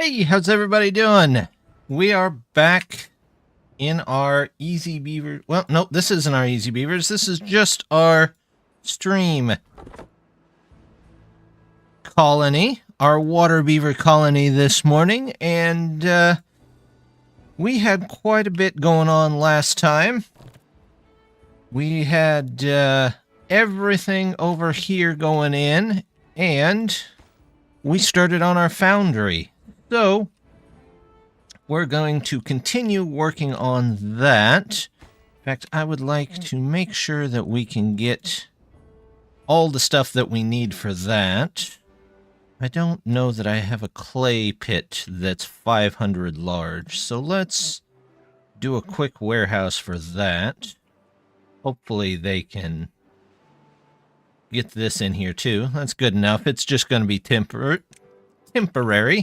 Hey, how's everybody doing? We are back in our Easy Beaver. Well, no, this isn't our Easy Beavers. This is just our stream colony, our WaterBeaver colony this morning, and we had quite a bit going on last time. We had everything over here going in, and we started on our foundry. So, we're going to continue working on that. In fact, I would like to make sure that we can get all the stuff that we need for that. I don't know that I have a clay pit that's 500 large, so let's do a quick warehouse for that. Hopefully they can get this in here too. That's good enough. It's just going to be temporary.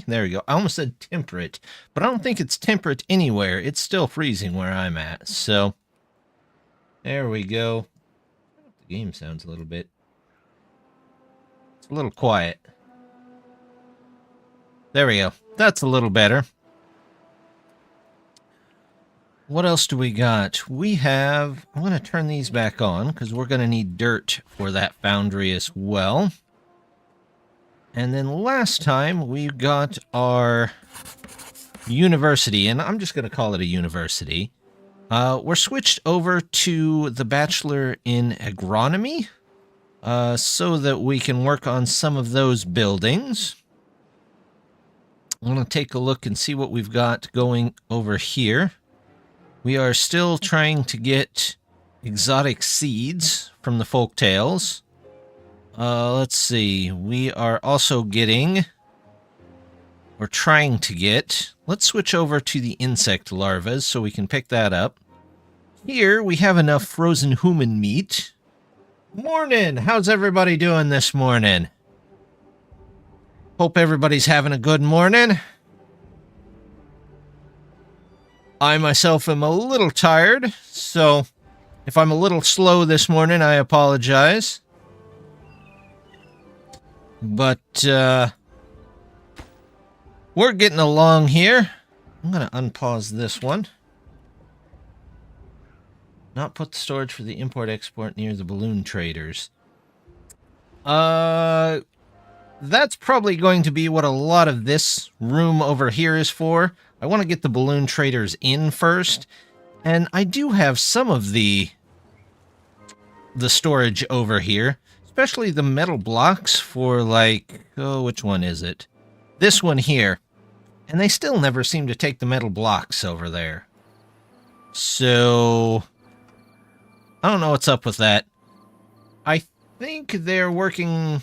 There we go. I almost said temperate, but I don't think it's temperate anywhere. It's still freezing where I'm at. So there we go. The game sounds a little bit. It's a little quiet. There we go. That's a little better. What else do we got? We have... I'm going to turn these back on because we're going to need dirt for that foundry as well. And then last time we got our university, and I'm just going to call it a university. We're switched over to the Bachelor in Agronomy so that we can work on some of those buildings. I'm going to take a look and see what we've got going over here. We are still trying to get exotic seeds from the folktales. Let's see. We are also getting, or trying to get, let's switch over to the insect larvae so we can pick that up. Here we have enough frozen human meat. Morning! How's everybody doing this morning? Hope everybody's having a good morning. I myself am a little tired, so if I'm a little slow this morning, I apologize. But, we're getting along here. I'm going to unpause this one. Not put the storage for the import-export near the balloon traders. That's probably going to be what a lot of this room over here is for. I want to get the balloon traders in first. And I do have some of the storage over here. Especially the metal blocks for, like, oh, which one is it? This one here. And they still never seem to take the metal blocks over there. So, I don't know what's up with that. I think they're working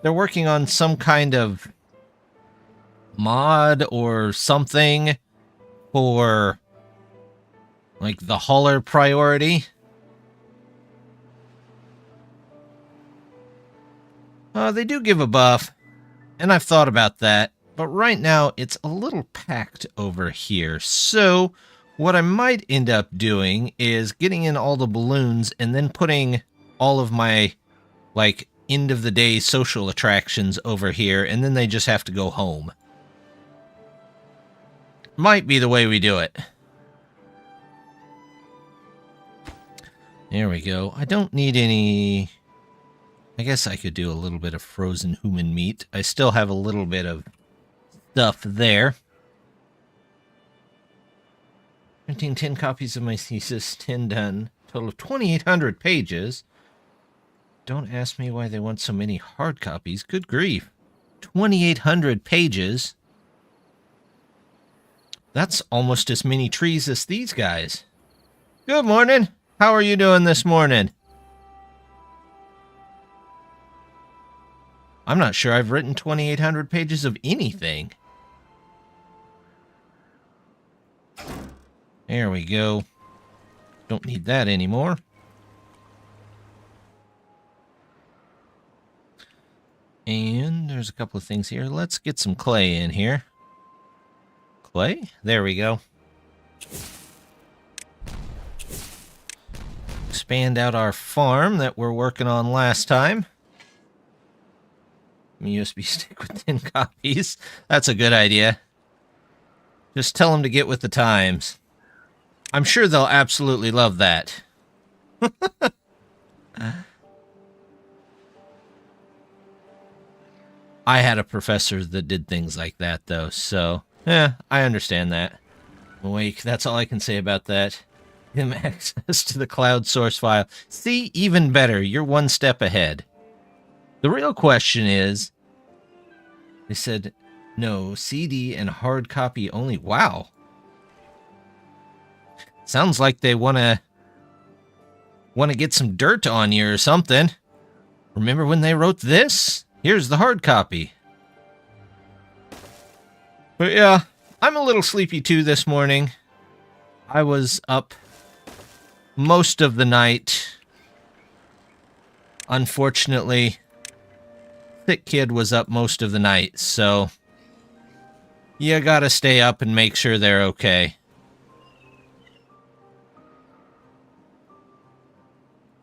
on some kind of mod or something for, like, the hauler priority. They do give a buff, and I've thought about that, but right now it's a little packed over here. So what I might end up doing is getting in all the balloons and then putting all of my, like, end-of-the-day social attractions over here, and then they just have to go home. Might be the way we do it. There we go. I don't need any... I guess I could do a little bit of frozen human meat. I still have a little bit of stuff there. Printing 10 copies of my thesis, 10 done. Total of 2,800 pages. Don't ask me why they want so many hard copies. Good grief. 2,800 pages. That's almost as many trees as these guys. Good morning. How are you doing this morning? I'm not sure I've written 2,800 pages of anything. There we go. Don't need that anymore. And there's a couple of things here. Let's get some clay in here. Clay? There we go. Expand out our farm that we're working on last time. USB stick with 10 copies. That's a good idea. Just tell them to get with the times. I'm sure they'll absolutely love that. I had a professor that did things like that, though, so, yeah, I understand that. Awake, that's all I can say about that. Give him access to the cloud source file. See, even better, you're one step ahead. The real question is, they said, no, CD and hard copy only. Wow. Sounds like they want to get some dirt on you or something. Remember when they wrote this? Here's the hard copy. But yeah, I'm a little sleepy too this morning. I was up most of the night. Unfortunately, Thick Kid was up most of the night, so you gotta stay up and make sure they're okay.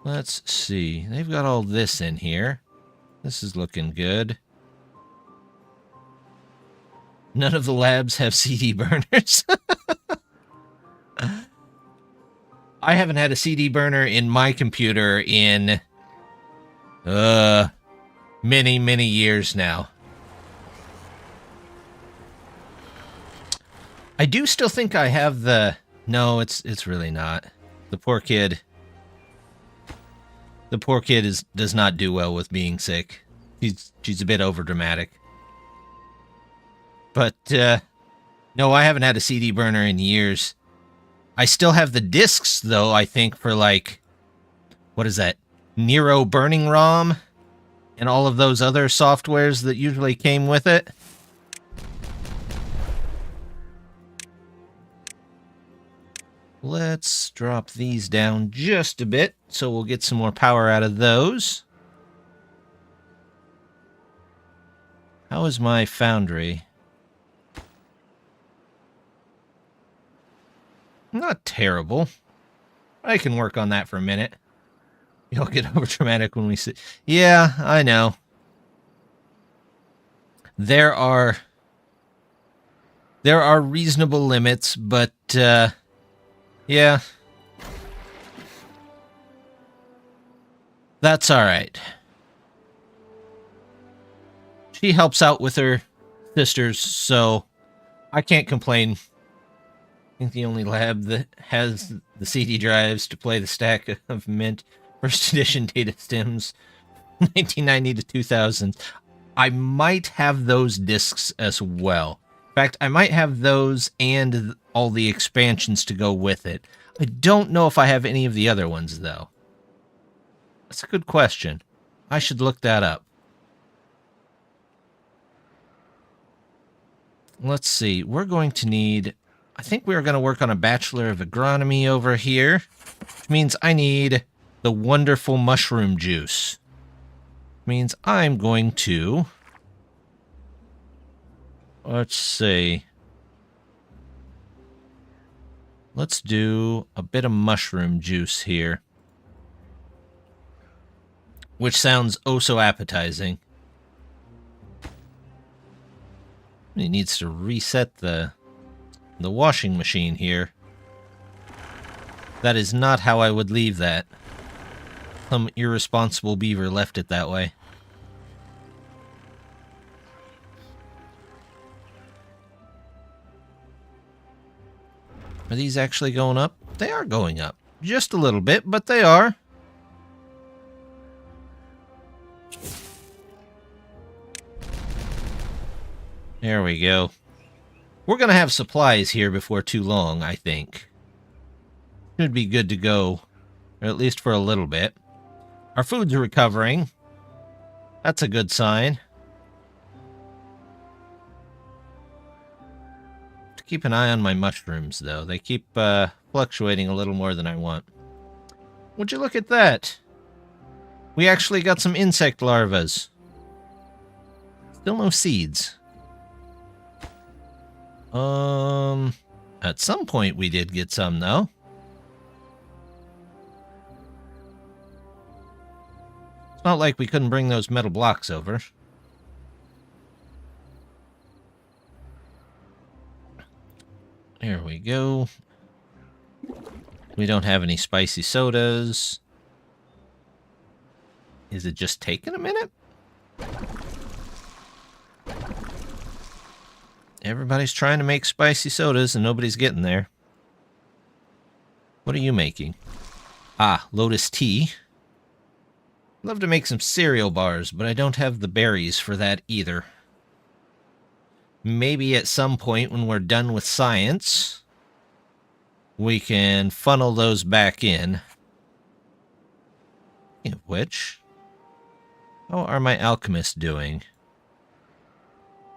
Let's see. They've got all this in here. This is looking good. None of the labs have CD burners. I haven't had a CD burner in my computer in many, many years now. I do still think I have the... No, it's really not. The poor kid... The poor kid does not do well with being sick. She's a bit overdramatic. But, no, I haven't had a CD burner in years. I still have the discs, though, I think, for, like... What is that? Nero Burning ROM? And all of those other softwares that usually came with it. Let's drop these down just a bit, so we'll get some more power out of those. How is my foundry? Not terrible. I can work on that for a minute. You'll get over dramatic when we see... Yeah, I know. There are reasonable limits, but, yeah. That's alright. She helps out with her sisters, so I can't complain. I think the only lab that has the CD drives to play the stack of Mint First Edition data stems 1990 to 2000. I might have those discs as well. In fact, I might have those and all the expansions to go with it. I don't know if I have any of the other ones, though. That's a good question. I should look that up. Let's see. We're going to need... I think we're going to work on a Bachelor of Agronomy over here, which means I need the wonderful mushroom juice. Means I'm going to... Let's see. Let's do a bit of mushroom juice here. Which sounds oh so appetizing. It needs to reset the washing machine here. That is not how I would leave that. Some irresponsible beaver left it that way. Are these actually going up? They are going up. Just a little bit, but they are. There we go. We're going to have supplies here before too long, I think. Should be good to go, or at least for a little bit. Our food's recovering. That's a good sign. To keep an eye on my mushrooms, though. They keep fluctuating a little more than I want. Would you look at that? We actually got some insect larvas. Still no seeds. At some point we did get some, though. It's not like we couldn't bring those metal blocks over. There we go. We don't have any spicy sodas. Is it just taking a minute? Everybody's trying to make spicy sodas and nobody's getting there. What are you making? Ah, Lotus tea. Love to make some cereal bars, but I don't have the berries for that either. Maybe at some point when we're done with science, we can funnel those back in. Speaking of which, how are my alchemists doing?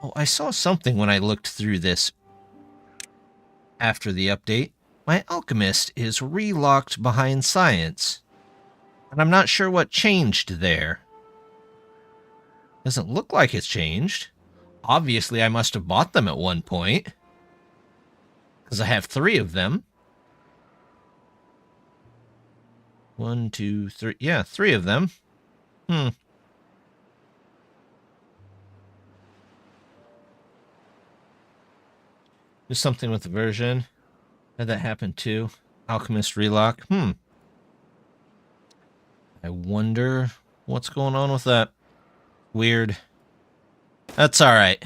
Oh, I saw something when I looked through this after the update. My alchemist is relocked behind science, and I'm not sure what changed there. Doesn't look like it's changed. Obviously, I must have bought them at one point, because I have 3 of them. 1, 2, 3. Yeah, 3 of them. Do something with the version. Had that happen too? Alchemist relock. I wonder what's going on with that. Weird. That's alright.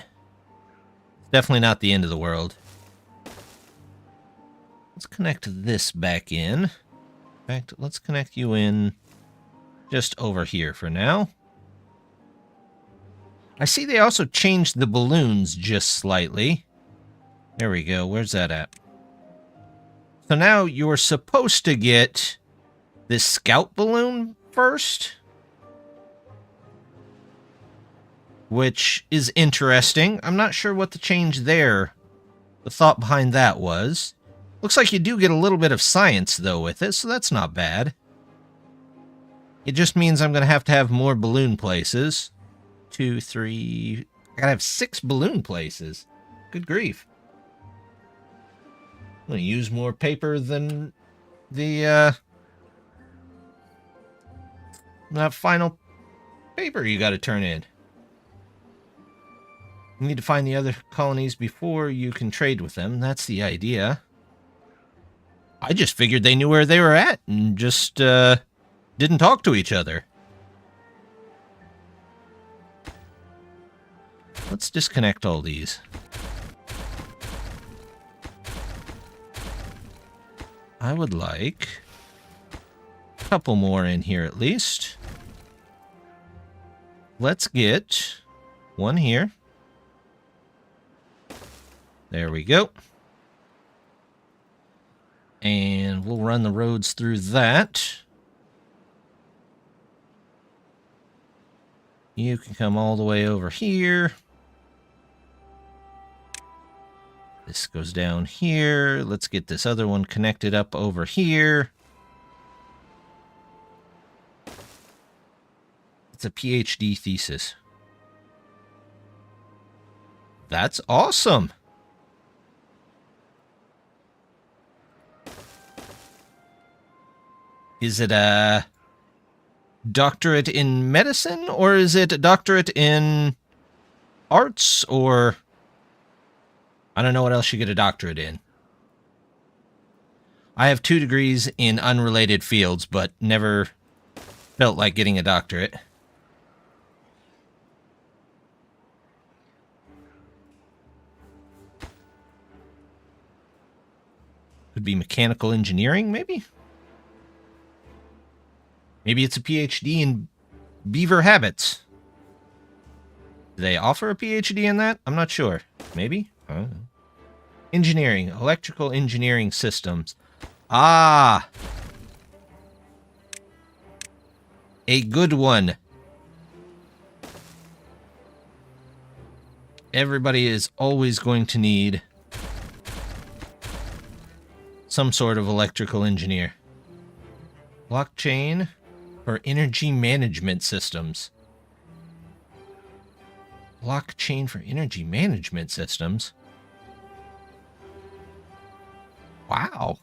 Definitely not the end of the world. Let's connect this back in. In fact, let's connect you in just over here for now. I see they also changed the balloons just slightly. There we go. Where's that at? So now you're supposed to get this scout balloon first, which is interesting. I'm not sure what the change there, the thought behind that was. Looks like you do get a little bit of science, though, with it, so that's not bad. It just means I'm going to have more balloon places. 2, 3... I gotta have 6 balloon places. Good grief. I'm going to use more paper than the, that final paper you got to turn in. You need to find the other colonies before you can trade with them. That's the idea. I just figured they knew where they were at and just didn't talk to each other. Let's disconnect all these. I would like a couple more in here at least. Let's get one here. There we go. And we'll run the roads through that. You can come all the way over here. This goes down here. Let's get this other one connected up over here. It's a PhD thesis. That's awesome. Is it a doctorate in medicine, or is it a doctorate in arts, or I don't know what else you get a doctorate in. I have 2 degrees in unrelated fields, but never felt like getting a doctorate. Could be mechanical engineering, maybe? Maybe it's a PhD in beaver habits. Do they offer a PhD in that? I'm not sure. Maybe? I don't know. Engineering. Electrical engineering systems. Ah! A good one. Everybody is always going to need some sort of electrical engineer. Blockchain for energy management systems. Blockchain for energy management systems? Wow.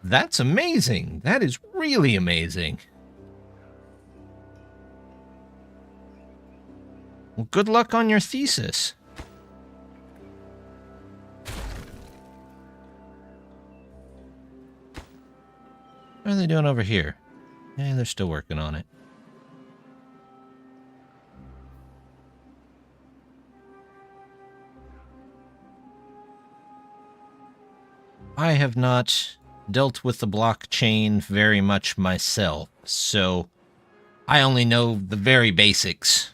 That's amazing. That is really amazing. Well, good luck on your thesis. What are they doing over here? Yeah, they're still working on it. I have not dealt with the blockchain very much myself, so I only know the very basics.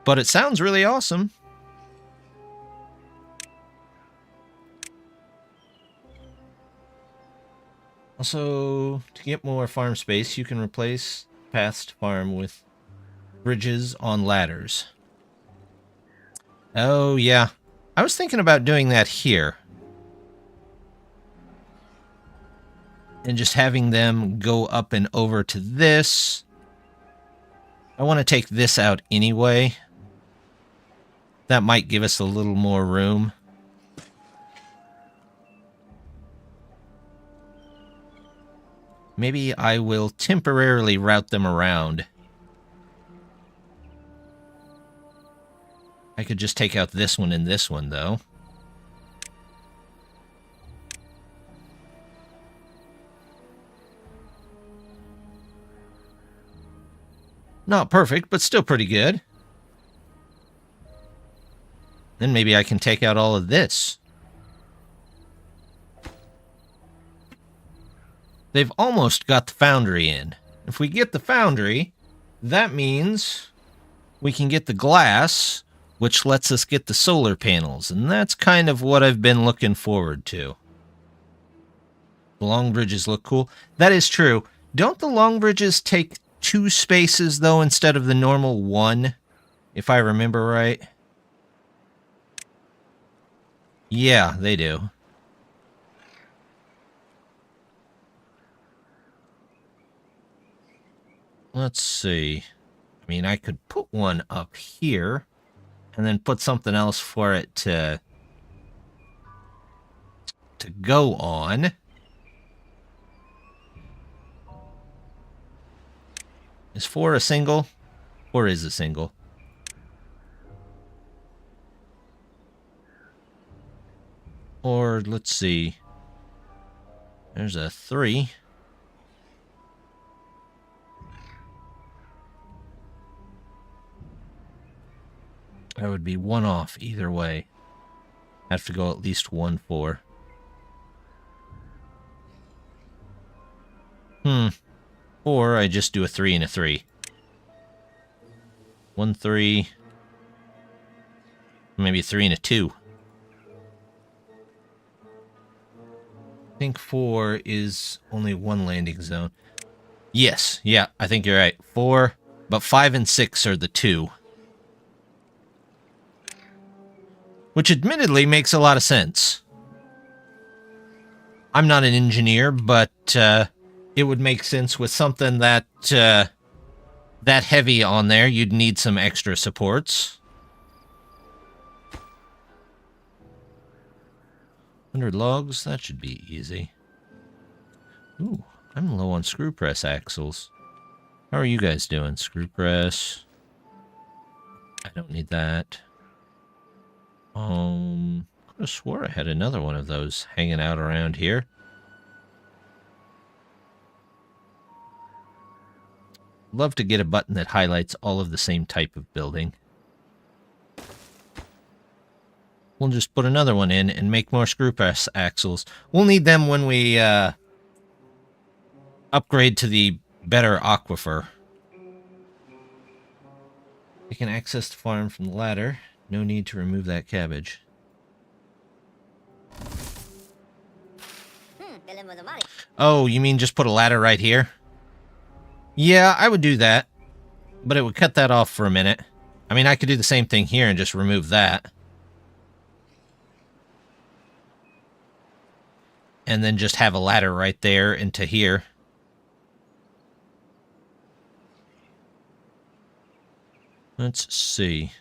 But it sounds really awesome. Also, to get more farm space, you can replace paths to farm with bridges on ladders. Oh, yeah. I was thinking about doing that here. And just having them go up and over to this. I want to take this out anyway. That might give us a little more room. Maybe I will temporarily route them around. I could just take out this one and this one, though. Not perfect, but still pretty good. Then maybe I can take out all of this. They've almost got the foundry in. If we get the foundry, that means we can get the glass, which lets us get the solar panels, and that's kind of what I've been looking forward to. The long bridges look cool. That is true. Don't the long bridges take 2 spaces, though, instead of the normal 1, if I remember right? Yeah, they do. Let's see. I mean, I could put one up here, and then put something else for it to go on. Is 4 a single? 4 is a single. Or, let's see. There's a 3. That would be 1 off either way. Have to go at least 1 4. Or I just do a 3 and a 3. 1 3. Maybe a 3 and a 2. I think 4 is only 1 landing zone. Yes, yeah, I think you're right. 4, but 5 and 6 are the 2. Which admittedly makes a lot of sense. I'm not an engineer, but it would make sense with something that that heavy on there. You'd need some extra supports. 100 logs, that should be easy. Ooh, I'm low on screw press axles. How are you guys doing? Screw press. I don't need that. I could have swore I had another one of those hanging out around here. Love to get a button that highlights all of the same type of building. We'll just put another one in and make more screw press axles. We'll need them when we upgrade to the better aquifer. We can access the farm from the ladder. No need to remove that cabbage. Oh, you mean just put a ladder right here? Yeah, I would do that. But it would cut that off for a minute. I mean, I could do the same thing here and just remove that. And then just have a ladder right there into here. Let's see.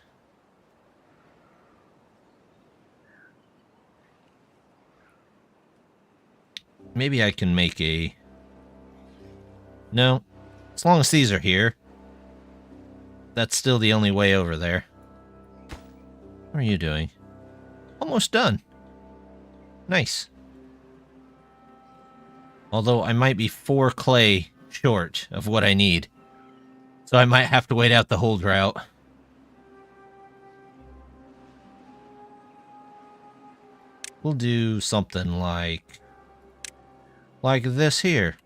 Maybe I can make a No. As long as these are here. That's still the only way over there. What are you doing? Almost done. Nice. Although I might be 4 clay short of what I need. So I might have to wait out the whole drought. We'll do something like this here.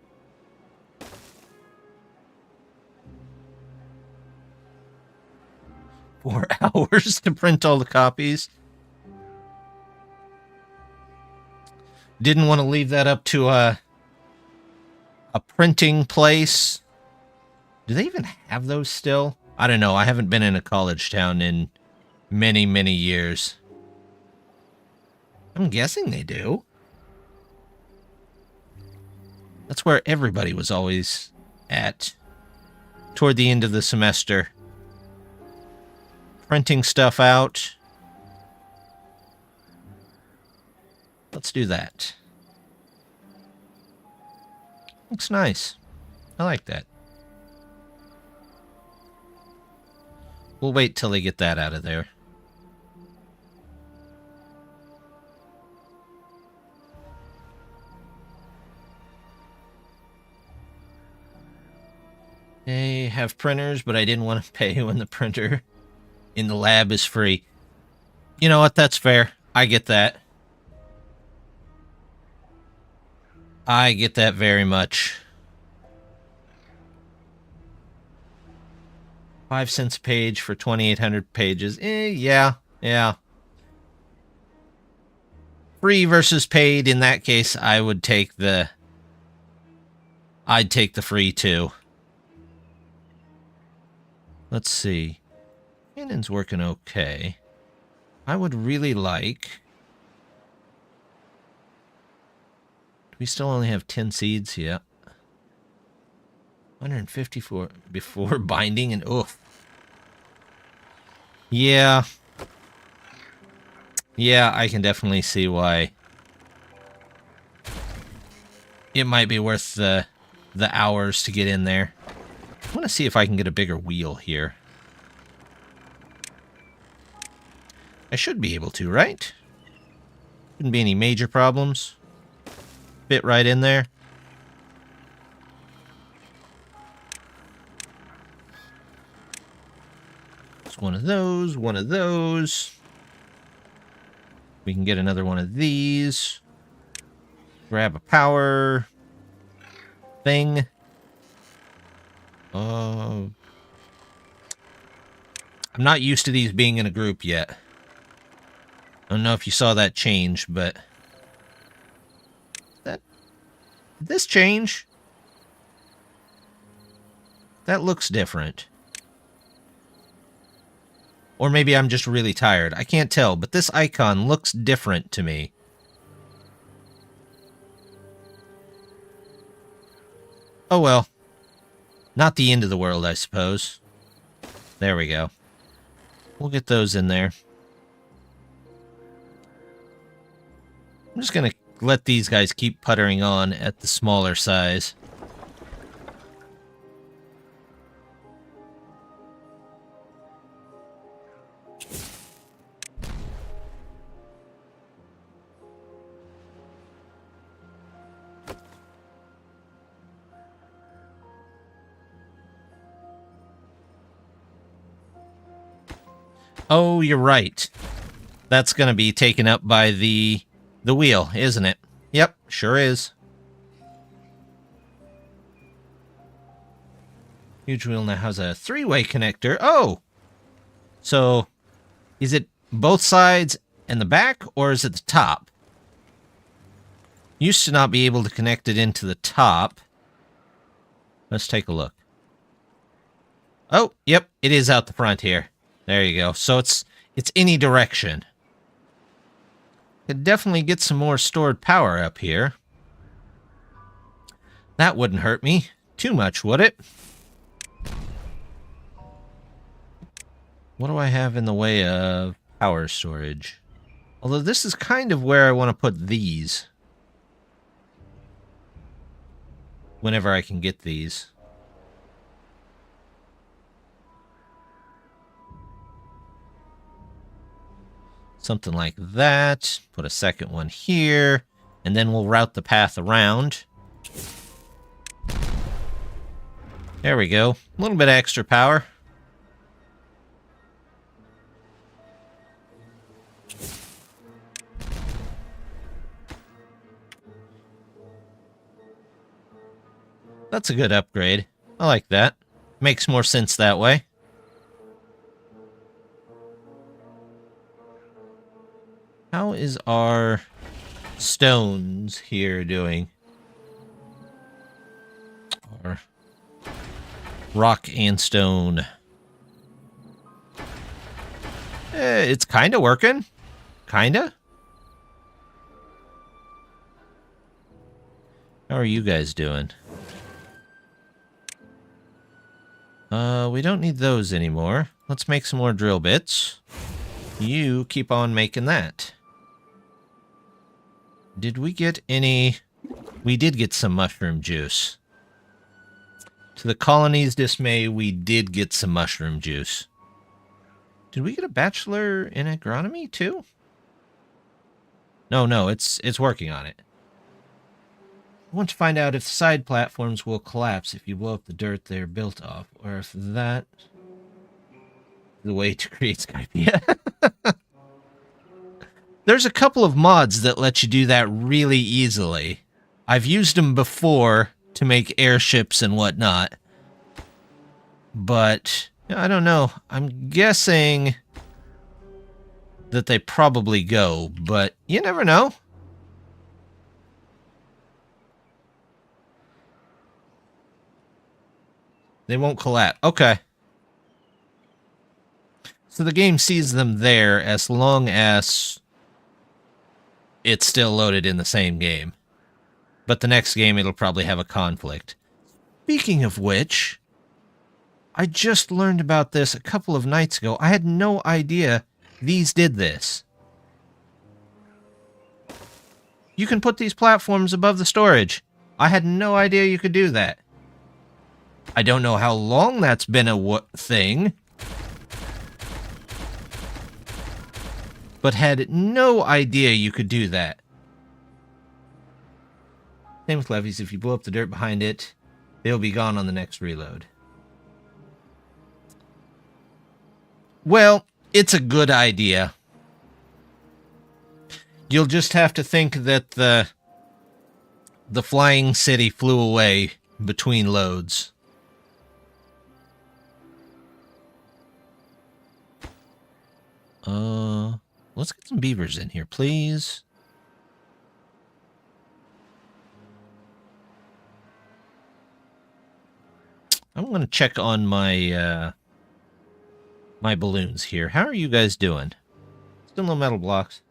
4 hours to print all the copies. Didn't want to leave that up to a printing place. Do they even have those still? I don't know. I haven't been in a college town in many, many years. I'm guessing they do. That's where everybody was always at toward the end of the semester. Printing stuff out. Let's do that. Looks nice. I like that. We'll wait till they get that out of there. They have printers, but I didn't want to pay when the printer in the lab is free. You know what? That's fair. I get that. I get that very much. 5 cents a page for 2,800 pages. Yeah. Free versus paid. In that case, I would take the... I'd take the free too. Let's see. Cannon's working okay. I would really like... Do we still only have 10 seeds? Yeah. 154 before binding and oof. Yeah. Yeah, I can definitely see why it might be worth the hours to get in there. I want to see if I can get a bigger wheel here. I should be able to, right? Shouldn't be any major problems. Fit right in there. It's one of those, one of those. We can get another one of these. Grab a power thing. I'm not used to these being in a group yet. I don't know if you saw that change, but... Did this change? That looks different. Or maybe I'm just really tired. I can't tell, but this icon looks different to me. Oh well. Not the end of the world, I suppose. There we go. We'll get those in there. I'm just going to let these guys keep puttering on at the smaller size. Oh, you're right. That's going to be taken up by the wheel, isn't it? Yep, sure is. Huge wheel now has a 3-way connector. Oh! So, is it both sides and the back, or is it the top? Used to not be able to connect it into the top. Let's take a look. Oh, yep, it is out the front here. There you go. So it's any direction. Could definitely get some more stored power up here. That wouldn't hurt me too much, would it? What do I have in the way of power storage? Although this is kind of where I want to put these. Whenever I can get these. Something like that. Put a second one here. And then we'll route the path around. There we go. A little bit of extra power. That's a good upgrade. I like that. Makes more sense that way. How is our stones here doing? Or rock and stone. It's kind of working. Kinda. How are you guys doing? We don't need those anymore. Let's make some more drill bits. You keep on making that. Did we get any... We did get some mushroom juice. To the colony's dismay, we did get some mushroom juice. Did we get a bachelor in agronomy, too? No, it's working on it. I want to find out if the side platforms will collapse if you blow up the dirt they're built off, or if that is the way to create Skype. There's a couple of mods that let you do that really easily. I've used them before to make airships and whatnot. But, I don't know. I'm guessing that they probably go, but you never know. They won't collapse. Okay. So the game sees them there as long as it's still loaded in the same game. But the next game, it'll probably have a conflict. Speaking of which, I just learned about this a couple of nights ago. I had no idea these did this. You can put these platforms above the storage. I had no idea you could do that. I don't know how long that's been a thing, but had no idea you could do that. Same with levees. If you blow up the dirt behind it, they'll be gone on the next reload. Well, it's a good idea. You'll just have to think that the flying city flew away between loads. Let's get some beavers in here, please. I'm going to check on my, my balloons here. How are you guys doing? Still no metal blocks.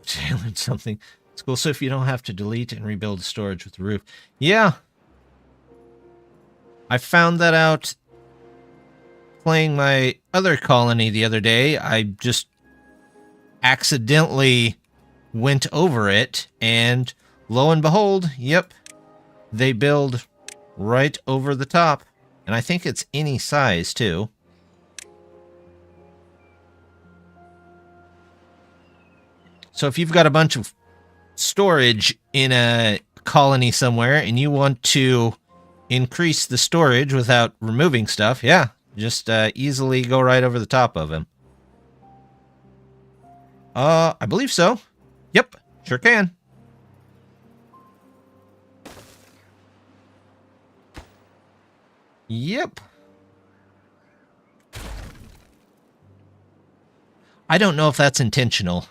Tailored something. It's cool. So if you don't have to delete and rebuild the storage with the roof. Yeah. I found that out playing my other colony the other day. I just accidentally went over it, and lo and behold, yep, they build right over the top. And I think it's any size, too. So if you've got a bunch of storage in a colony somewhere, and you want to increase the storage without removing stuff, yeah, just easily go right over the top of him. I believe so. Yep, sure can. Yep. I don't know if that's intentional,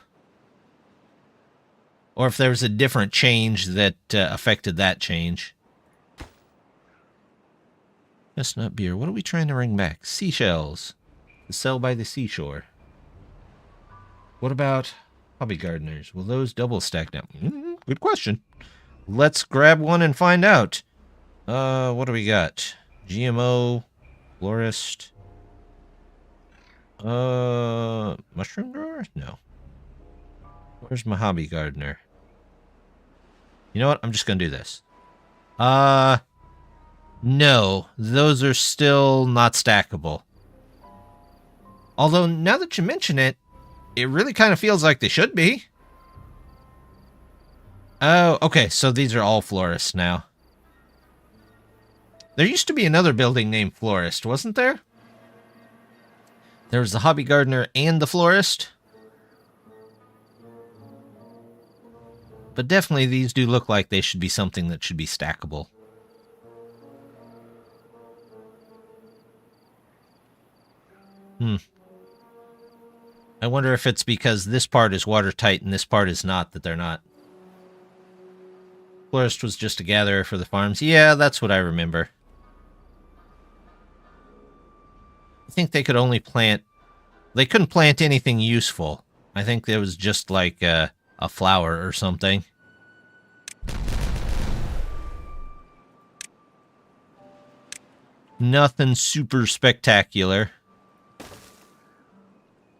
or if there was a different change that affected that change. Chestnut beer. What are we trying to bring back? Seashells. To sell by the seashore. What about hobby gardeners? Will those double stack now? Good question. Let's grab one and find out. What do we got? GMO, florist. Mushroom grower? No. Where's my hobby gardener? You know what? I'm just gonna do this. No, those are still not stackable. Although, now that you mention it, it really kind of feels like they should be. Oh, okay, so these are all florists now. There used to be another building named Florist, wasn't there? There was the hobby gardener and the florist. But definitely these do look like they should be something that should be stackable. I wonder if it's because this part is watertight and this part is not, that they're not. Florist was just a gatherer for the farms. Yeah, that's what I remember. I think they could only plant... They couldn't plant anything useful. I think it was just like a flower or something. Nothing super spectacular.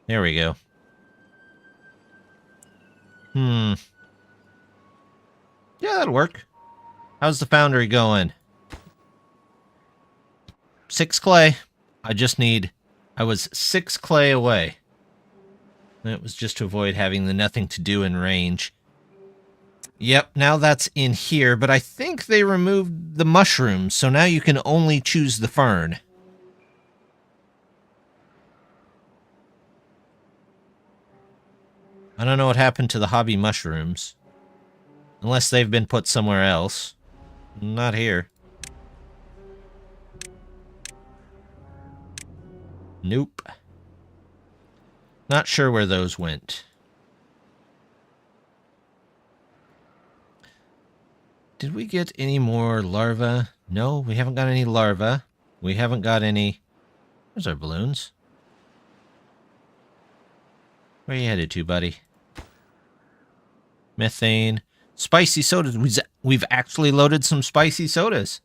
There we go. Yeah, that'll work. How's the foundry going? 6 clay. I was 6 clay away. That was just to avoid having the nothing to do in range. Yep, now that's in here, but I think they removed the mushrooms, so now you can only choose the fern. I don't know what happened to the hobby mushrooms. Unless they've been put somewhere else. Not here. Nope. Not sure where those went. Did we get any more larvae? No, we haven't got any larvae. We haven't got any... There's our balloons. Where are you headed to, buddy? Methane. Spicy sodas. We've actually loaded some spicy sodas.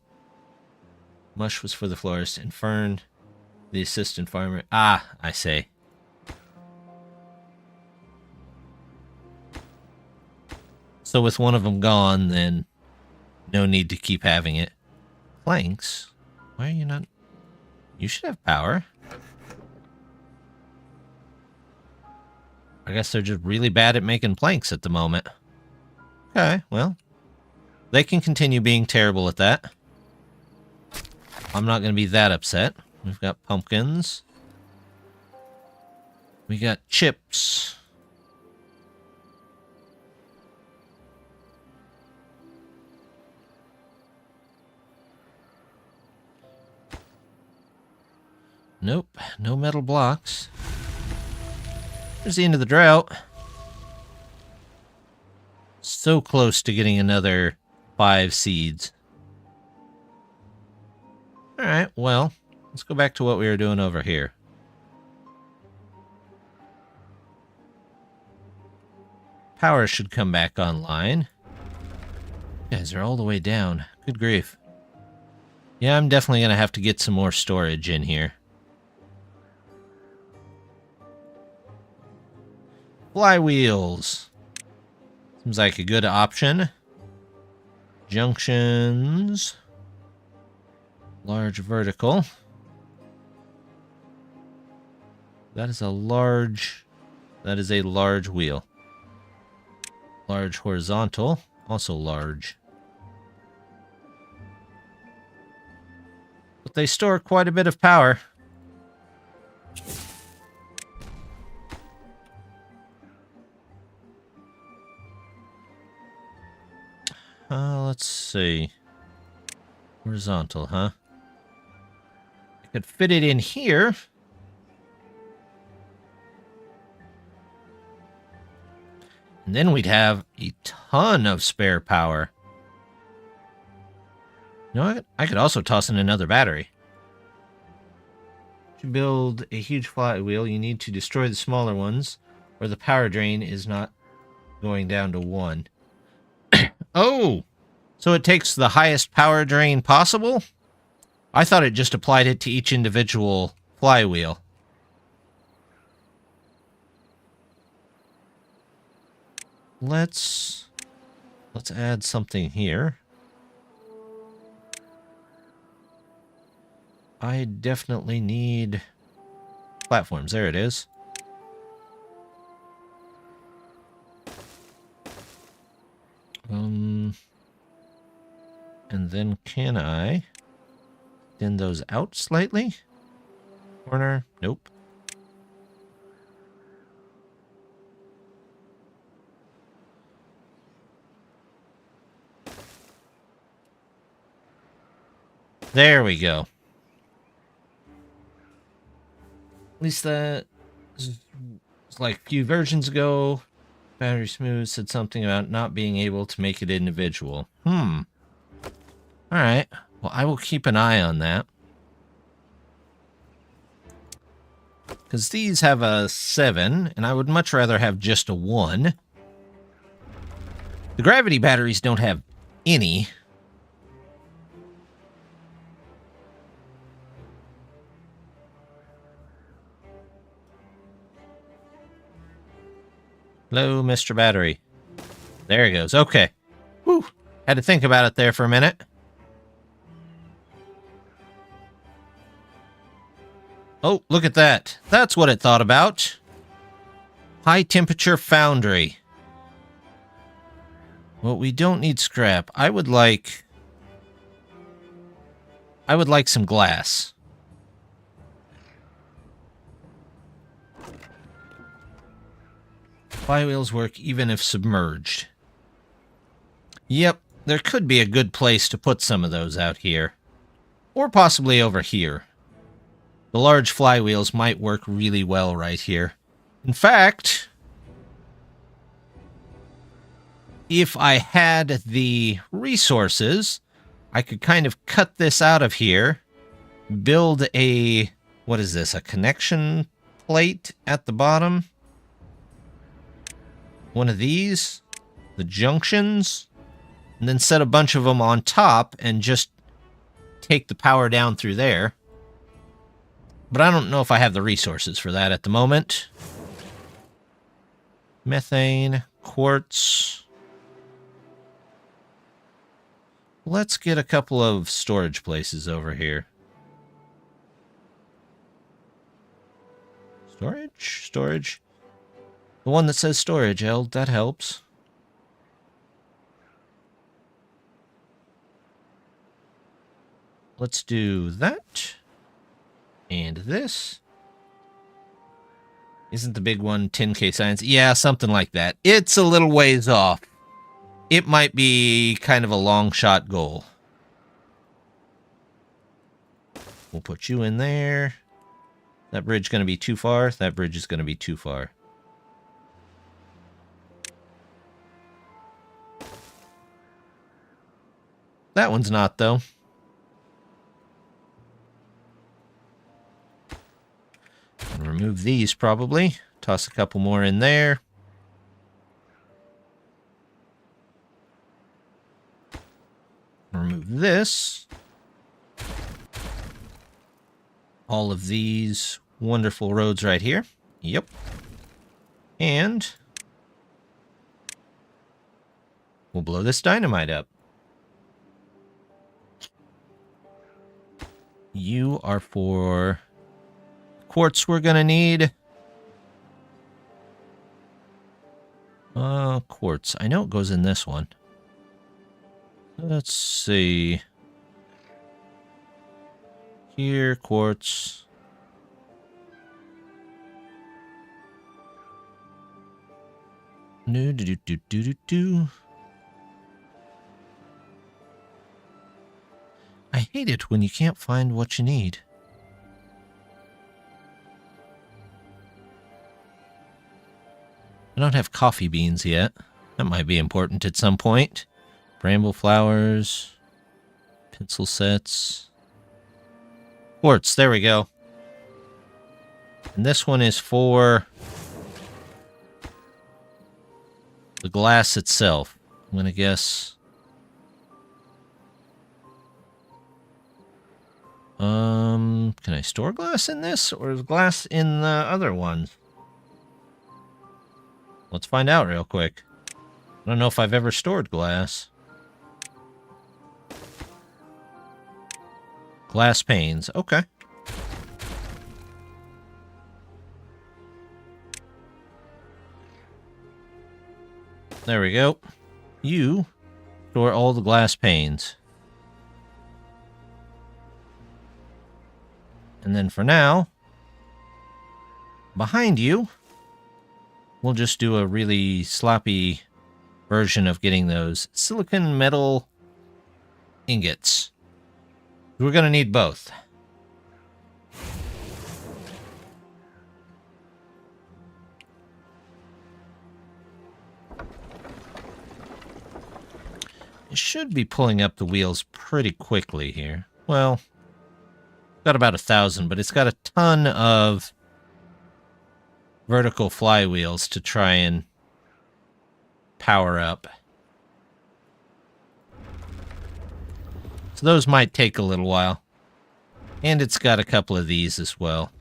Mush was for the florist and fern, the assistant farmer. Ah, I say. So with one of them gone, then no need to keep having it. Planks? Why are you not... You should have power. I guess they're just really bad at making planks at the moment. Okay, well. They can continue being terrible at that. I'm not going to be that upset. We've got pumpkins. We got chips. Nope, no metal blocks. There's the end of the drought. So close to getting another 5 seeds. Alright, well, let's go back to what we were doing over here. Power should come back online. You guys are all the way down. Good grief. Yeah, I'm definitely going to have to get some more storage in here. Flywheels. Seems like a good option. Junctions. Large vertical. That is a large wheel. Large horizontal. Also large. But they store quite a bit of power. Let's see. Horizontal, huh? I could fit it in here. And then we'd have a ton of spare power. You know what? I could also toss in another battery. To build a huge flywheel, you need to destroy the smaller ones, or the power drain is not going down to 1. Oh! So it takes the highest power drain possible? I thought it just applied it to each individual flywheel. Let's add something here. I definitely need Platforms, there it is. And then can I thin those out slightly? Corner, nope. There we go. At least that was like a few versions ago. Battery Smooth said something about not being able to make it individual. Alright. Well, I will keep an eye on that. Because these have a 7, and I would much rather have just a 1. The gravity batteries don't have any. Hello, Mr. Battery. There he goes. Okay. Whew. Had to think about it there for a minute. Oh, look at that. That's what it thought about. High temperature foundry. Well, we don't need scrap. I would like some glass. Flywheels work even if submerged. Yep, there could be a good place to put some of those out here. Or possibly over here. The large flywheels might work really well right here. In fact, if I had the resources, I could kind of cut this out of here, build a, what is this, a connection plate at the bottom? One of these, the junctions, and then set a bunch of them on top and just take the power down through there. But I don't know if I have the resources for that at the moment. Methane, quartz. Let's get a couple of storage places over here. Storage. The one that says storage, Eld, that helps. Let's do that. And this. Isn't the big one 10K science? Yeah, something like that. It's a little ways off. It might be kind of a long shot goal. We'll put you in there. That bridge going to be too far? That bridge is going to be too far. That one's not, though. Remove these, probably. Toss a couple more in there. Remove this. All of these wonderful roads right here. Yep. And we'll blow this dynamite up. You are for quartz we're gonna need. Quartz. I know it goes in this one. Let's see. Here, quartz. No, do. I hate it when you can't find what you need. I don't have coffee beans yet. That might be important at some point. Bramble flowers. Pencil sets. Quartz, there we go. And this one is for the glass itself. I'm gonna guess. Can I store glass in this, or is glass in the other ones? Let's find out real quick. I don't know if I've ever stored glass. Glass panes, okay. There we go. You store all the glass panes. And then for now, behind you, we'll just do a really sloppy version of getting those silicon metal ingots. We're going to need both. It should be pulling up the wheels pretty quickly here. Well, got about 1,000, but it's got a ton of vertical flywheels to try and power up. So those might take a little while. And it's got a couple of these as well.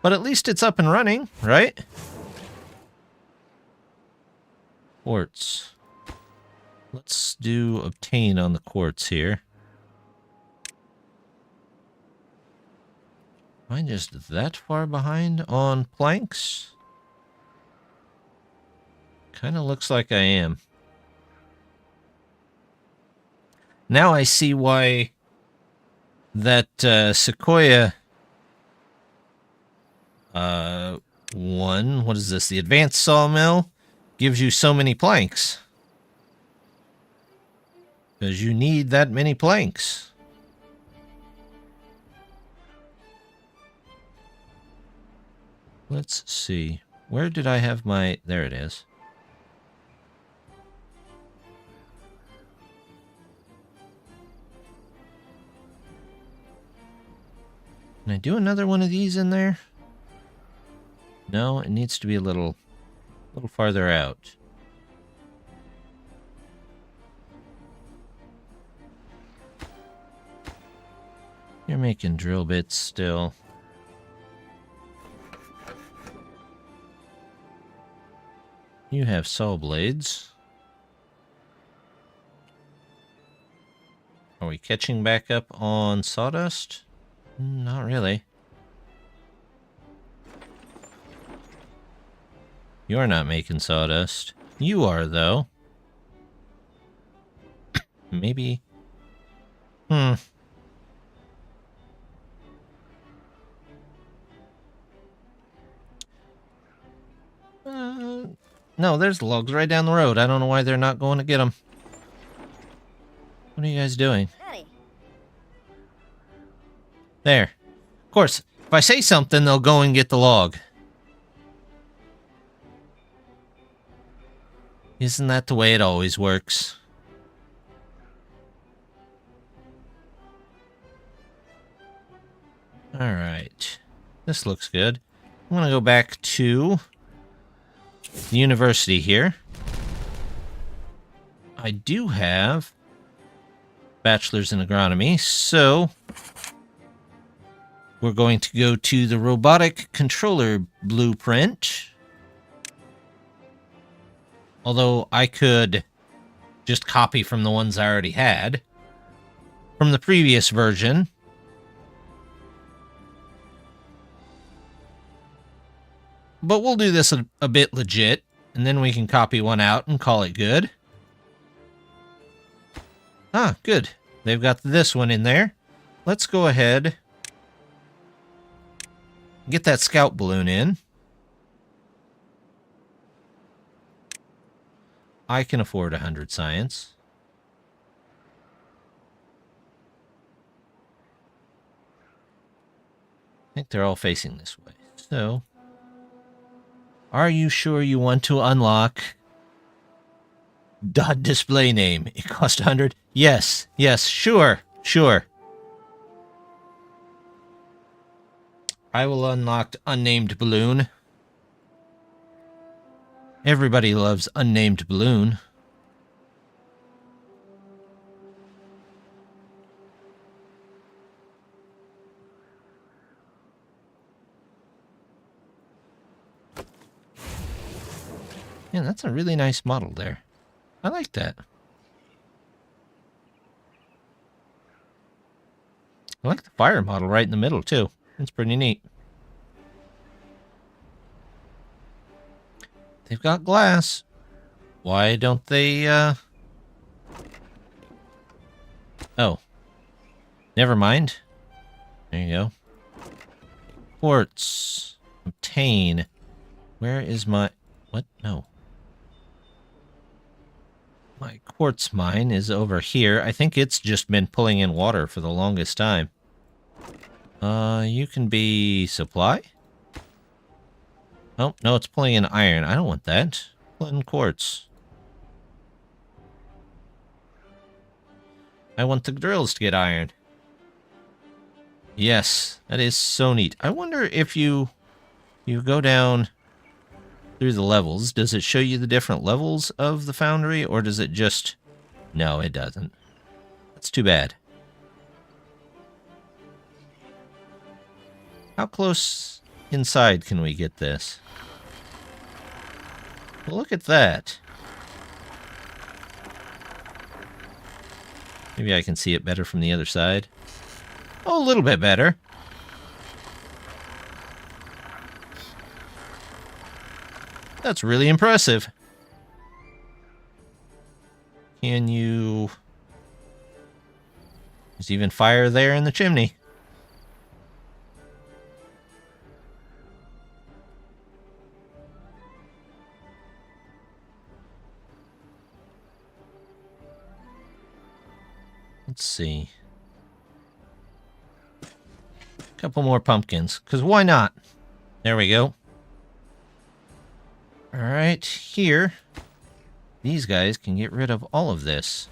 But at least it's up and running, right? Quartz. Let's do obtain on the quartz here. Am I just that far behind on planks? Kind of looks like I am. Now I see why that Sequoia what is this? The advanced sawmill gives you so many planks. Because you need that many planks. Let's see. Where did I have my... There it is. Can I do another one of these in there? No, it needs to be a little farther out. You're making drill bits still. You have saw blades. Are we catching back up on sawdust? Not really. You're not making sawdust. You are, though. Maybe. No, there's the logs right down the road. I don't know why they're not going to get them. What are you guys doing? Daddy. There. Of course, if I say something, they'll go and get the log. Isn't that the way it always works? Alright. This looks good. I'm going to go back to the university here. I do have bachelor's in agronomy, so we're going to go to the robotic controller blueprint. Although I could just copy from the ones I already had from the previous version. But we'll do this a bit legit, and then we can copy one out and call it good. Ah, good. They've got this one in there. Let's go ahead and get that scout balloon in. I can afford 100 science. I think they're all facing this way. So, are you sure you want to unlock dot display name? It cost 100. Yes, sure. I will unlock unnamed balloon. Everybody loves unnamed balloon. Yeah, that's a really nice model there. I like that. I like the fire model right in the middle, too. It's pretty neat. They've got glass. Why don't they, Oh. Never mind. There you go. Quartz. Obtain. Where is my... What? No. My quartz mine is over here. I think it's just been pulling in water for the longest time. You can be supply? Oh, no, it's pulling in iron. I don't want that. Pull in quartz. I want the drills to get iron. Yes, that is so neat. I wonder if you go down through the levels, does it show you the different levels of the foundry, or does it just... No, it doesn't. That's too bad. How close inside can we get this? Well, look at that. Maybe I can see it better from the other side. Oh, a little bit better. That's really impressive. Can you... There's even fire there in the chimney. Let's see. A couple more pumpkins, because why not? There we go. Alright, here. These guys can get rid of all of this.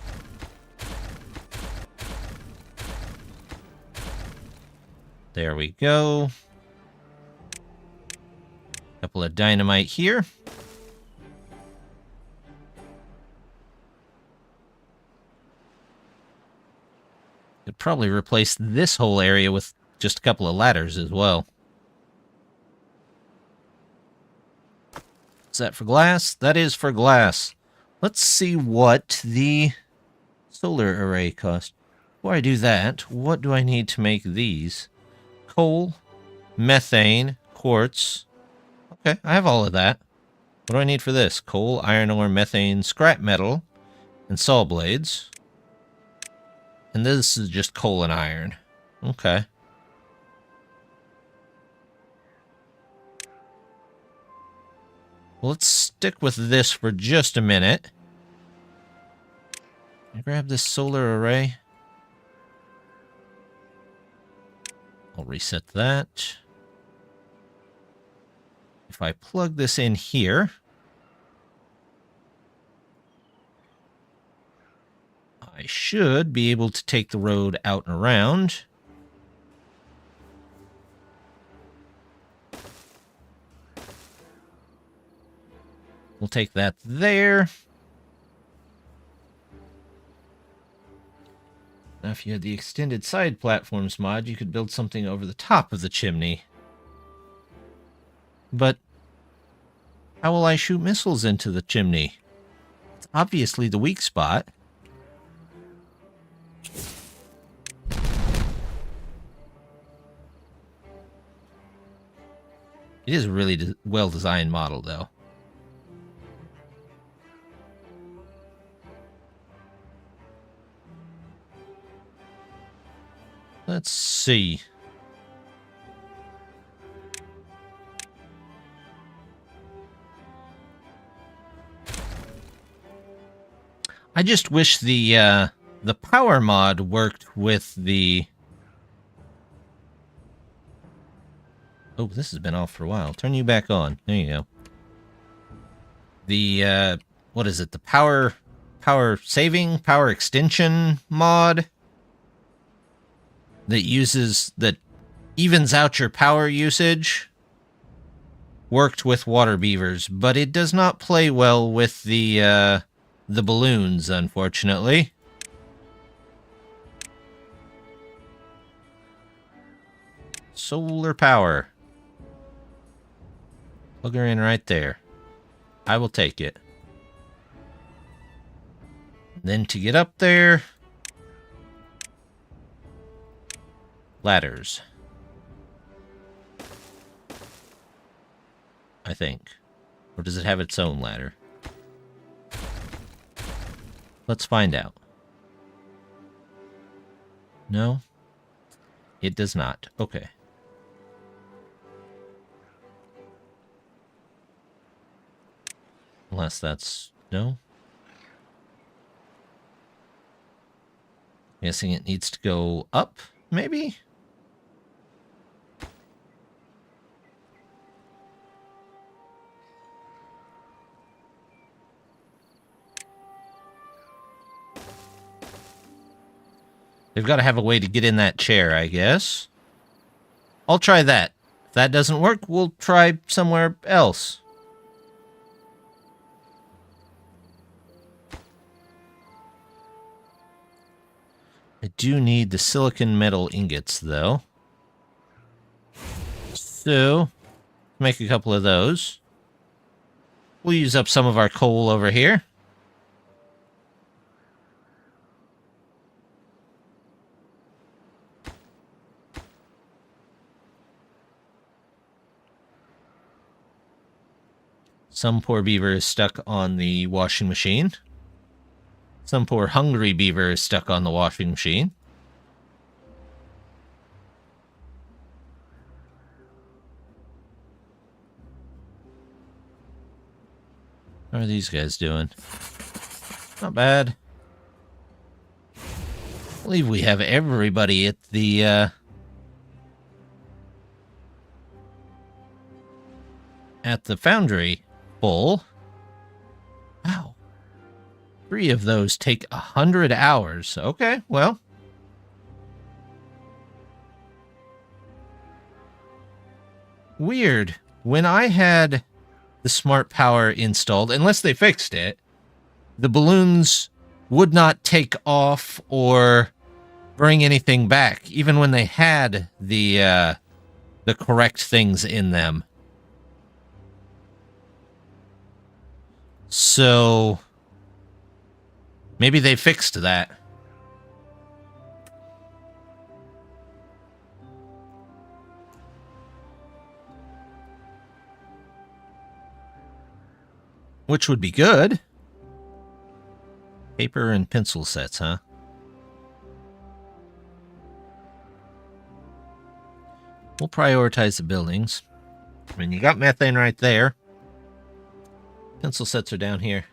There we go. Couple of dynamite here. Could probably replace this whole area with just a couple of ladders as well. Is that for glass? That is for glass. Let's see what the solar array cost. Before I do that, what do I need to make these? Coal, methane, quartz. Okay, I have all of that. What do I need for this? Coal, iron ore, methane, scrap metal, and saw blades. And this is just coal and iron. Okay. Well, let's stick with this for just a minute. Can I grab this solar array? I'll reset that. If I plug this in here, I should be able to take the road out and around. We'll take that there. Now, if you had the extended side platforms mod, you could build something over the top of the chimney. But how will I shoot missiles into the chimney? It's obviously the weak spot. It is a really well-designed model, though. Let's see. I just wish the power mod worked with the... Oh, this has been off for a while. Turn you back on. There you go. The, what is it? The power saving, power extension mod that evens out your power usage worked with water beavers, but it does not play well with the balloons, unfortunately. Solar power. Plug her in right there. I will take it. Then to get up there, ladders. I think. Or does it have its own ladder? Let's find out. No? It does not. Okay. Unless that's... no? Guessing it needs to go up, maybe? They've got to have a way to get in that chair, I guess. I'll try that. If that doesn't work, we'll try somewhere else. I do need the silicon metal ingots, though. So, make a couple of those. We'll use up some of our coal over here. Some poor beaver is stuck on the washing machine. Some poor hungry beaver is stuck on the washing machine. How are these guys doing? Not bad. I believe we have everybody at the foundry full. Wow. 3 of those take 100 hours. Okay, well. Weird. When I had the smart power installed, unless they fixed it, the balloons would not take off or bring anything back, even when they had the correct things in them. So maybe they fixed that. Which would be good. Paper and pencil sets, huh? We'll prioritize the buildings. I mean, you got methane right there. Pencil sets are down here.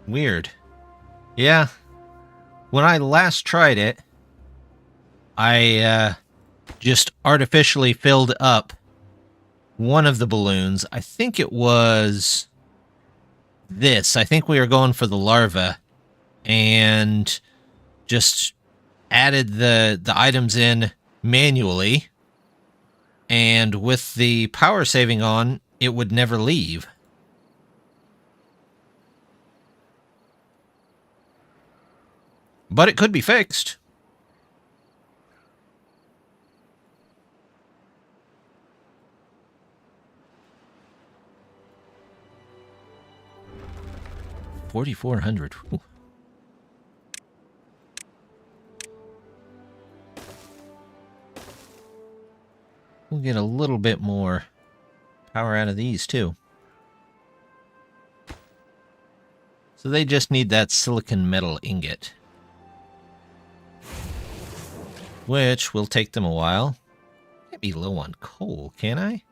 Weird. Yeah. When I last tried it, I just artificially filled up one of the balloons. I think it was this. I think we were going for the larva and just added the items in manually. And with the power saving on, it would never leave. But it could be fixed. $4,400. We'll get a little bit more power out of these, too. So they just need that silicon metal ingot. Which will take them a while. Can't be low on coal, can I?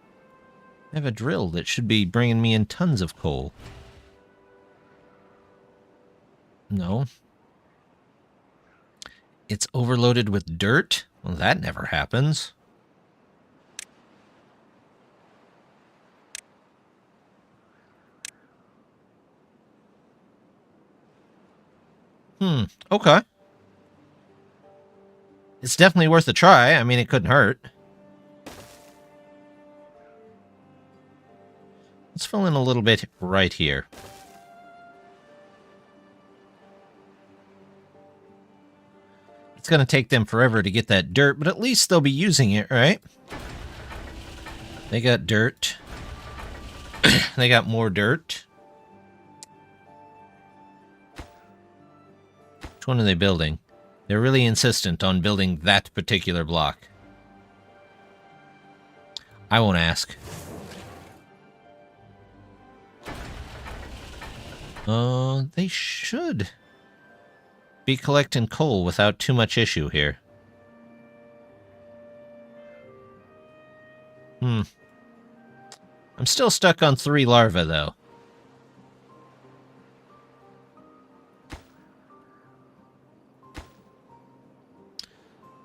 I have a drill that should be bringing me in tons of coal. No. It's overloaded with dirt? Well, that never happens. Okay. It's definitely worth a try. I mean, it couldn't hurt. Let's fill in a little bit right here. It's going to take them forever to get that dirt, but at least they'll be using it, right? They got dirt. They got more dirt. Which one are they building? They're really insistent on building that particular block. I won't ask. They should be collecting coal without too much issue here. I'm still stuck on 3 larvae, though.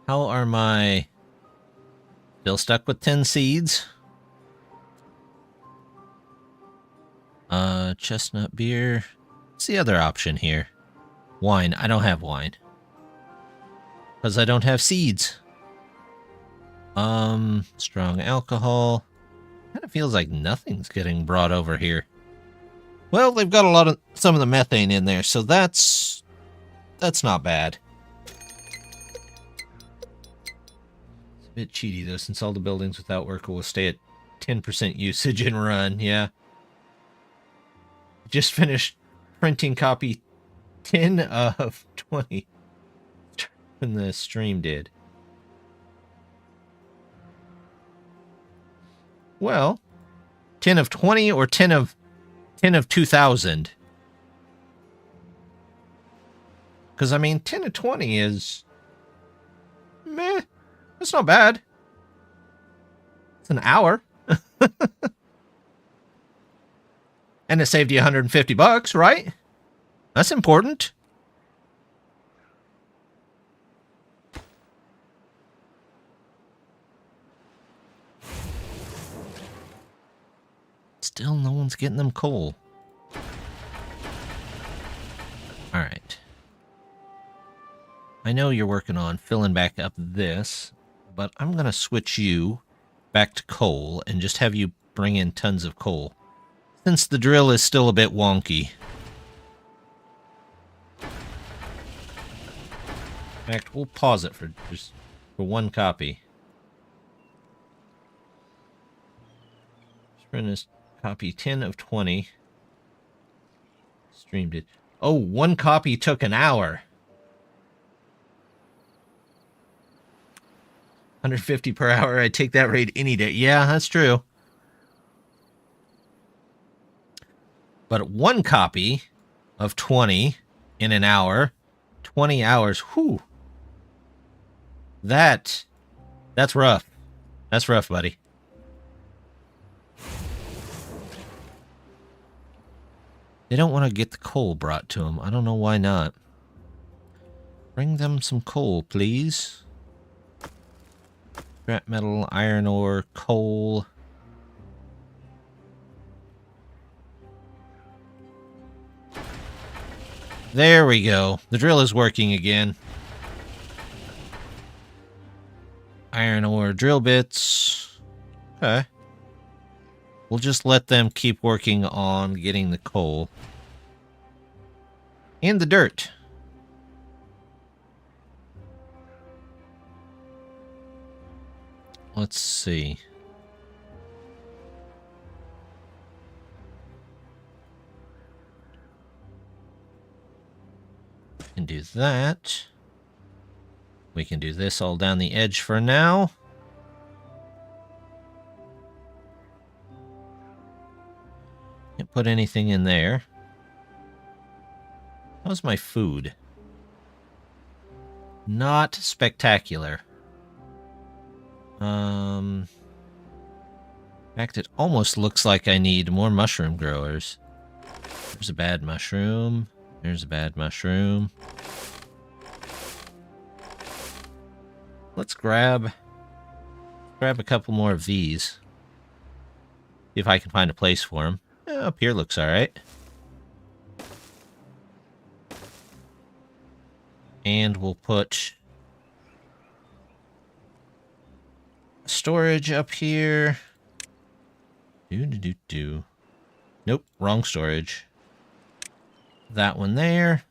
How are my... Still stuck with 10 seeds? Chestnut beer. What's the other option here? Wine. I don't have wine. Because I don't have seeds. Strong alcohol. Kind of feels like nothing's getting brought over here. Well, they've got some of the methane in there, so that's not bad. It's a bit cheaty, though, since all the buildings without worker will stay at 10% usage and run, yeah. Just finished printing copy 10 of 20 when the stream did. Well, 10 of 20 or 10 of 2000? Because, I mean, 10 of 20 is... meh. That's not bad. It's an hour. And it saved you $150, right? That's important. Still, no one's getting them coal. Alright. I know you're working on filling back up this, but I'm going to switch you back to coal and just have you bring in tons of coal. Since the drill is still a bit wonky. In fact, we'll pause it for one copy. Sprint is copy 10 of 20. Streamed it. Oh, one copy took an hour. 150 per hour. I'd take that rate any day. Yeah, that's true. But one copy of 20 in an hour, 20 hours, whew. That's rough. That's rough, buddy. They don't want to get the coal brought to them. I don't know why not. Bring them some coal, please. Scrap metal, iron ore, coal. There we go. The drill is working again. Iron ore drill bits. Okay. We'll just let them keep working on getting the coal. And the dirt. Let's see. Can do that. We can do this all down the edge for now. Can't put anything in there. How's my food? Not spectacular. In fact, it almost looks like I need more mushroom growers. There's a bad mushroom. There's a bad mushroom. Let's grab a couple more of these. See if I can find a place for them. Up here looks alright. And we'll put storage up here. Nope, wrong storage. That one there.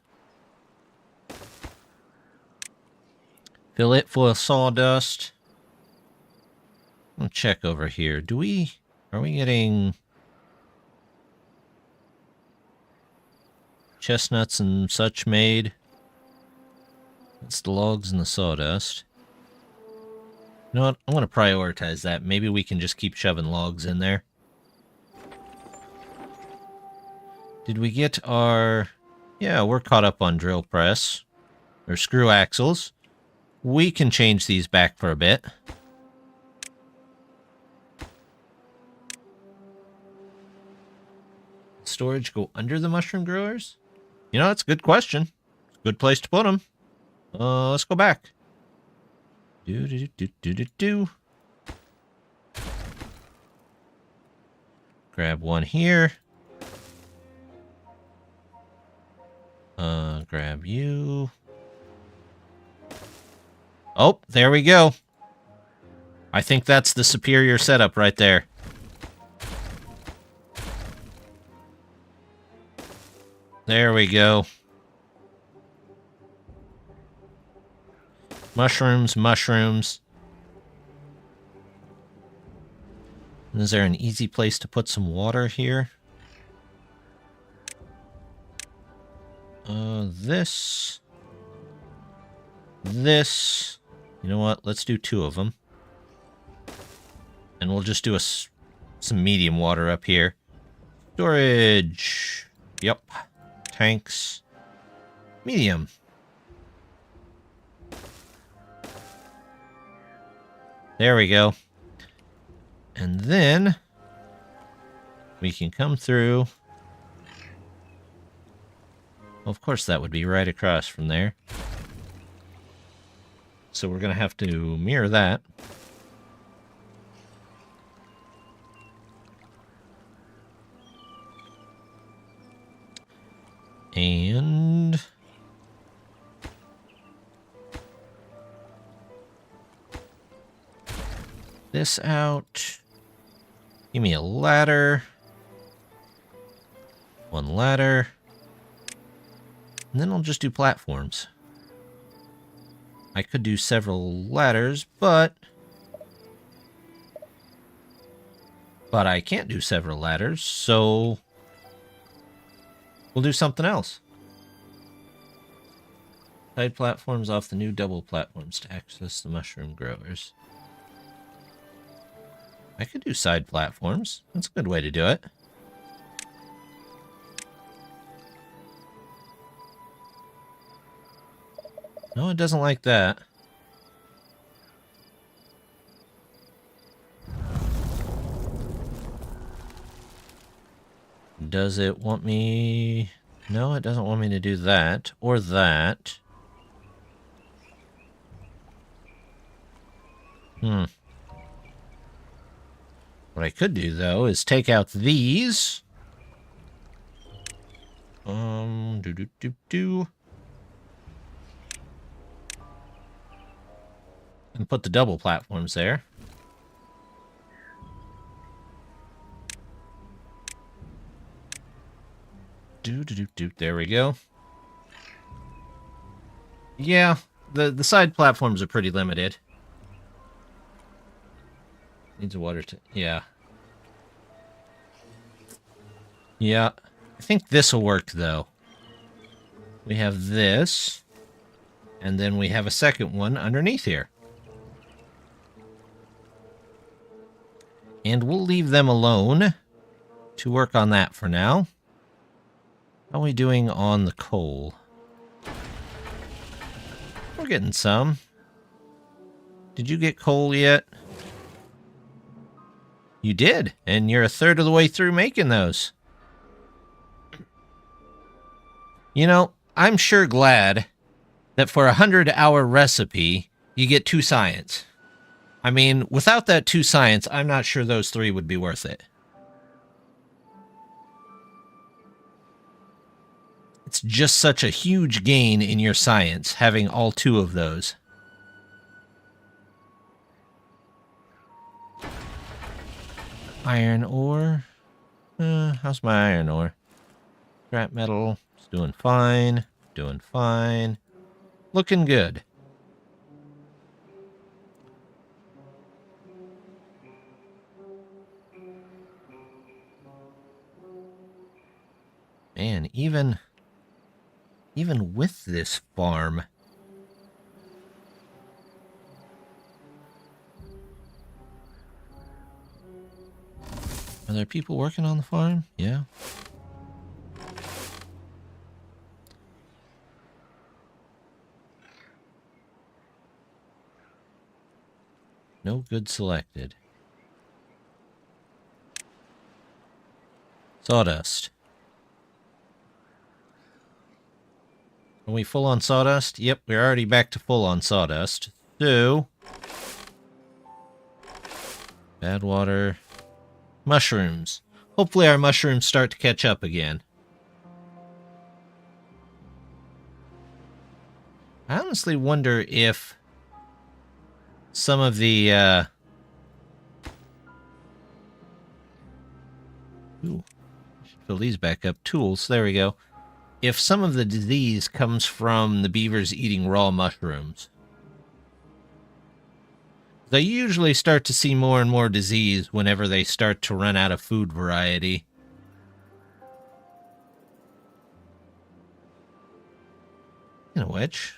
Fill it full of sawdust. I'll check over here. Are we getting chestnuts and such made? It's the logs and the sawdust. You know what? I'm going to prioritize that. Maybe we can just keep shoving logs in there. Did we get our... Yeah, we're caught up on drill press. Or screw axles. We can change these back for a bit. Storage go under the mushroom growers? You know, that's a good question. Good place to put them. Let's go back. Do. Grab one here. Grab you. Oh, there we go. I think that's the superior setup right there. There we go. Mushrooms, mushrooms. Is there an easy place to put some water here? This. You know what? Let's do 2 of them. And we'll just do some medium water up here. Storage. Yep. Tanks. Medium. There we go. And then we can come through. Well, of course, that would be right across from there. So we're going to have to mirror that. And... this out. Give me a ladder. 1 ladder. And then I'll just do platforms. I could do several ladders, but I can't do several ladders, so we'll do something else. Side platforms off the new double platforms to access the mushroom growers. I could do side platforms. That's a good way to do it. No, it doesn't like that. Does it want me... No, it doesn't want me to do that. Or that. What I could do, though, is take out these. And put the double platforms there. There we go. Yeah, the side platforms are pretty limited. Needs a water yeah. Yeah. I think this will work, though. We have this. And then we have a second one underneath here. And we'll leave them alone to work on that for now. How are we doing on the coal? We're getting some. Did you get coal yet? You did, and you're a third of the way through making those. You know, I'm sure glad that for a 100-hour recipe, you get 2 science. I mean, without that 2 science, I'm not sure those 3 would be worth it. It's just such a huge gain in your science, having all 2 of those. Iron ore. How's my iron ore? Scrap metal. It's doing fine. Doing fine. Looking good. Man, even with this farm, there people working on the farm? Yeah. No good selected. Sawdust. Are we full on sawdust? Yep, we're already back to full on sawdust. So, bad water. Mushrooms. Hopefully our mushrooms start to catch up again. I honestly wonder if some of the, ooh, should fill these back up. Tools, there we go. If some of the disease comes from the beavers eating raw mushrooms. They usually start to see more and more disease whenever they start to run out of food variety. Speaking of which,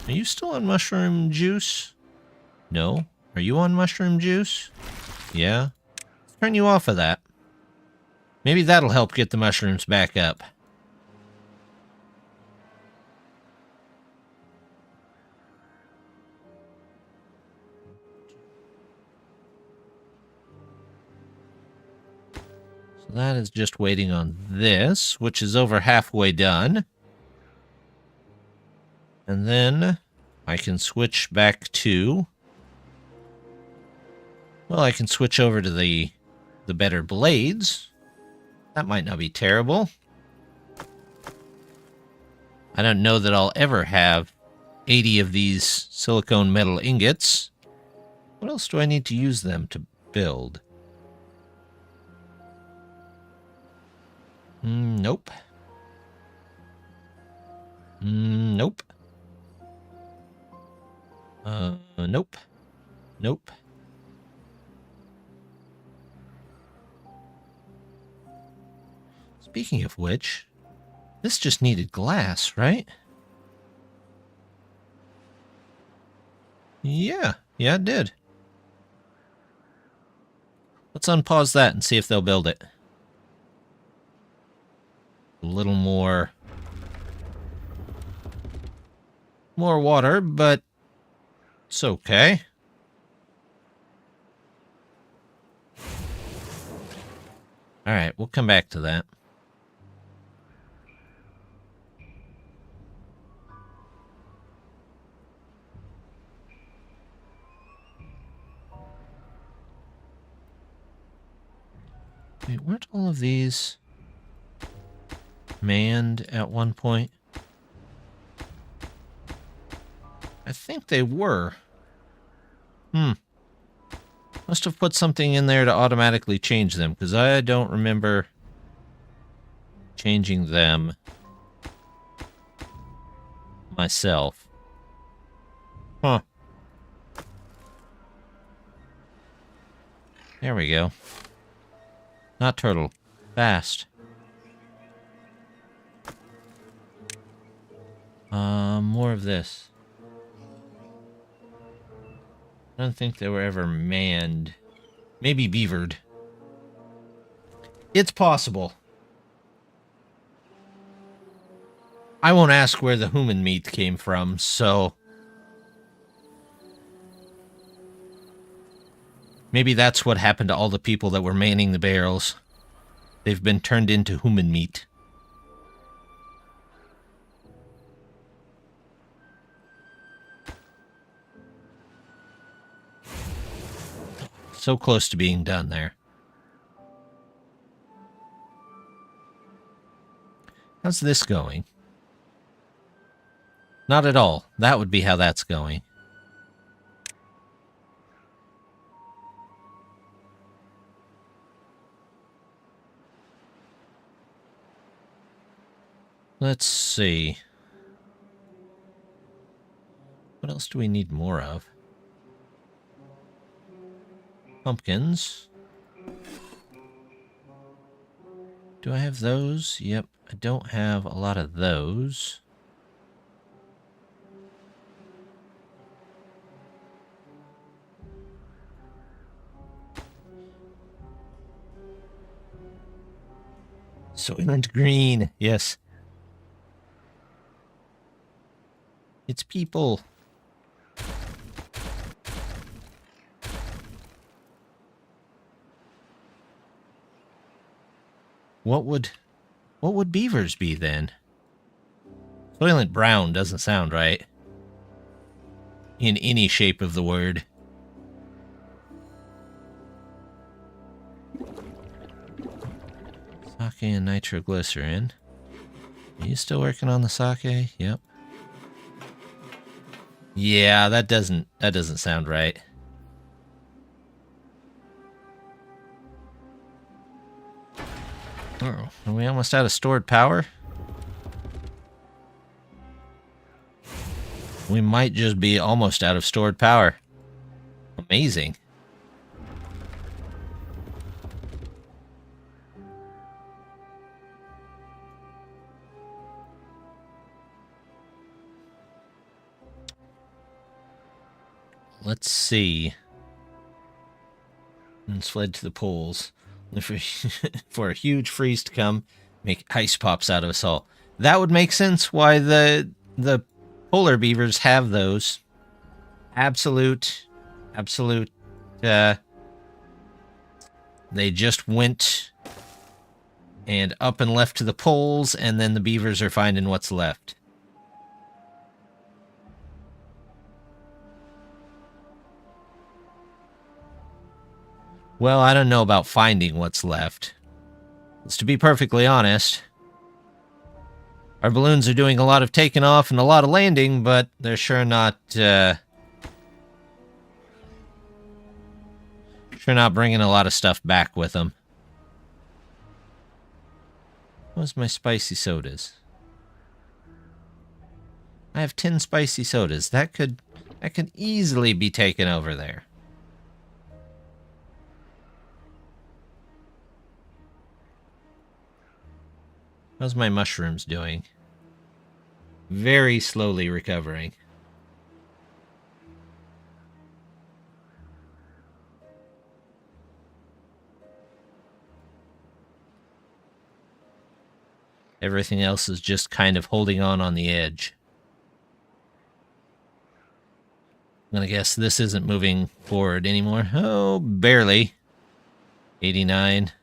are you still on mushroom juice? No? Are you on mushroom juice? Yeah? Let's turn you off of that. Maybe that'll help get the mushrooms back up. So that is just waiting on this, which is over halfway done. And then I can switch back to... Well, I can switch over to the better blades. That might not be terrible. I don't know that I'll ever have 80 of these silicone metal ingots. What else do I need to use them to build? Nope. Nope. Nope. Nope. Speaking of which, this just needed glass, right? Yeah, it did. Let's unpause that and see if they'll build it. A little more water, but it's okay. All right, we'll come back to that. Wait, weren't all of these manned at one point? I think they were. Must have put something in there to automatically change them, because I don't remember changing them myself. Huh. There we go. Not turtle. Fast. More of this. I don't think they were ever manned. Maybe beavered. It's possible. I won't ask where the human meat came from, so... Maybe that's what happened to all the people that were manning the barrels. They've been turned into human meat. So close to being done there. How's this going? Not at all. That would be how that's going. Let's see. What else do we need more of? Pumpkins. Do I have those? Yep, I don't have a lot of those. Soylent Green, yes. It's people. What would beavers be then? Soylent Brown doesn't sound right. In any shape of the word. Sake and nitroglycerin. Are you still working on the sake? Yep. Yeah, that doesn't sound right. Oh, are we almost out of stored power? We might just be almost out of stored power. Amazing. Let's see. And fled to the poles. For a huge freeze to come, make ice pops out of us all. That would make sense why the polar beavers have those. Absolute. They just went and up and left to the poles, and then the beavers are finding what's left. Well, I don't know about finding what's left. Because to be perfectly honest, our balloons are doing a lot of taking off and a lot of landing, but they're sure not bringing a lot of stuff back with them. What's my spicy sodas? I have 10 spicy sodas. That could easily be taken over there. How's my mushrooms doing? Very slowly recovering. Everything else is just kind of holding on the edge. I'm gonna guess this isn't moving forward anymore. Oh, barely. 89.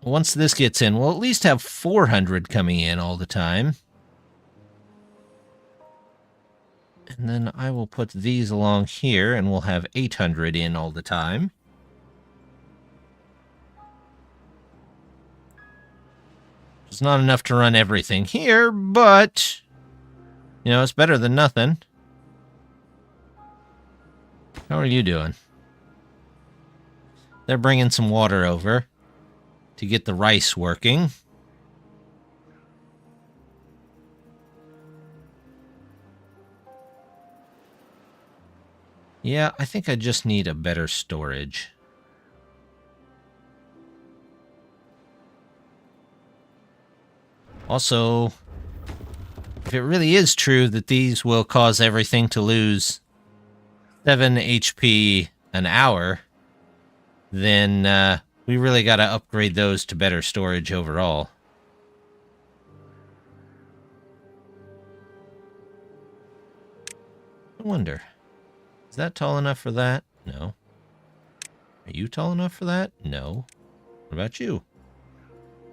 Once this gets in, we'll at least have 400 coming in all the time. And then I will put these along here, and we'll have 800 in all the time. It's not enough to run everything here, but, you know, it's better than nothing. How are you doing? They're bringing some water over to get the rice working. Yeah, I think I just need a better storage. Also, if it really is true that these will cause everything to lose 7 HP an hour, then we really got to upgrade those to better storage overall. I wonder, is that tall enough for that? No. Are you tall enough for that? No. What about you?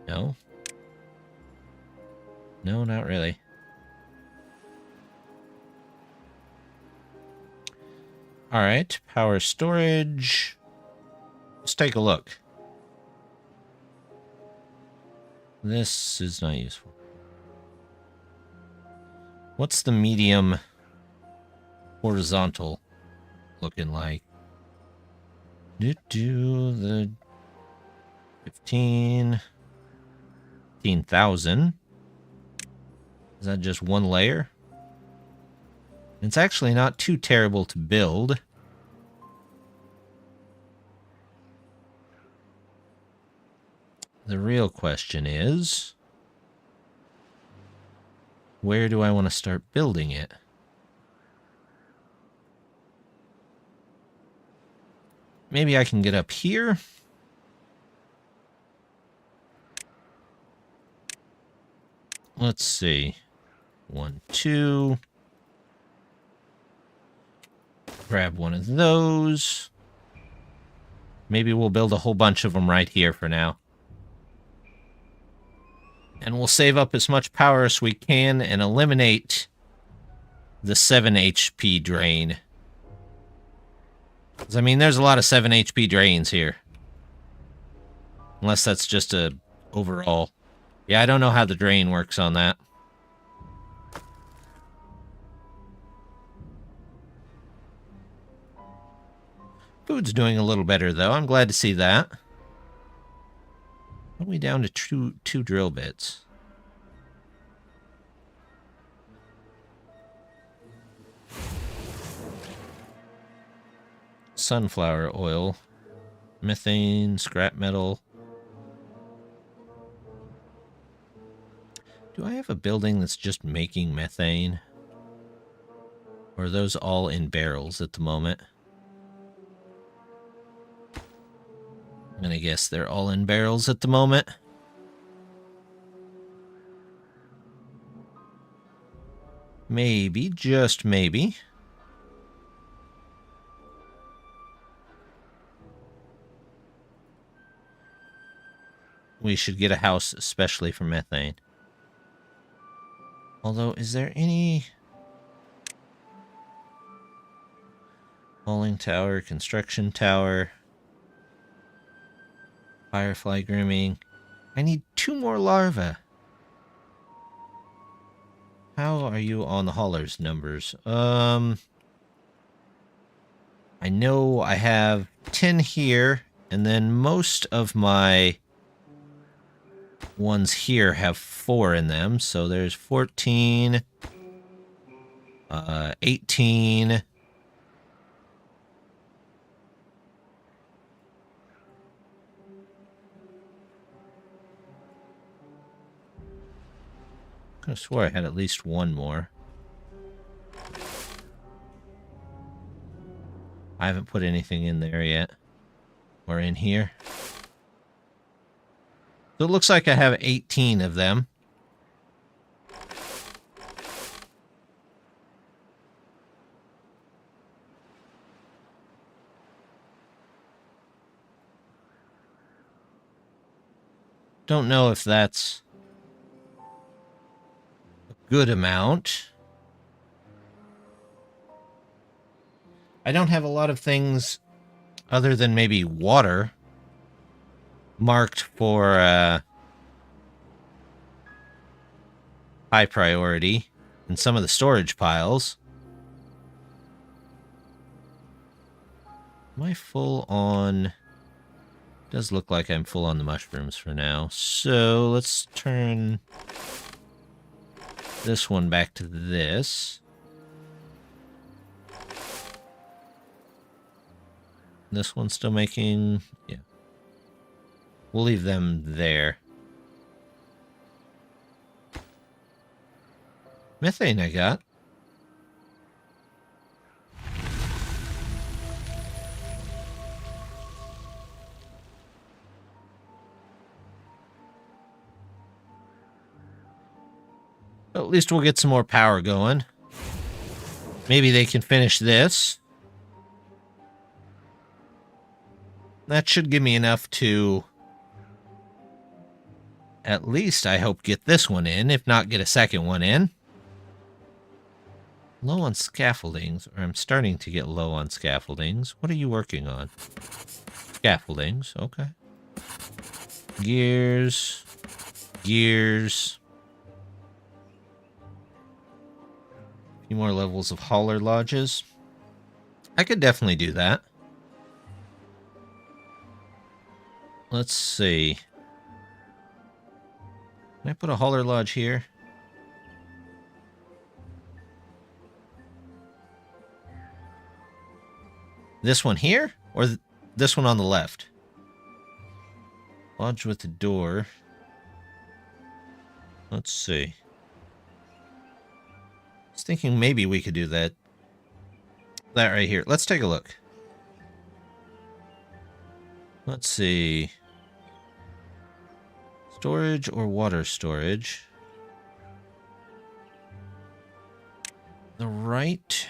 No. No, not really. Alright, power storage. Let's take a look. This is not useful. What's the medium horizontal looking like? The 15,000. Is that just one layer? It's actually not too terrible to build. The real question is, where do I want to start building it? Maybe I can get up here. Let's see. 1, 2. Grab one of those. Maybe we'll build a whole bunch of them right here for now. And we'll save up as much power as we can and eliminate the 7 HP drain. Because, I mean, there's a lot of 7 HP drains here. Unless that's just a overall. Yeah, I don't know how the drain works on that. Food's doing a little better, though. I'm glad to see that. Are we down to two drill bits? Sunflower oil. Methane, scrap metal. Do I have a building that's just making methane? Or are those all in barrels at the moment? I'm gonna guess they're all in barrels at the moment. Maybe, just maybe. We should get a house especially for methane. Although, is there any... Falling tower, construction tower... Firefly grooming. I need 2 more larvae. How are you on the haulers numbers? I know I have 10 here, and then most of my ones here have 4 in them. So there's 14, 18. I swore I had at least 1 more. I haven't put anything in there yet. Or in here. So it looks like I have 18 of them. Don't know if that's good amount. I don't have a lot of things other than maybe water marked for high priority in some of the storage piles. Am I full on... Does look like I'm full on the mushrooms for now. So let's turn this one back to this. This one's still making... Yeah. We'll leave them there. Methane I got. But at least we'll get some more power going. Maybe they can finish this. That should give me enough to... At least, I hope, get this one in, if not get a second one in. Low on scaffoldings, or I'm starting to get low on scaffoldings. What are you working on? Scaffoldings, okay. Gears. Gears. A few more levels of hauler lodges. I could definitely do that. Let's see. Can I put a hauler lodge here? This one here? Or this one on the left? Lodge with the door. Let's see. I was thinking maybe we could do that. That right here. Let's take a look. Let's see. Storage or water storage? the right.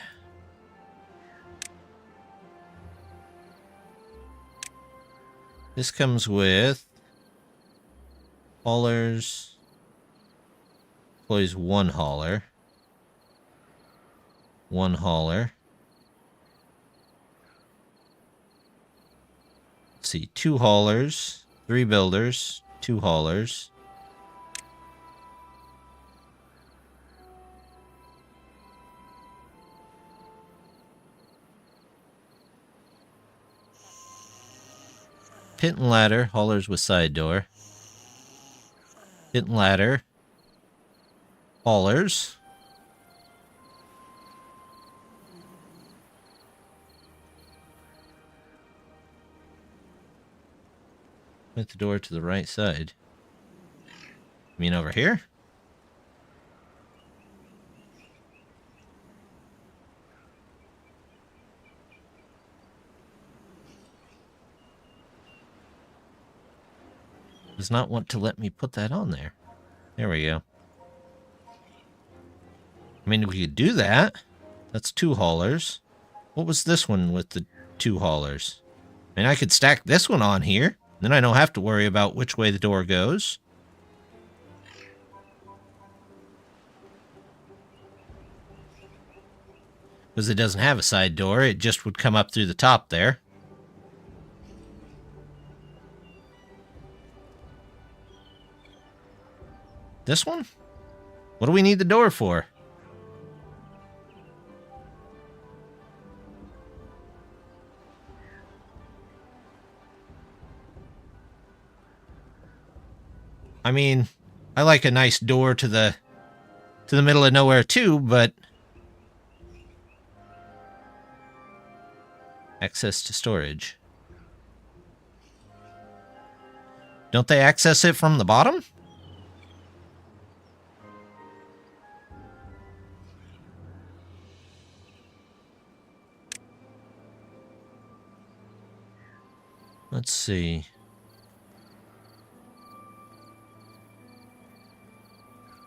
This comes with haulers. Employs one hauler. One hauler. Let's see, 2 haulers, 3 builders, 2 haulers. Pit and ladder, haulers with side door. Pit and ladder, haulers. With the door to the right side. You mean over here? Does not want to let me put that on there. There we go. I mean, we could do that. That's 2 haulers. What was this one with the 2 haulers? I mean, I could stack this one on here. Then I don't have to worry about which way the door goes. Because it doesn't have a side door. It just would come up through the top there. This one? What do we need the door for? I mean, I like a nice door to the middle of nowhere too, but access to storage. Don't they access it from the bottom? Let's see.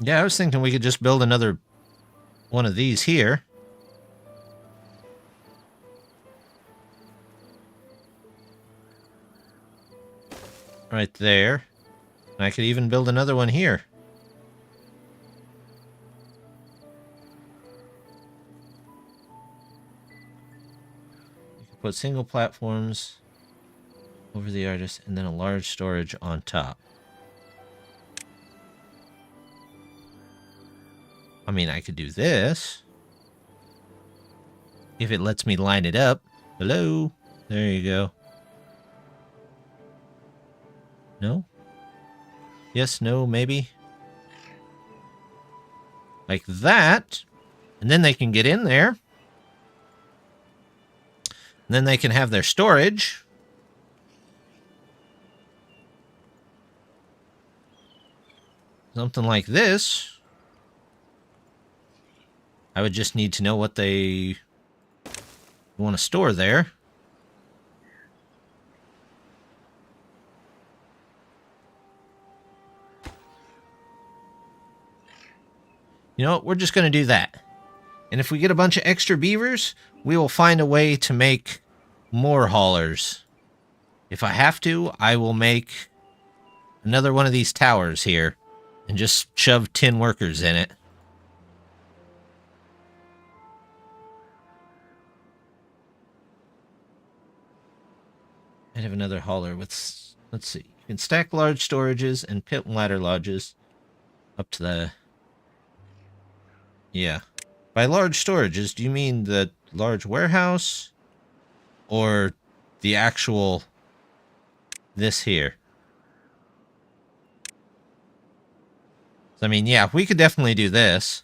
Yeah, I was thinking we could just build another one of these here. Right there. And I could even build another one here. You could put single platforms over the artist and then a large storage on top. I mean, I could do this. If it lets me line it up. Hello? There you go. No? Yes, no, maybe? Like that. And then they can get in there. And then they can have their storage. Something like this. I would just need to know what they want to store there. You know what? We're just going to do that. And if we get a bunch of extra beavers, we will find a way to make more haulers. If I have to, I will make another one of these towers here and just shove 10 workers in it. I have another hauler with, let's see, you can stack large storages and pit and ladder lodges up to the, yeah. By large storages, do you mean the large warehouse or the actual, this here? I mean, yeah, we could definitely do this.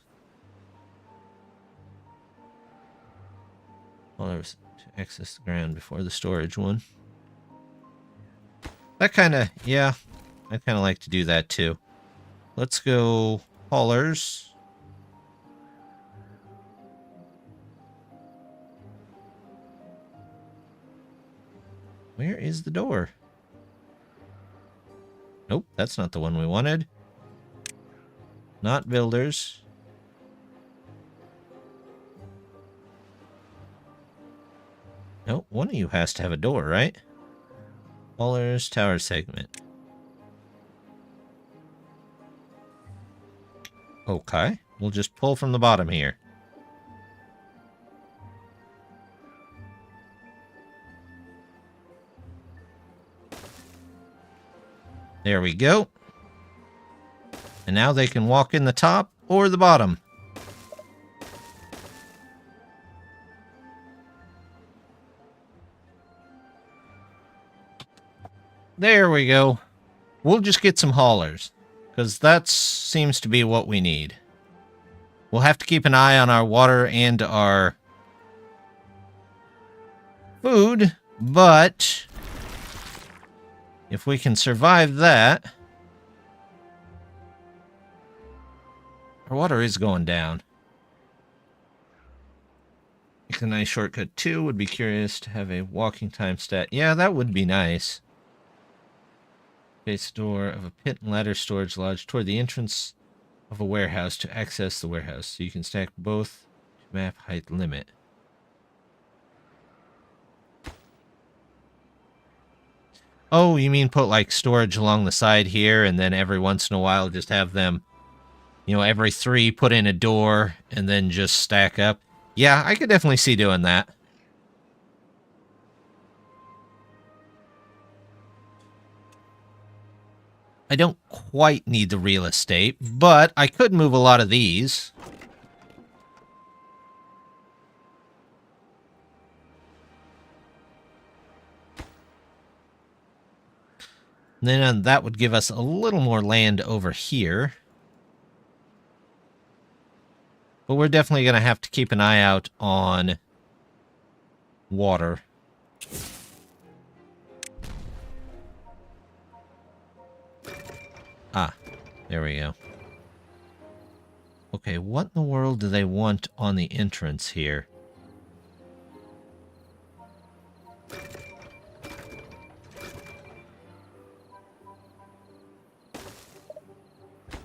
Haulers to access the ground before the storage one. That kind of, yeah, I kind of like to do that too. Let's go haulers. Where is the door? Nope, that's not the one we wanted. Not builders. No, one of you has to have a door, right? Hauler's tower segment. Okay, we'll just pull from the bottom here. There we go. And now they can walk in the top or the bottom. There we go. We'll just get some haulers, because that seems to be what we need. We'll have to keep an eye on our water and our food, but if we can survive that... Our water is going down. It's a nice shortcut too. Would be curious to have a walking time stat. Yeah, that would be nice. Base door of a pit and ladder storage lodge toward the entrance of a warehouse to access the warehouse. So you can stack both to map height limit. Oh, you mean put like storage along the side here and then every once in a while just have them, you know, every 3 put in a door and then just stack up? Yeah, I could definitely see doing that. I don't quite need the real estate, but I could move a lot of these. And then that would give us a little more land over here. But we're definitely going to have to keep an eye out on water. Ah, there we go. Okay, what in the world do they want on the entrance here?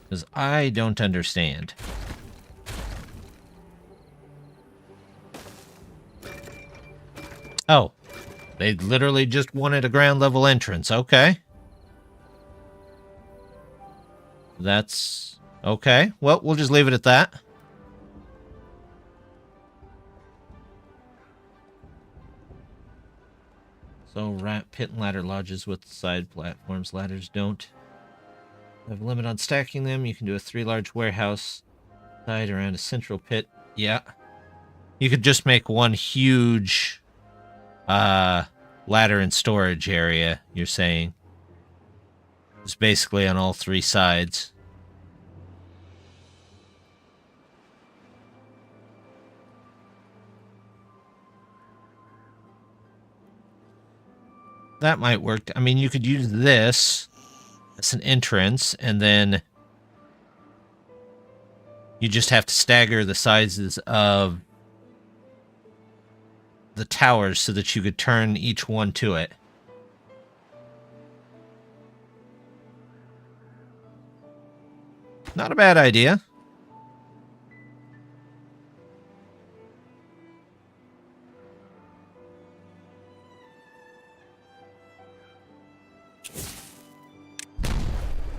Because I don't understand. Oh, they literally just wanted a ground level entrance. Okay. That's okay. Well, we'll just leave it at that. So, pit and ladder lodges with side platforms. Ladders don't have a limit on stacking them. You can do a 3 large warehouse side around a central pit. Yeah. You could just make one huge ladder and storage area, you're saying. It's basically on all 3 sides. That might work. I mean, you could use this as an entrance, and then you just have to stagger the sizes of the towers so that you could turn each one to it. Not a bad idea.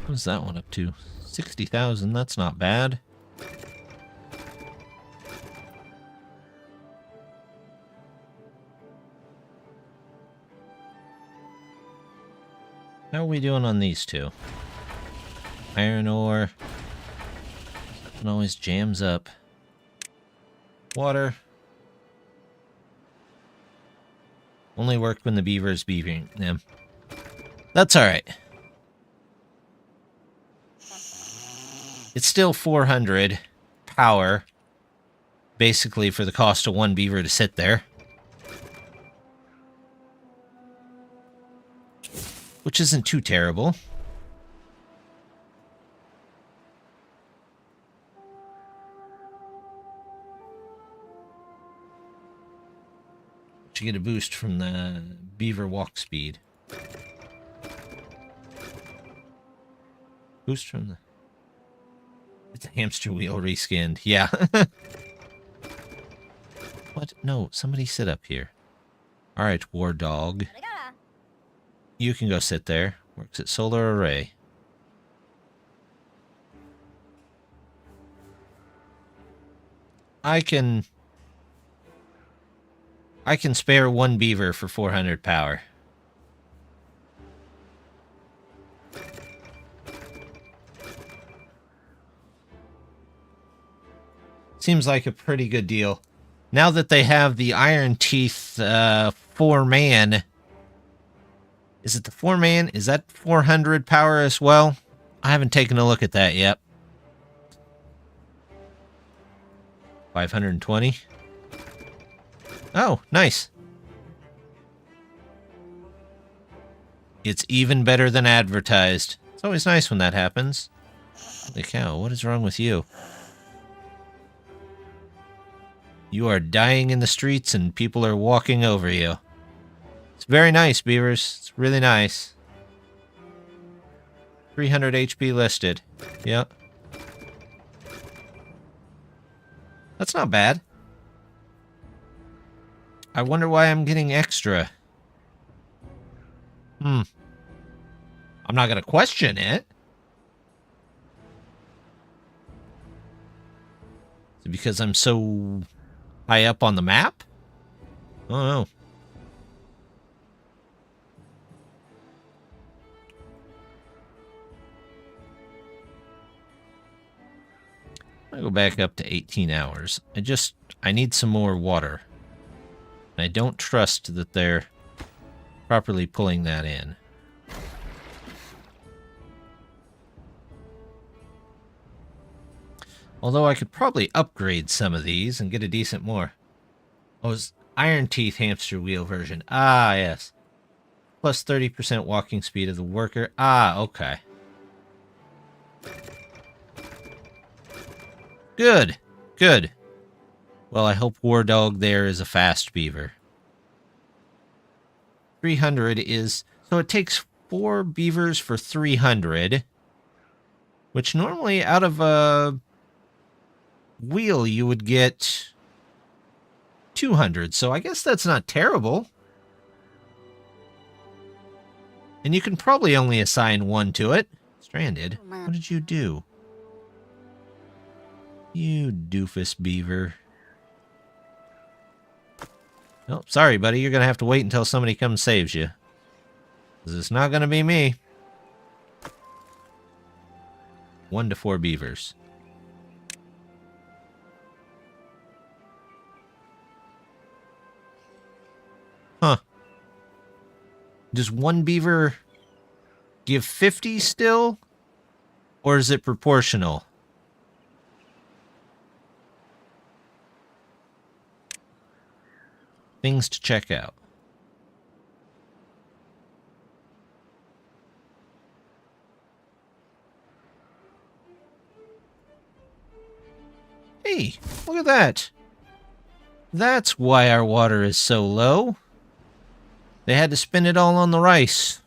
What is that one up to? 60,000, that's not bad. How are we doing on these two? Iron ore. It always jams up. Water. Only work when the beavers beavering them. That's alright. It's still 400 power, basically for the cost of 1 beaver to sit there. Which isn't too terrible. You get a boost from the beaver walk speed. Boost from the... It's a hamster wheel reskinned. Yeah. What? No, somebody sit up here. All right, War Dog. You can go sit there. Works at Solar Array. I can spare one beaver for 400 power. Seems like a pretty good deal. Now that they have the Iron Teeth 4-man... Is it the 4-man? Is that 400 power as well? I haven't taken a look at that yet. 520. Oh, nice. It's even better than advertised. It's always nice when that happens. Holy cow, what is wrong with you? You are dying in the streets and people are walking over you. It's very nice, Beavers. It's really nice. 300 HP listed. Yep. That's not bad. I wonder why I'm getting extra. I'm not going to question it. Is it because I'm so high up on the map? I don't know. I go back up to 18 hours. I need some more water. And I don't trust that they're properly pulling that in. Although I could probably upgrade some of these and get a decent more. Oh, it's Iron Teeth hamster wheel version. Ah, yes. Plus 30% walking speed of the worker. Ah, okay. Good. Good. Well, I hope War Dog there is a fast beaver. 300 is... So it takes 4 beavers for 300. Which normally out of a wheel you would get 200. So I guess that's not terrible. And you can probably only assign 1 to it. Stranded. What did you do? You doofus beaver. Oh, sorry, buddy. You're going to have to wait until somebody comes and saves you. 'Cause it's not going to be me. 1 to 4 beavers. Huh. Does 1 beaver give 50 still? Or is it proportional? Things to check out. Hey, look at that. That's why our water is so low. They had to spend it all on the rice.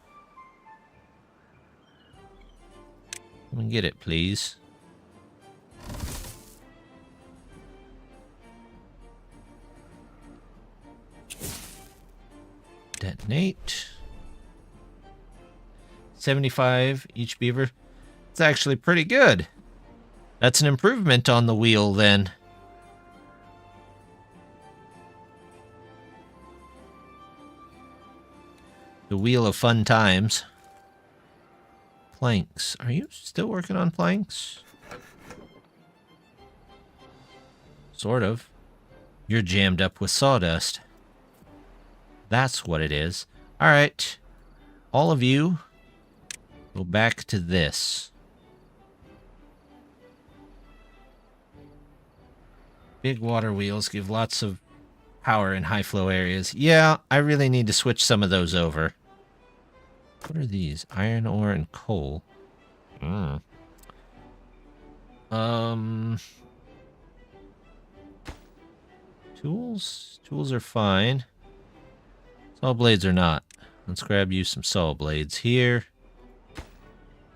Let me get it, please. Detonate. 75 each beaver. It's actually pretty good. That's an improvement on the wheel, then. The wheel of fun times. Planks. Are you still working on planks? Sort of. You're jammed up with sawdust. That's what it is. All right. All of you, go back to this. Big water wheels give lots of power in high flow areas. Yeah, I really need to switch some of those over. What are these? Iron ore and coal. Tools? Tools are fine. Saw blades are not. Let's grab you some saw blades here.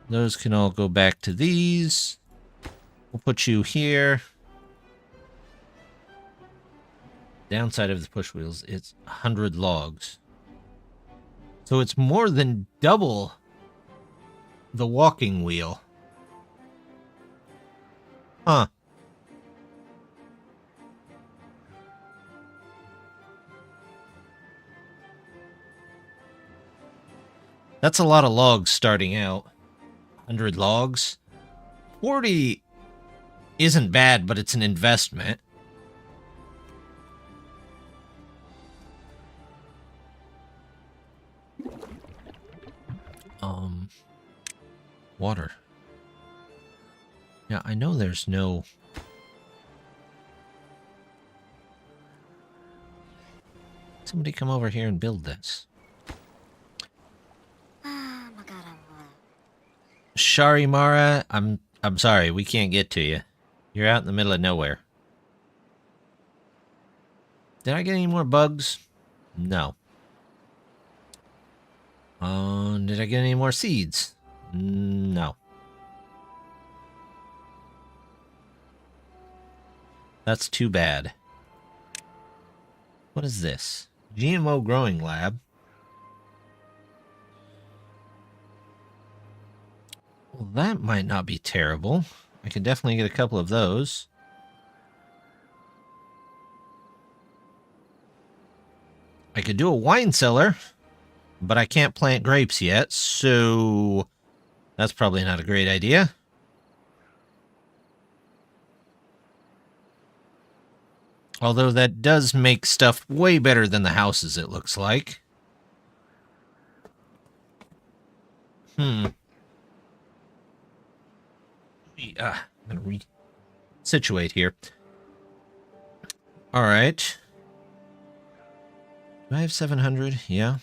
Those can all go back to these. We'll put you here. Downside of the push wheels, it's 100 logs. So it's more than double the walking wheel. Huh. That's a lot of logs starting out. 100 logs. 40 isn't bad, but it's an investment. Water. Yeah, I know there's no... Somebody come over here and build this. Sharimara, I'm sorry, we can't get to you. You're out in the middle of nowhere. Did I get any more bugs? No. Did I get any more seeds? No. That's too bad. What is this? GMO growing lab. Well, that might not be terrible. I could definitely get a couple of those. I could do a wine cellar, but I can't plant grapes yet, so that's probably not a great idea. Although that does make stuff way better than the houses, it looks like. I'm gonna re-situate here. Alright. Do I have 700? Yeah.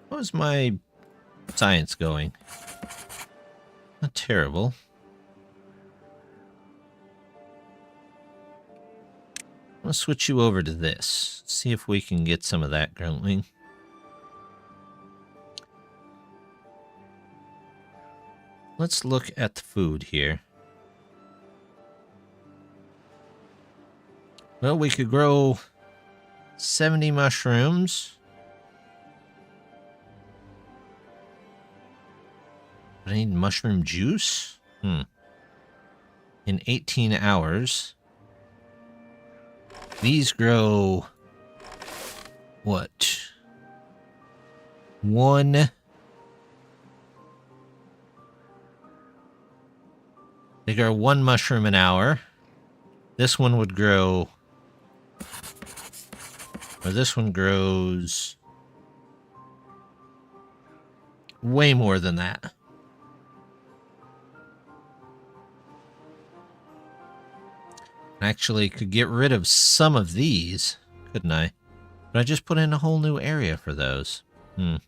How's my science going? Not terrible. I'm gonna switch you over to this. See if we can get some of that going. Let's look at the food here. Well, we could grow 70 mushrooms. I need mushroom juice? In 18 hours. These grow... what? They grow 1 mushroom an hour. This one would grow... or this one grows... way more than that. I actually could get rid of some of these, couldn't I? But I just put in a whole new area for those. And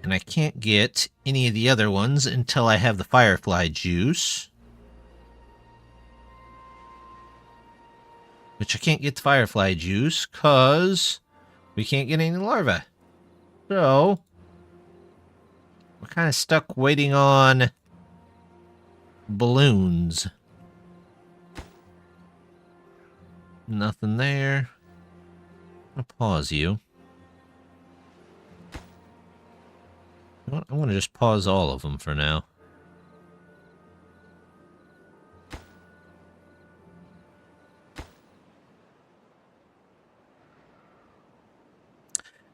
I can't get any of the other ones until I have the firefly juice. Which I can't get the firefly juice because we can't get any larvae. So we're kind of stuck waiting on balloons. Nothing there. I'm going to pause you. You know what? I'm going to just pause all of them for now.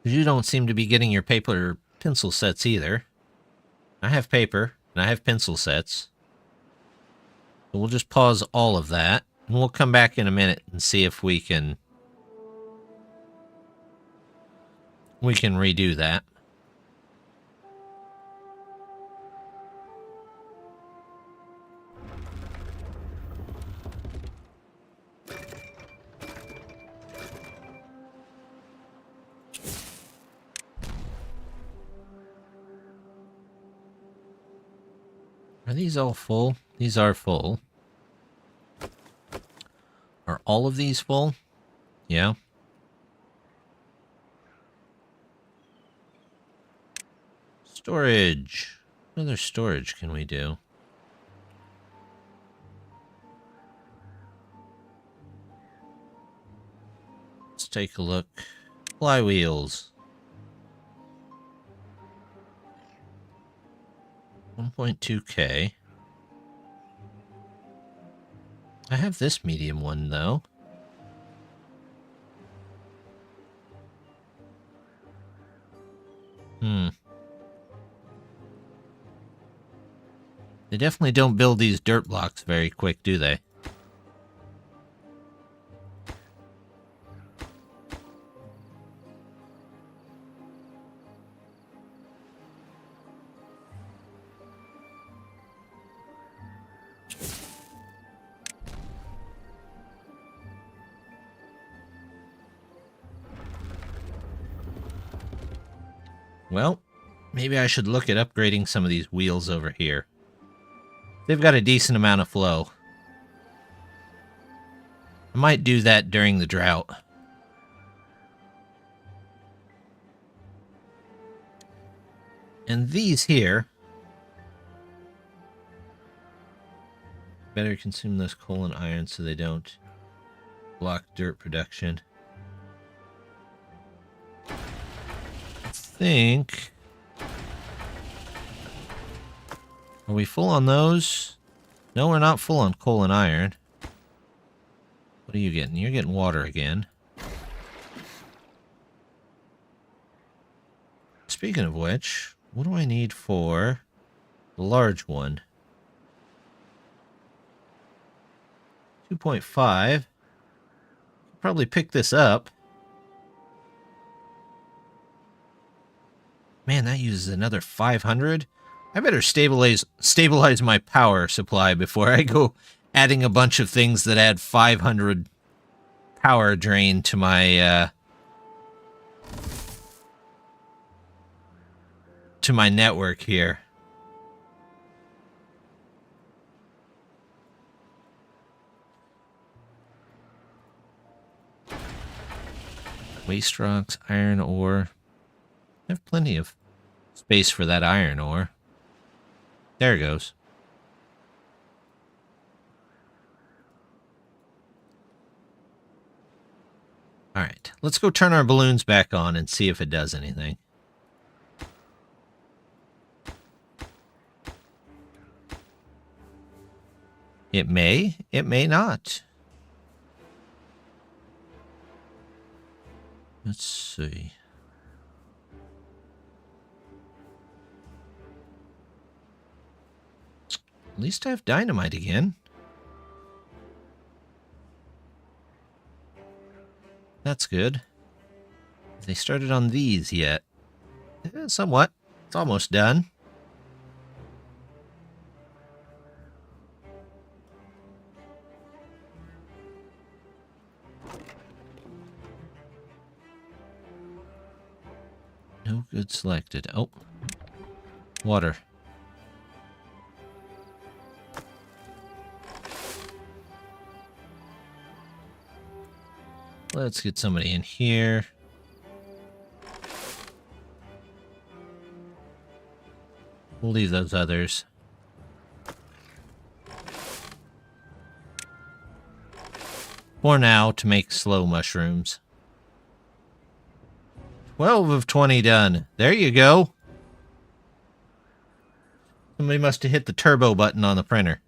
You don't seem to be getting your paper pencil sets either. I have paper, and I have pencil sets. So we'll just pause all of that, and we'll come back in a minute and see if we can redo that. Are these all full? These are full. Are all of these full? Yeah. Storage. What other storage can we do? take a look. Flywheels. 1.2K. I have this medium one, though. They definitely don't build these dirt blocks very quick, do they? Well, maybe I should look at upgrading some of these wheels over here. They've got a decent amount of flow. I might do that during the drought. And these here better consume less coal and iron so they don't block dirt production. I think... Are we full on those? No, we're not full on coal and iron. What are you getting? You're getting water again. Speaking of which, what do I need for the large one? 2.5. Probably pick this up. Man, that uses another 500. I better stabilize my power supply before I go adding a bunch of things that add 500 power drain to my network here. Waste rocks, iron ore. I have plenty of space for that iron ore. There it goes. All right, let's go turn our balloons back on and see if it does anything. It may not. Let's see. At least I have dynamite again. That's good. Have they started on these yet? Yeah, somewhat. It's almost done. No good selected. Oh. Water. Let's get somebody in here. We'll leave those others. For now, to make slow mushrooms. 12 of 20 done. There you go. Somebody must have hit the turbo button on the printer.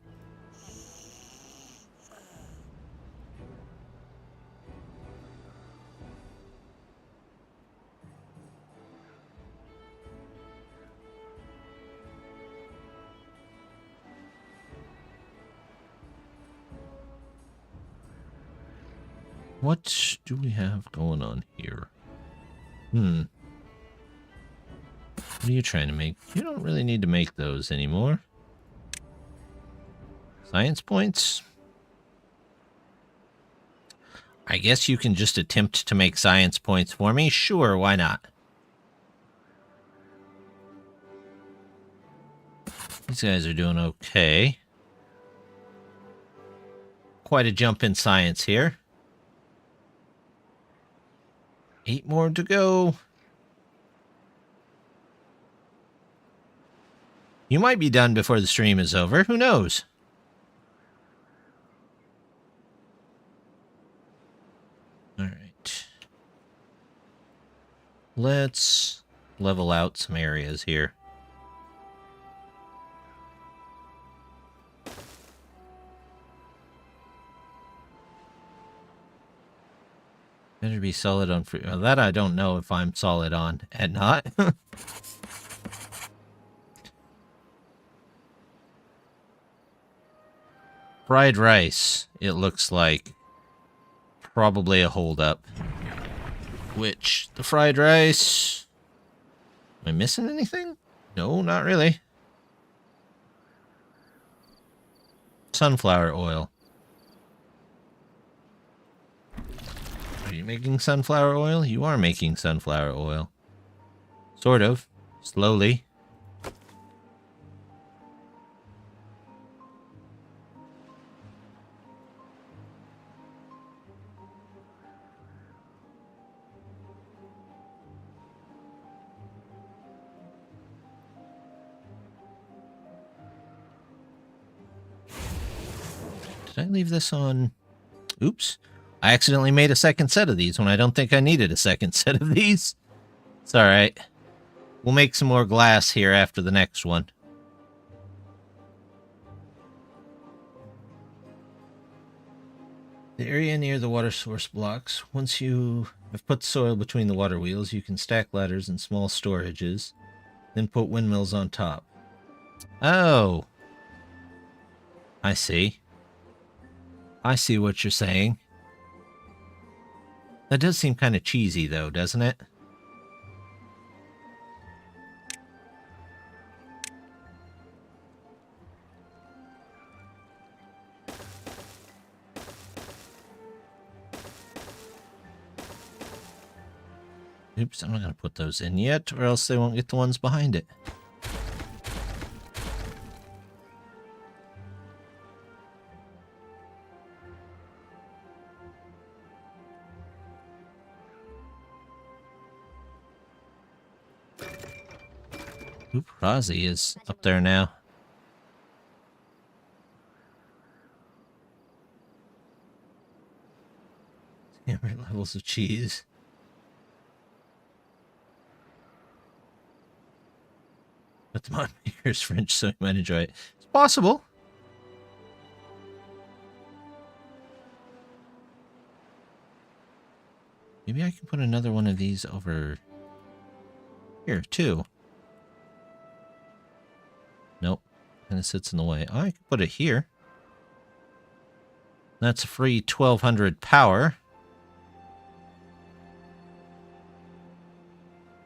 What do we have going on here? What are you trying to make? You don't really need to make those anymore. Science points? I guess you can just attempt to make science points for me. Sure, why not? These guys are doing okay. Quite a jump in science here. 8 more to go. You might be done before the stream is over. Who knows? All right. Let's level out some areas here. Better be solid on free. Well, that I don't know if I'm solid on and not. Fried rice, it looks like. Probably a holdup. Which, the fried rice... Am I missing anything? No, not really. Sunflower oil. Are you making sunflower oil? You are making sunflower oil. Sort of. Slowly. Did I leave this on? Oops. I accidentally made a second set of these when I don't think I needed a second set of these. It's alright. We'll make some more glass here after the next one. The area near the water source blocks. Once you have put soil between the water wheels, you can stack ladders and small storages, then put windmills on top. Oh. I see. I see what you're saying. That does seem kind of cheesy, though, doesn't it? Oops, I'm not going to put those in yet, or else they won't get the ones behind it. Oop, Rozzy is up there now. Different levels of cheese. But the mod maker is French, so you might enjoy it. It's possible. Maybe I can put another one of these over here, too. Nope. Kind of sits in the way. Oh, I can put it here. That's a free 1200 power.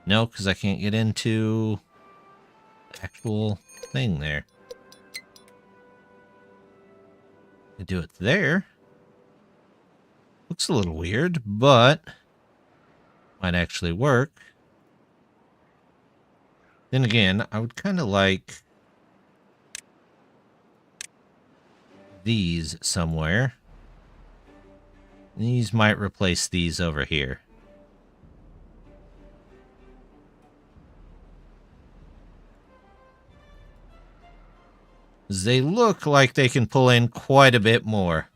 No, because I can't get into the actual thing there. I do it there. Looks a little weird, but might actually work. Then again, I would kind of like these somewhere. These might replace these over here. They look like they can pull in quite a bit more.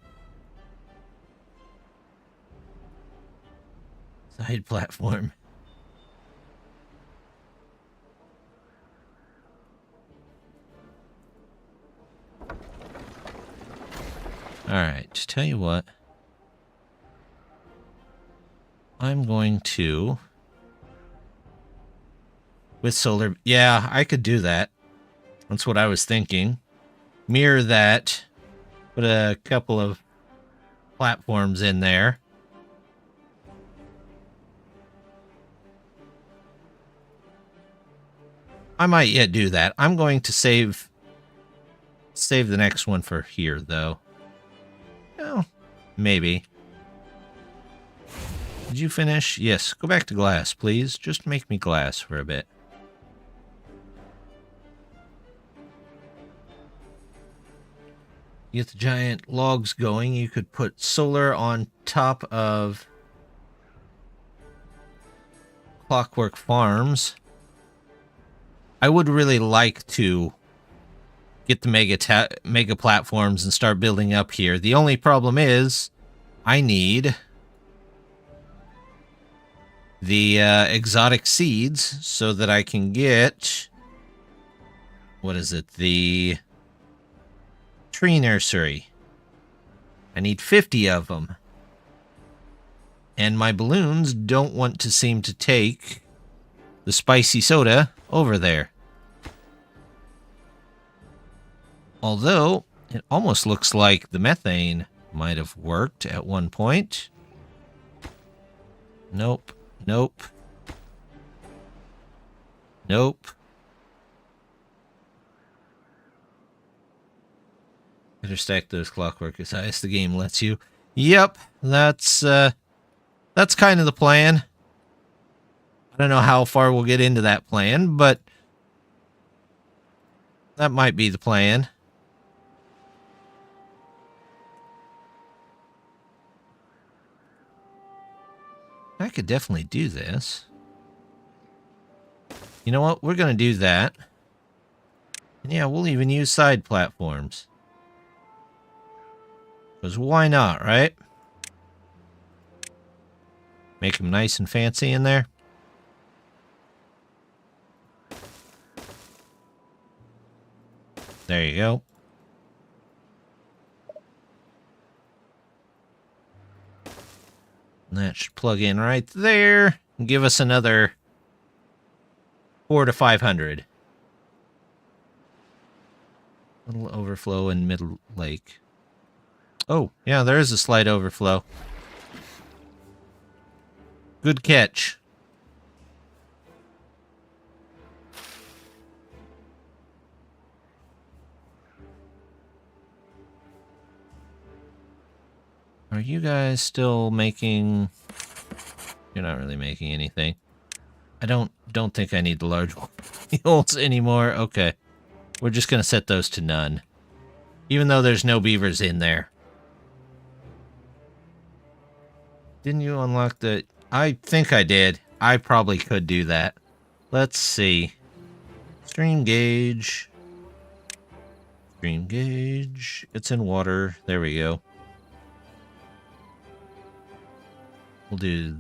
Side platform. Alright, tell you what. I'm going to... With solar... Yeah, I could do that. That's what I was thinking. Mirror that. Put a couple of platforms in there. I might yet do that. I'm going to save the next one for here, though. Oh, maybe. Did you finish? Yes. Go back to glass, please. Just make me glass for a bit. Get the giant logs going. You could put solar on top of Clockwork Farms. I would really like to get the mega platforms and start building up here. The only problem is I need the exotic seeds so that I can get, what is it, the tree nursery. I need 50 of them. And my balloons don't want to seem to take the spicy soda over there. Although, it almost looks like the methane might have worked at one point. Nope. Nope. Nope. Better stack those clockwork as high as the game lets you. Yep, that's kind of the plan. I don't know how far we'll get into that plan, but that might be the plan. I could definitely do this. You know what? We're going to do that. And yeah, we'll even use side platforms. Because why not, right? Make them nice and fancy in there. There you go. And that should plug in right there and give us another 400 to 500. Little overflow in middle lake. Oh, yeah, there is a slight overflow. Good catch. Are you guys still making... You're not really making anything. I don't think I need the large wheels anymore. Okay. We're just going to set those to none. Even though there's no beavers in there. Didn't you unlock the... I think I did. I probably could do that. Let's see. Stream gauge. Stream gauge. It's in water. There we go. We'll do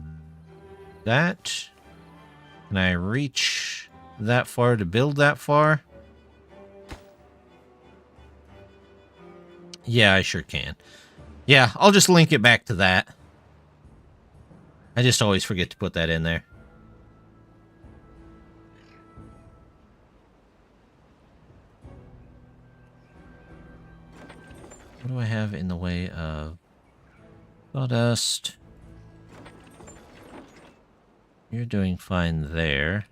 that. Can I reach that far to build that far? Yeah, I sure can. Yeah, I'll just link it back to that. I just always forget to put that in there. What do I have in the way of sawdust? You're doing fine there.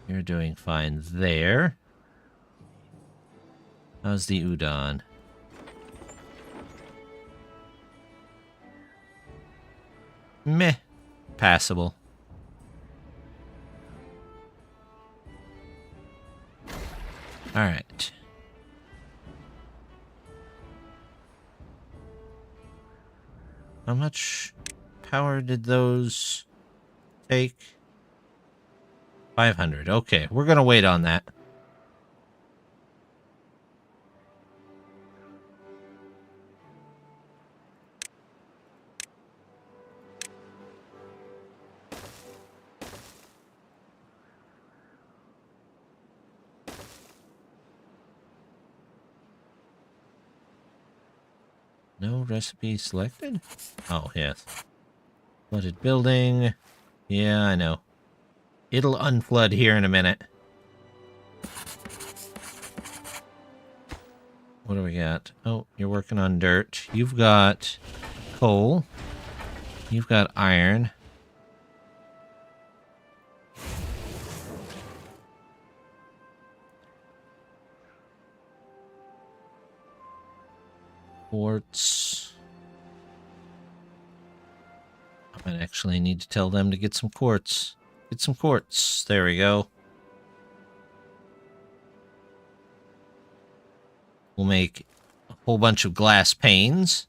You're doing fine there. How's the udon? Meh. Passable. Alright. How much power did those take? 500. Okay, we're gonna wait on that. No recipe selected? Oh, yes. Flooded building. Yeah, I know. It'll unflood here in a minute. What do we got? Oh, you're working on dirt. You've got coal. You've got iron. Quartz. I might actually need to tell them to get some quartz. Get some quartz. There we go. We'll make a whole bunch of glass panes.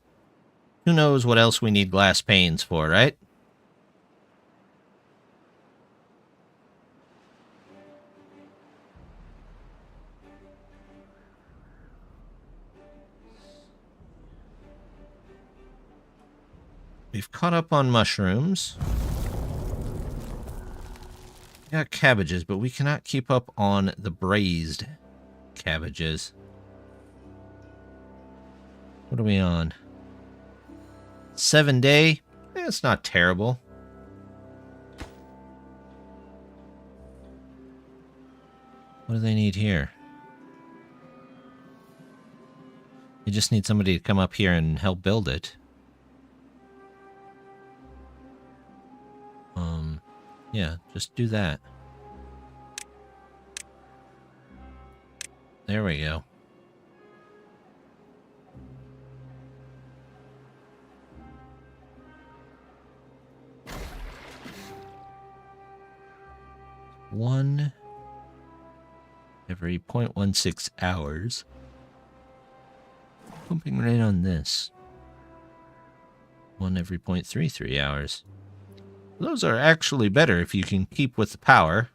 Who knows what else we need glass panes for, right? We've caught up on mushrooms. got cabbages, but we cannot keep up on the braised cabbages. What are we on? 7 day? It's not terrible. What do they need here? You just need somebody to come up here and help build it. Yeah, just do that. There we go. One every 0.16 hours. Pumping rate on this. One every 0.33 hours. Those are actually better if you can keep with the power.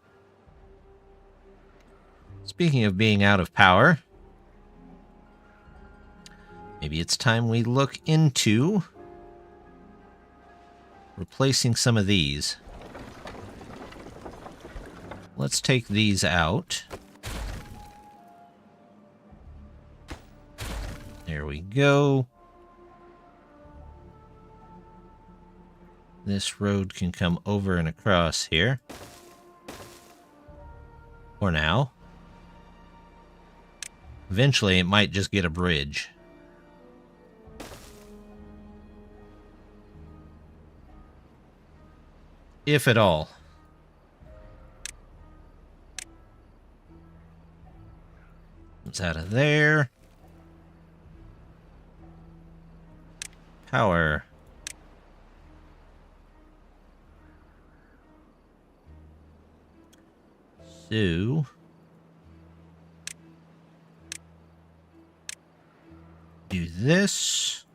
Speaking of being out of power, maybe it's time we look into replacing some of these. Let's take these out. There we go. This road can come over and across here. For now. Eventually, it might just get a bridge. If at all. It's out of there. Power. So, do this.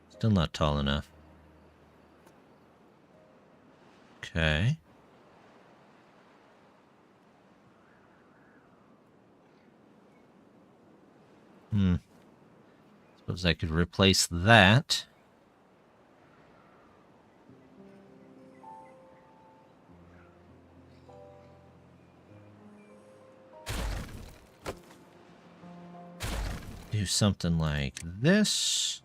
Still not tall enough. Okay. Suppose I could replace that. Do something like this.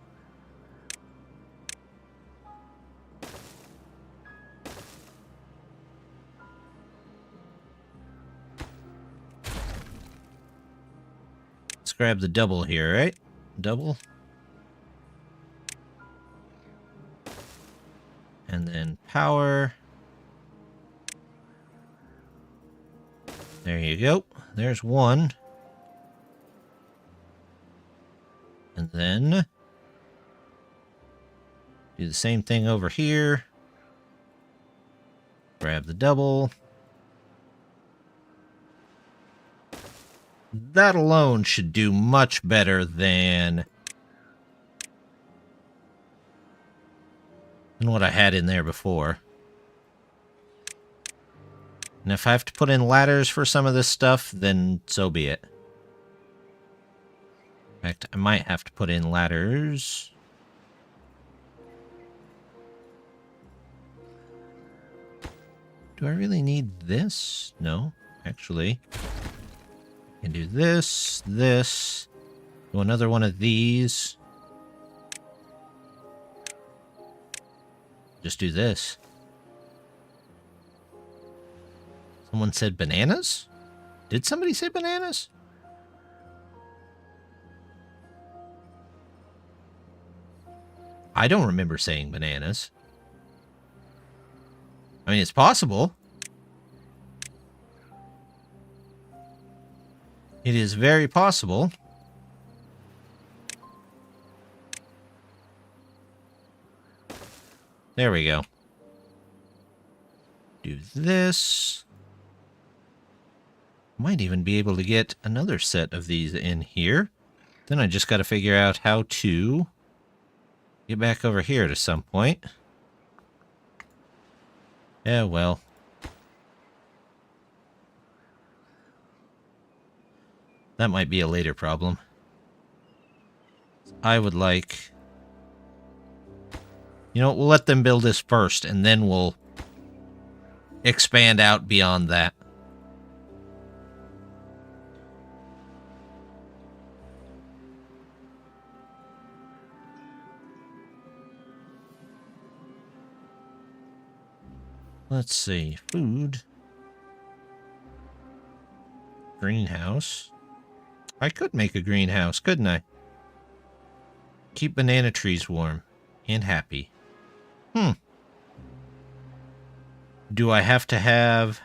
Let's grab the double here, right? Double. And then power. There you go. There's one. And then do the same thing over here. Grab the double. That alone should do much better than what I had in there before. And if I have to put in ladders for some of this stuff, then so be it. In fact, I might have to put in ladders. Do I really need this? No, actually. I can do this, this. Do another one of these. Just do this. Someone said bananas? Did somebody say bananas? I don't remember saying bananas. I mean, it's possible. It is very possible. There we go. Do this. Might even be able to get another set of these in here. Then I just got to figure out how to get back over here to some point. Yeah, well. That might be a later problem. I would like... You know what, we'll let them build this first, and then we'll expand out beyond that. Let's see. Food. Greenhouse. I could make a greenhouse, couldn't I? Keep banana trees warm and happy. Do I have to have...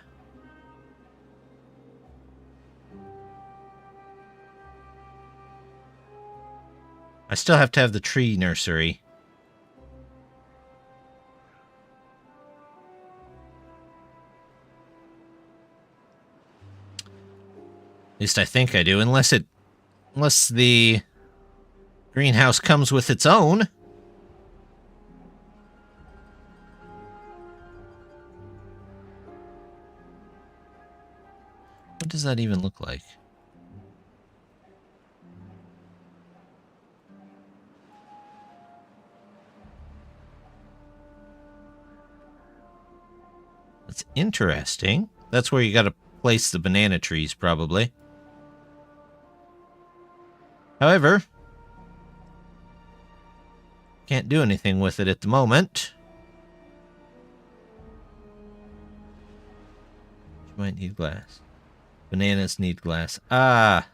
I still have to have the tree nursery. At least I think I do, unless the greenhouse comes with its own. What does that even look like? That's interesting. That's where you gotta place the banana trees, probably. However, can't do anything with it at the moment. You might need glass. Bananas need glass. Ah.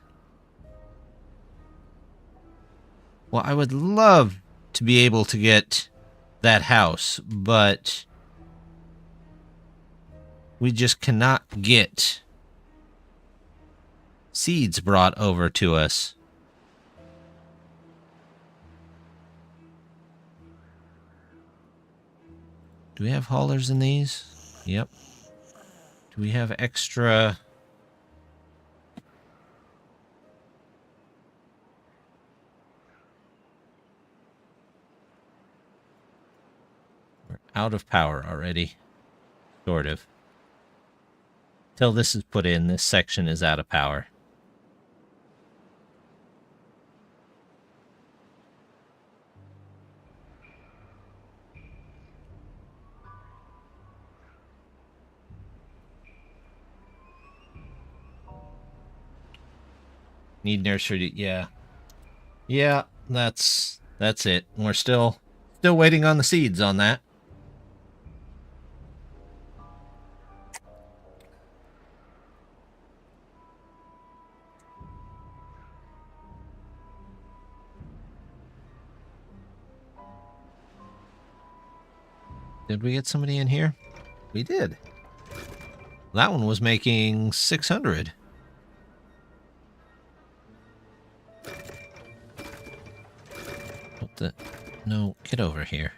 Well, I would love to be able to get that house, but we just cannot get seeds brought over to us. Do we have haulers in these? Yep. Do we have extra... We're out of power already. Sort of. Till this is put in, this section is out of power. Need nursery, yeah. Yeah, that's it. We're still waiting on the seeds on that. Did we get somebody in here? We did. That one was making 600. What the? No, get over here.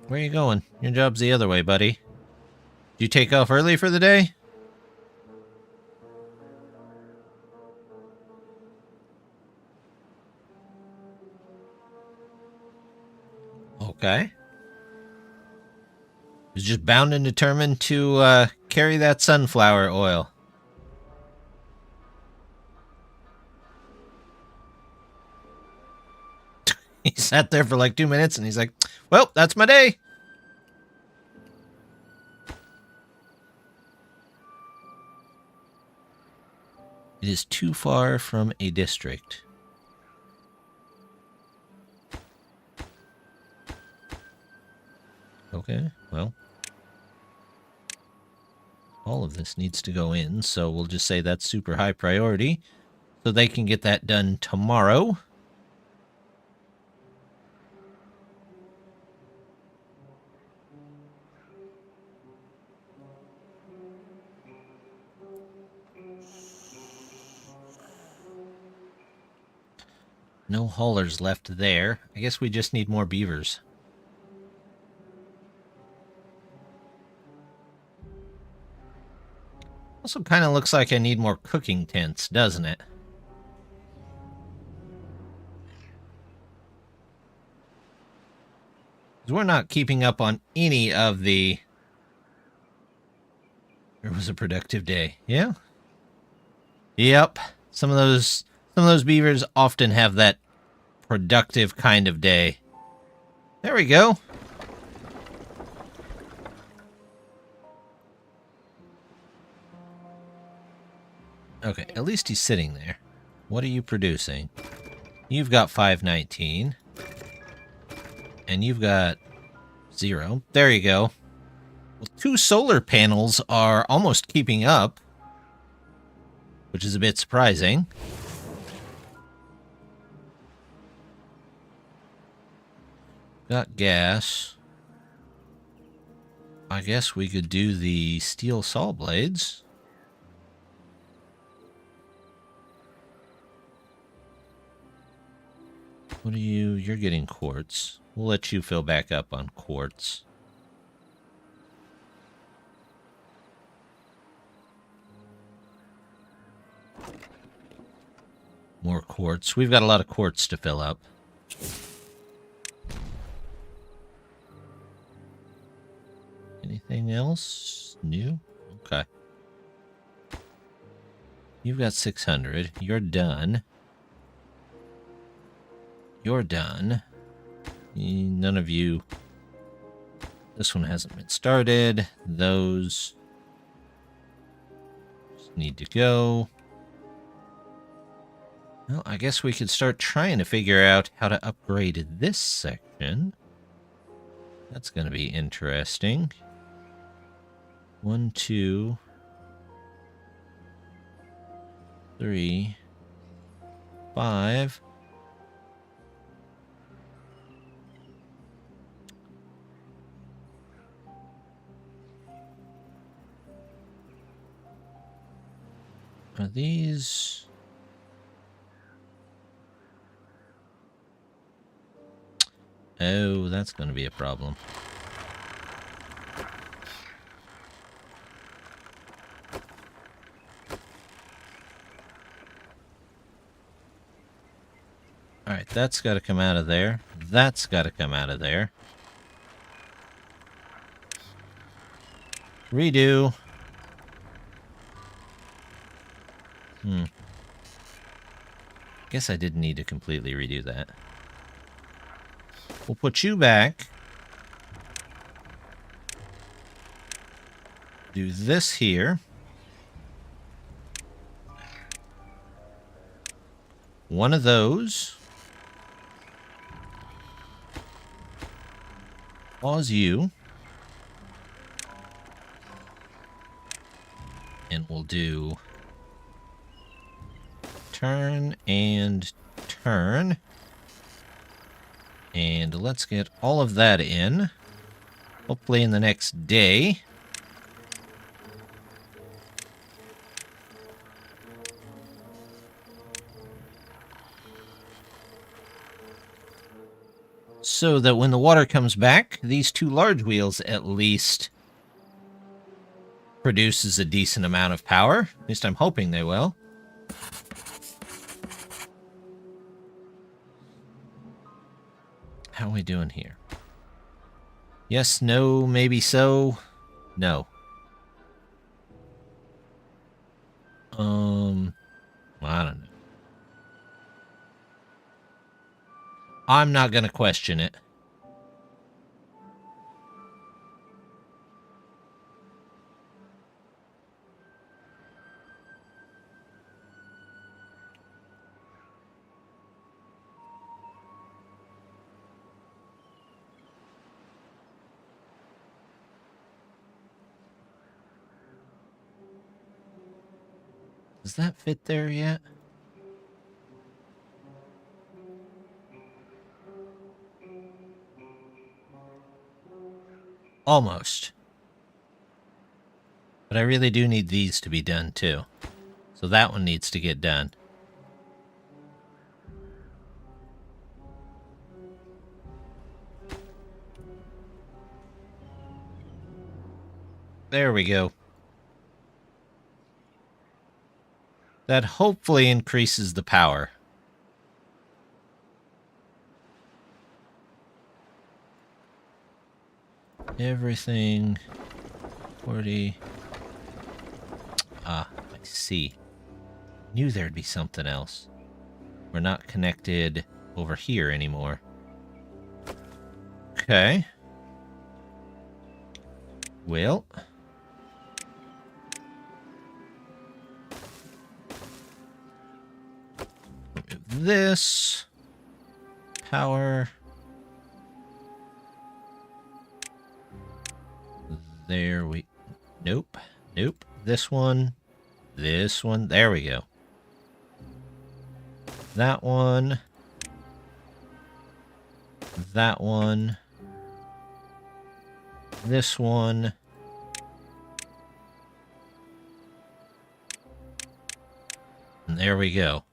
Where are you going? Your job's the other way, buddy. Did you take off early for the day? Okay. Was just bound and determined to carry that sunflower oil. He sat there for like 2 minutes and he's like, well, that's my day. It is too far from a district. Okay, well. All of this needs to go in, so we'll just say that's super high priority. So they can get that done tomorrow. No haulers left there. I guess we just need more beavers. Also kind of looks like I need more cooking tents, doesn't it? Because we're not keeping up on any of the... It was a productive day. Yeah? Yep. Some of those beavers often have that productive kind of day. There we go. Okay, at least he's sitting there. What are you producing? You've got 519. And you've got 0. There you go. Well, 2 solar panels are almost keeping up, which is a bit surprising. Got gas. I guess we could do the steel saw blades. What are you? You're getting quartz. We'll let you fill back up on quartz. More quartz. We've got a lot of quartz to fill up. Anything else new? Okay. You've got 600. You're done. You're done. None of you. This one hasn't been started. Those just need to go. Well, I guess we could start trying to figure out how to upgrade this section. That's going to be interesting. 1, 2, 3, 5. Are these... Oh, that's going to be a problem. Alright, that's got to come out of there. That's got to come out of there. Redo. Guess I didn't need to completely redo that. We'll put you back. Do this here. One of those. Pause you. And we'll do turn and turn. And let's get all of that in. Hopefully in the next day. So that when the water comes back, these 2 large wheels at least produces a decent amount of power. At least I'm hoping they will. How are we doing here? Yes, no, maybe so. No. I don't know. I'm not gonna question it. Does that fit there yet? Almost. But I really do need these to be done too. So that one needs to get done. There we go. That hopefully increases the power. Everything 40. Ah, I see. Knew there'd be something else. We're not connected over here anymore. Okay. Well. this. Power. There we... Nope. Nope. This one. This one. There we go. That one. That one. This one. And there we go.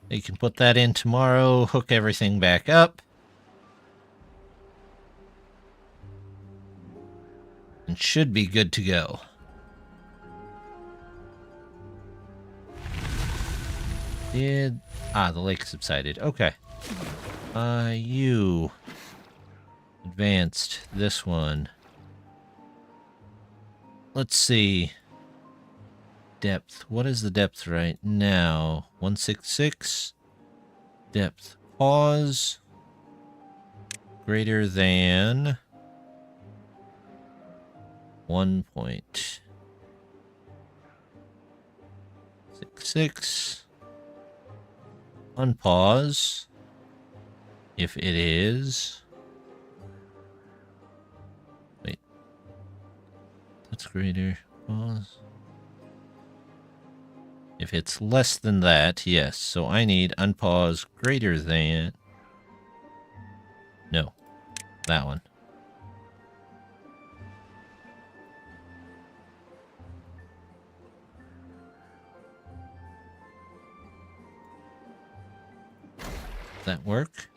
You can put that in tomorrow, hook everything back up. And should be good to go. The lake subsided. Okay. You advanced this one. Let's see. Depth. What is the depth right now? 166. Depth. Pause. Greater than 1.66. Unpause. If it is... Wait. That's greater. Pause. If it's less than that, yes. So I need unpause greater than... No. That one. Does that work?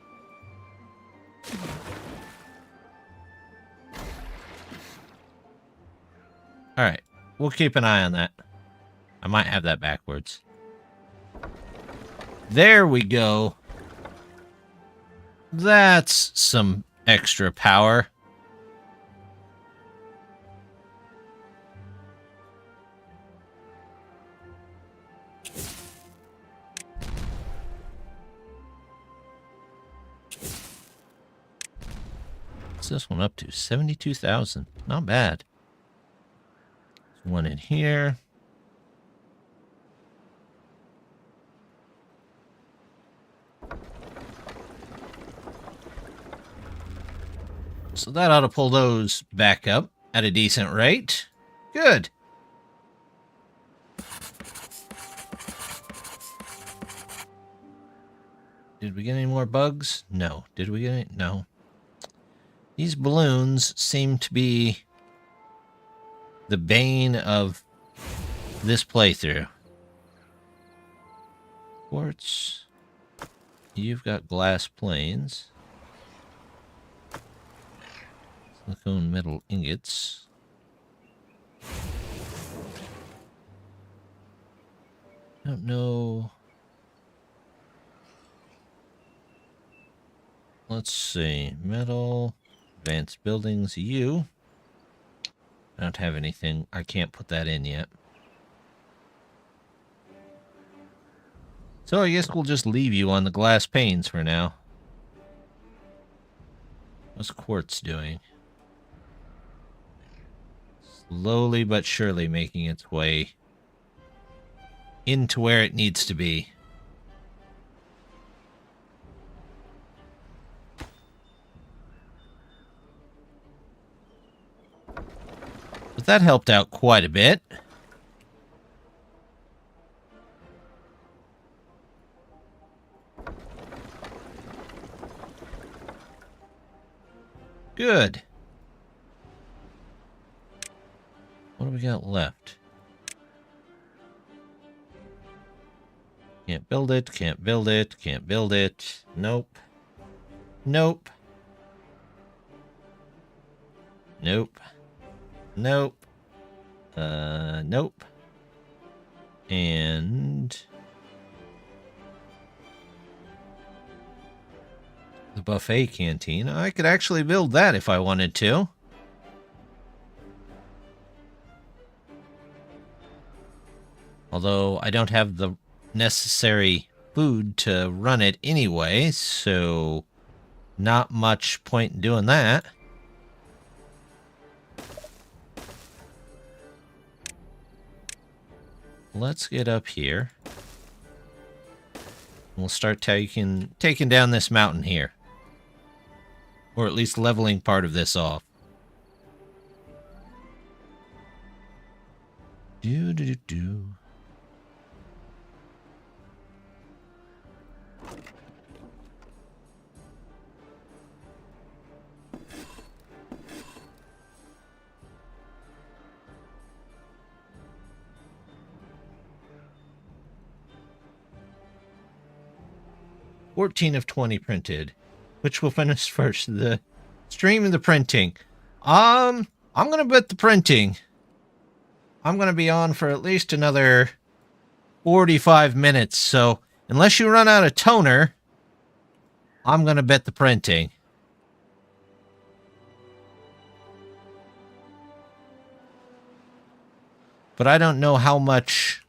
Alright. We'll keep an eye on that. I might have that backwards. There we go. That's some extra power. What's this one up to? 72,000. Not bad. There's one in here. So that ought to pull those back up at a decent rate. Good. Did we get any more bugs? No. Did we get any? No. These balloons seem to be the bane of this playthrough. Quartz. You've got glass planes. Silicone metal ingots. Don't know. Let's see. Metal. Advanced buildings. You. I don't have anything. I can't put that in yet. So I guess we'll just leave you on the glass panes for now. What's quartz doing? Slowly but surely making its way into where it needs to be. But that helped out quite a bit. Good. What do we got left? Can't build it, can't build it, can't build it. Nope. Nope. Nope. Nope. Nope. And the buffet canteen. I could actually build that if I wanted to. Although I don't have the necessary food to run it anyway, so not much point in doing that. let's get up here. We'll start taking down this mountain here. Or at least leveling part of this off. Do. 14 of 20 printed. Which will finish first, the stream and the printing? I'm gonna bet the printing. I'm gonna be on for at least another 45 minutes, so unless you run out of toner, I'm gonna bet the printing. But I don't know how much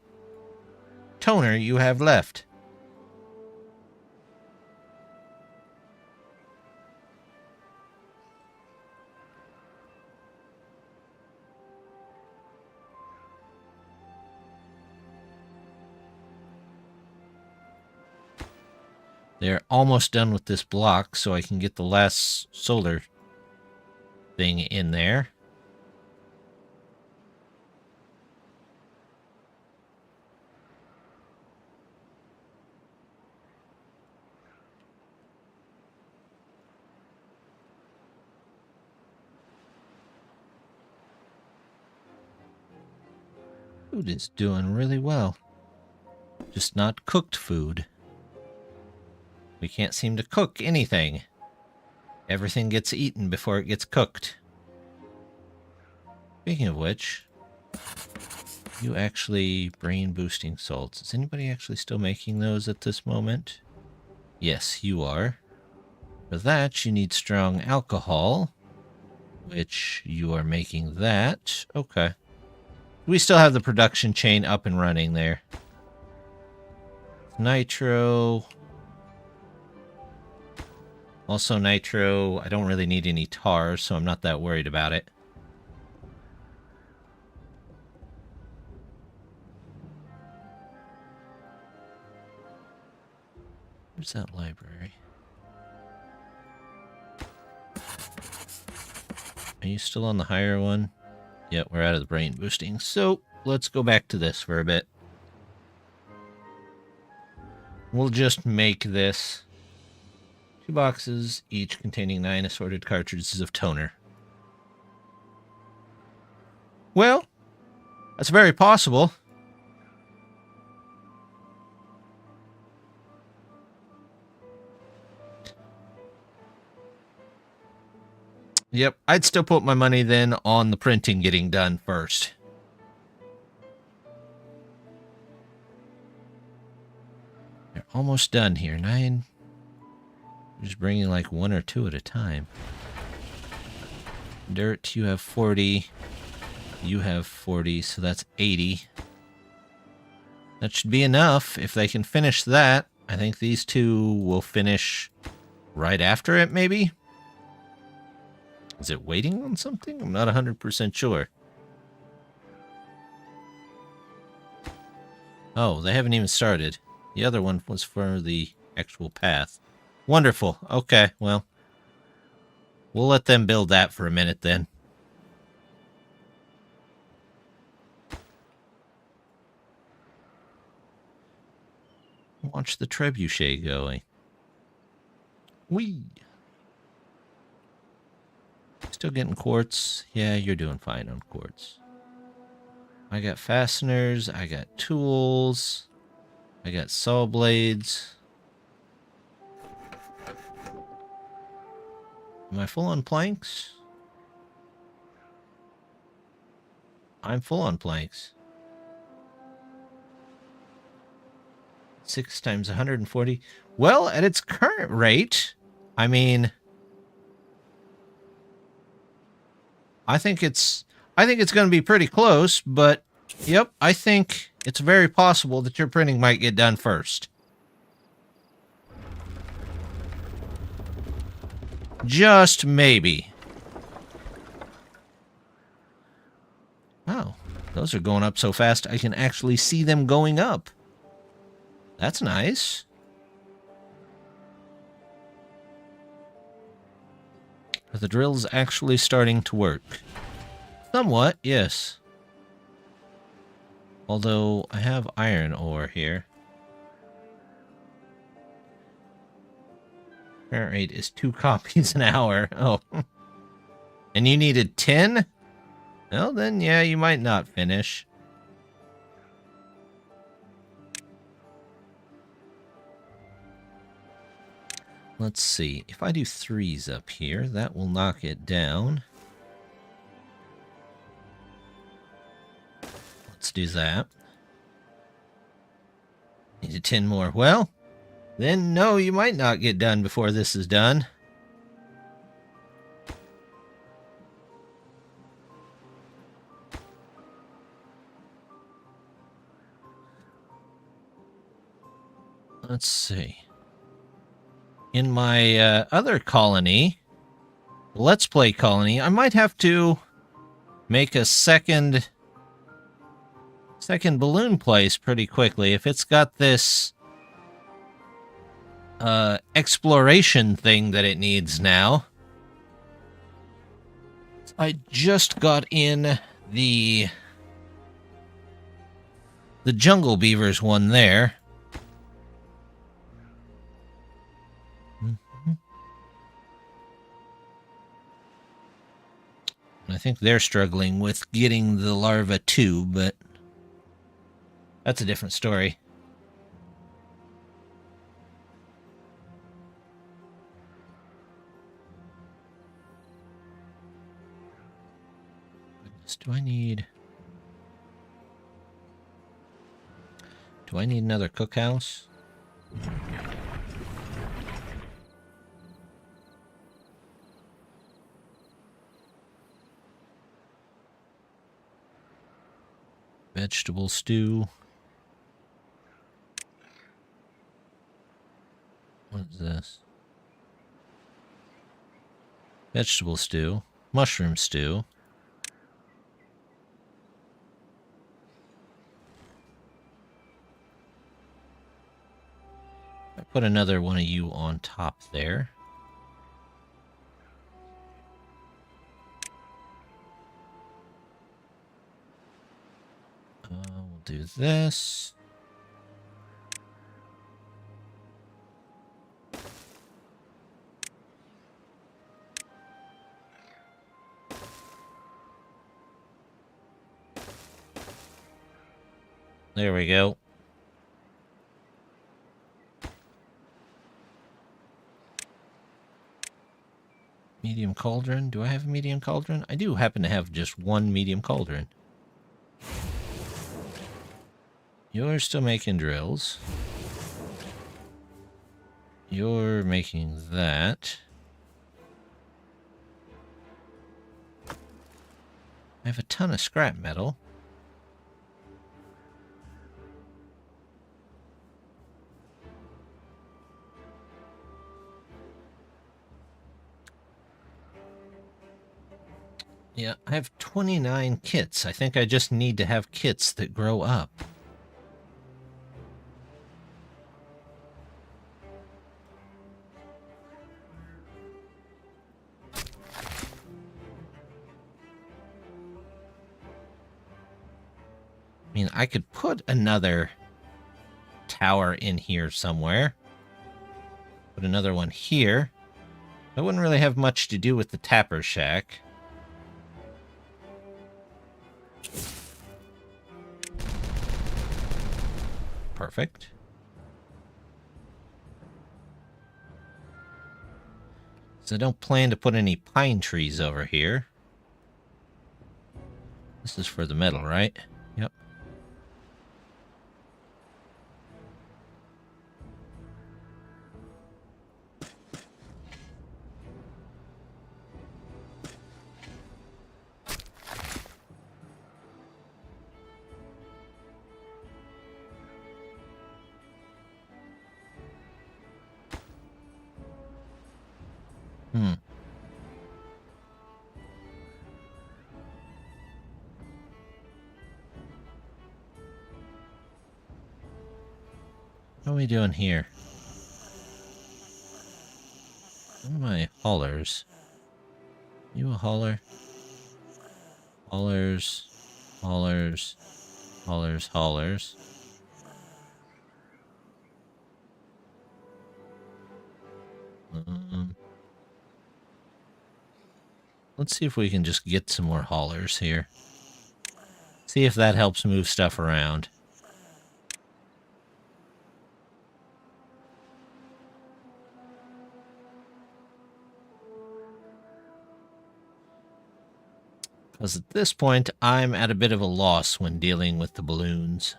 toner you have left. They're almost done with this block, so I can get the last solar thing in there. Food is doing really well. Just not cooked food. We can't seem to cook anything. Everything gets eaten before it gets cooked. Speaking of which, you actually brain boosting salts. Is anybody actually still making those at this moment? Yes, you are. For that, you need strong alcohol, which you are making that. Okay. We still have the production chain up and running there. Nitro. Also nitro, I don't really need any tar, so I'm not that worried about it. Where's that library? Are you still on the higher one? Yeah, we're out of the brain boosting, so let's go back to this for a bit. We'll just make this 2 boxes, each containing 9 assorted cartridges of toner. Well, that's very possible. Yep, I'd still put my money then on the printing getting done first. They're almost done here. 9. Just bringing like 1 or 2 at a time. Dirt, you have 40. You have 40, so that's 80. That should be enough. If they can finish that, I think these 2 will finish right after it, maybe? Is it waiting on something? I'm not 100% sure. Oh, they haven't even started. The other one was for the actual path. Wonderful. Okay, well, we'll let them build that for a minute then. Watch the trebuchet going. Whee! Still getting quartz? Yeah, you're doing fine on quartz. I got fasteners, I got tools, I got saw blades. Am I full on planks? I'm full on planks. 6 times 140. Well, at its current rate, I mean, I think it's going to be pretty close, but yep, I think it's very possible that your printing might get done first. Just maybe. Oh, Those are going up so fast I can actually see them going up. That's nice. Are the drills actually starting to work? Somewhat, yes. Although I have iron ore here. Current rate is 2 copies an hour. Oh. And you needed 10? Well, then, yeah, you might not finish. Let's see. If I do 3s up here, that will knock it down. Let's do that. Needed 10 more. Well, then no, you might not get done before this is done. Let's see. In my other colony, Let's Play colony, I might have to make a second balloon place pretty quickly. If it's got this exploration thing that it needs now. I just got in the Jungle Beavers one there. I think they're struggling with getting the larva too, but that's a different story. Do I need another cookhouse? Vegetable stew. What is this? Vegetable stew. Mushroom stew. I put another one of you on top there. We'll do this. There we go. Medium cauldron. Do I have a medium cauldron? I do happen to have just one medium cauldron. You're still making drills. You're making that. I have a ton of scrap metal. Yeah, I have 29 kits. I think I just need to have kits that grow up. I mean, I could put another tower in here somewhere. Put another one here. That wouldn't really have much to do with the Tapper Shack. Perfect. So I don't plan to put any pine trees over here. This is for the metal, right? Yep. What are we doing here? What are my haulers? You a hauler? Haulers, haulers, haulers, haulers. Let's see if we can just get some more haulers here. See if that helps move stuff around. Because at this point, I'm at a bit of a loss when dealing with the balloons.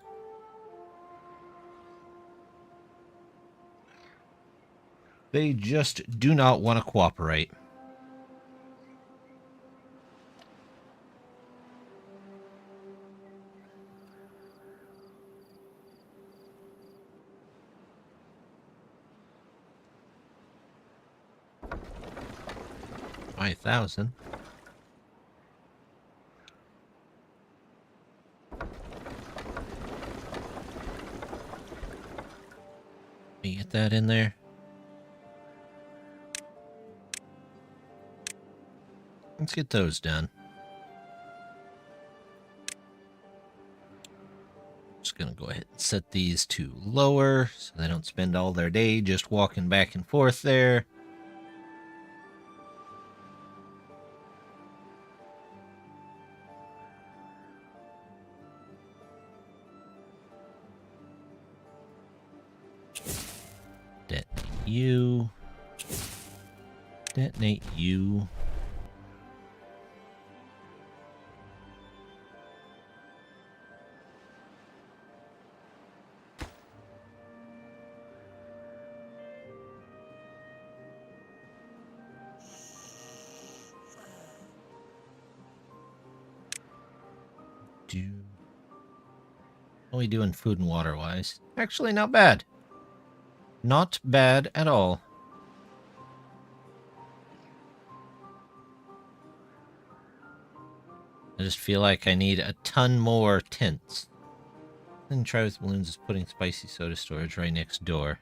They just do not want to cooperate. $5,000. You get that in there? Let's get those done. Just gonna go ahead and set these to lower so they don't spend all their day just walking back and forth there. Detonate you. Detonate you. How are we doing food and water wise? Actually, not bad. Not bad at all. I just feel like I need a ton more tents. Then try with balloons is putting spicy soda storage right next door.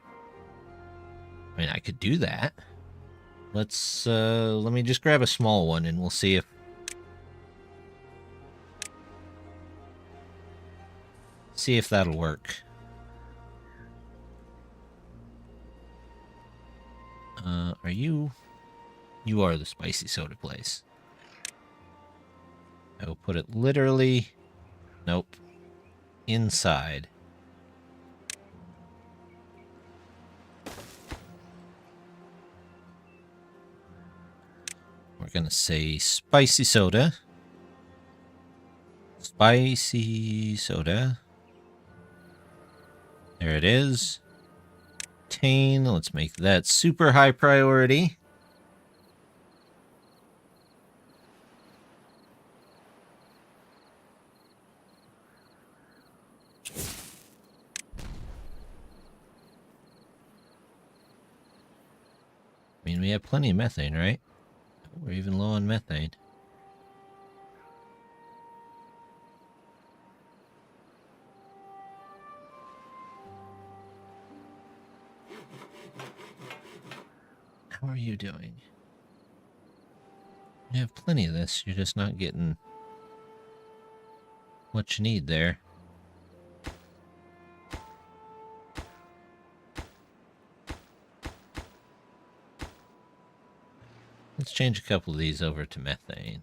I mean, I could do that. Let's, let me just grab a small one and we'll see if... See if that'll work. Are you... You are the spicy soda place. I will put it literally... Nope. Inside. We're gonna say spicy soda. Spicy soda. There it is. Obtain. Let's make that super high priority. I mean, we have plenty of methane, right? We're even low on methane. How are you doing? You have plenty of this. You're just not getting what you need there. Let's change a couple of these over to methane.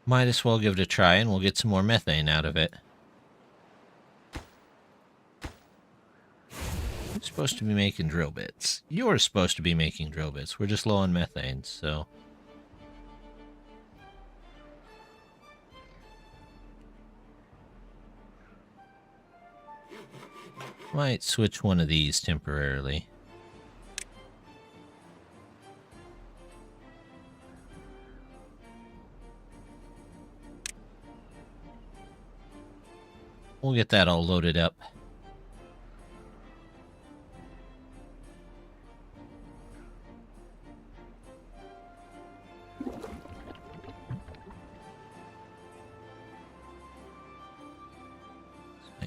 Might as well give it a try and we'll get some more methane out of it. I'm supposed to be making drill bits. You're supposed to be making drill bits. We're just low on methane, so... Might switch one of these temporarily. We'll get that all loaded up.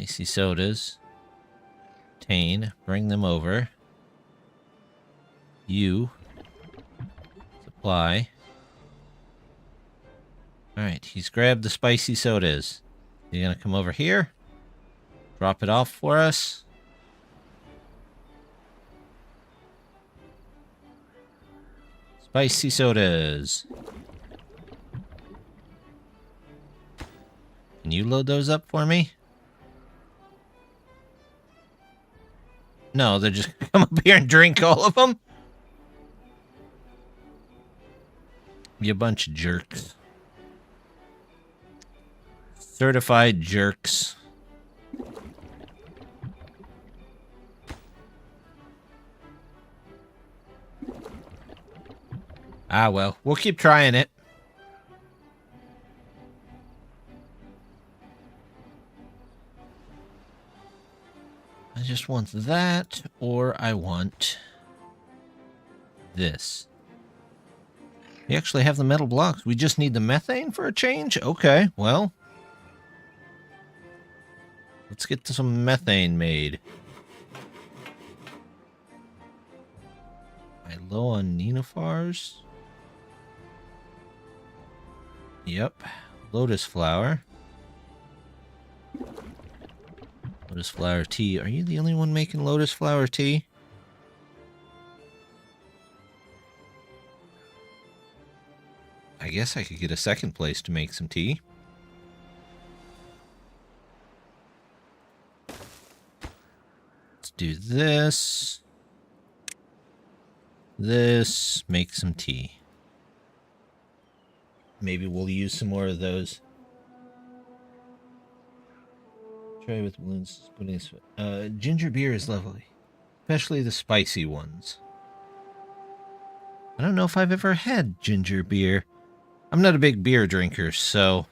Icy sodas. Tane, bring them over. You. Supply. Alright, he's grabbed the spicy sodas. You gonna come over here? Drop it off for us? Spicy sodas. Can you load those up for me? No, they're just gonna come up here and drink all of them? You bunch of jerks. Certified jerks. Ah, well, we'll keep trying it. I just want that, or I want this. We actually have the metal blocks. We just need the methane for a change? Okay, well. Let's get some methane made. Am I low on nenufars? Yep. Lotus flower. Lotus flower tea. Are you the only one making lotus flower tea? I guess I could get a second place to make some tea. Let's do this. This. Make some tea. Maybe we'll use some more of those. Try with balloons. Ginger beer is lovely. Especially the spicy ones. I don't know if I've ever had ginger beer. I'm not a big beer drinker, so...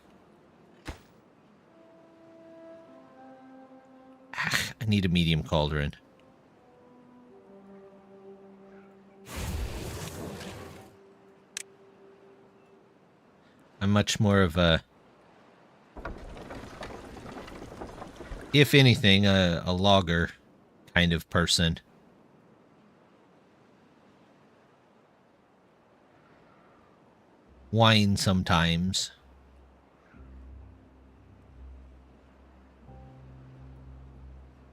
I need a medium cauldron. I'm much more of a... if anything, a lager kind of person. Wine sometimes.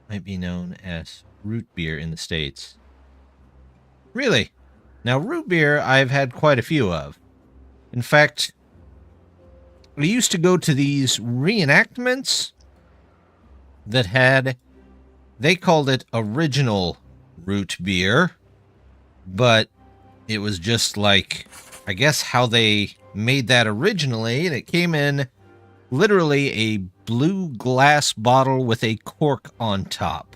Might be known as root beer in the States. Really? Now, root beer I've had quite a few of. In fact, I used to go to these reenactments that had, they called it original root beer, but it was just like, I guess how they made that originally, and it came in literally a blue glass bottle with a cork on top.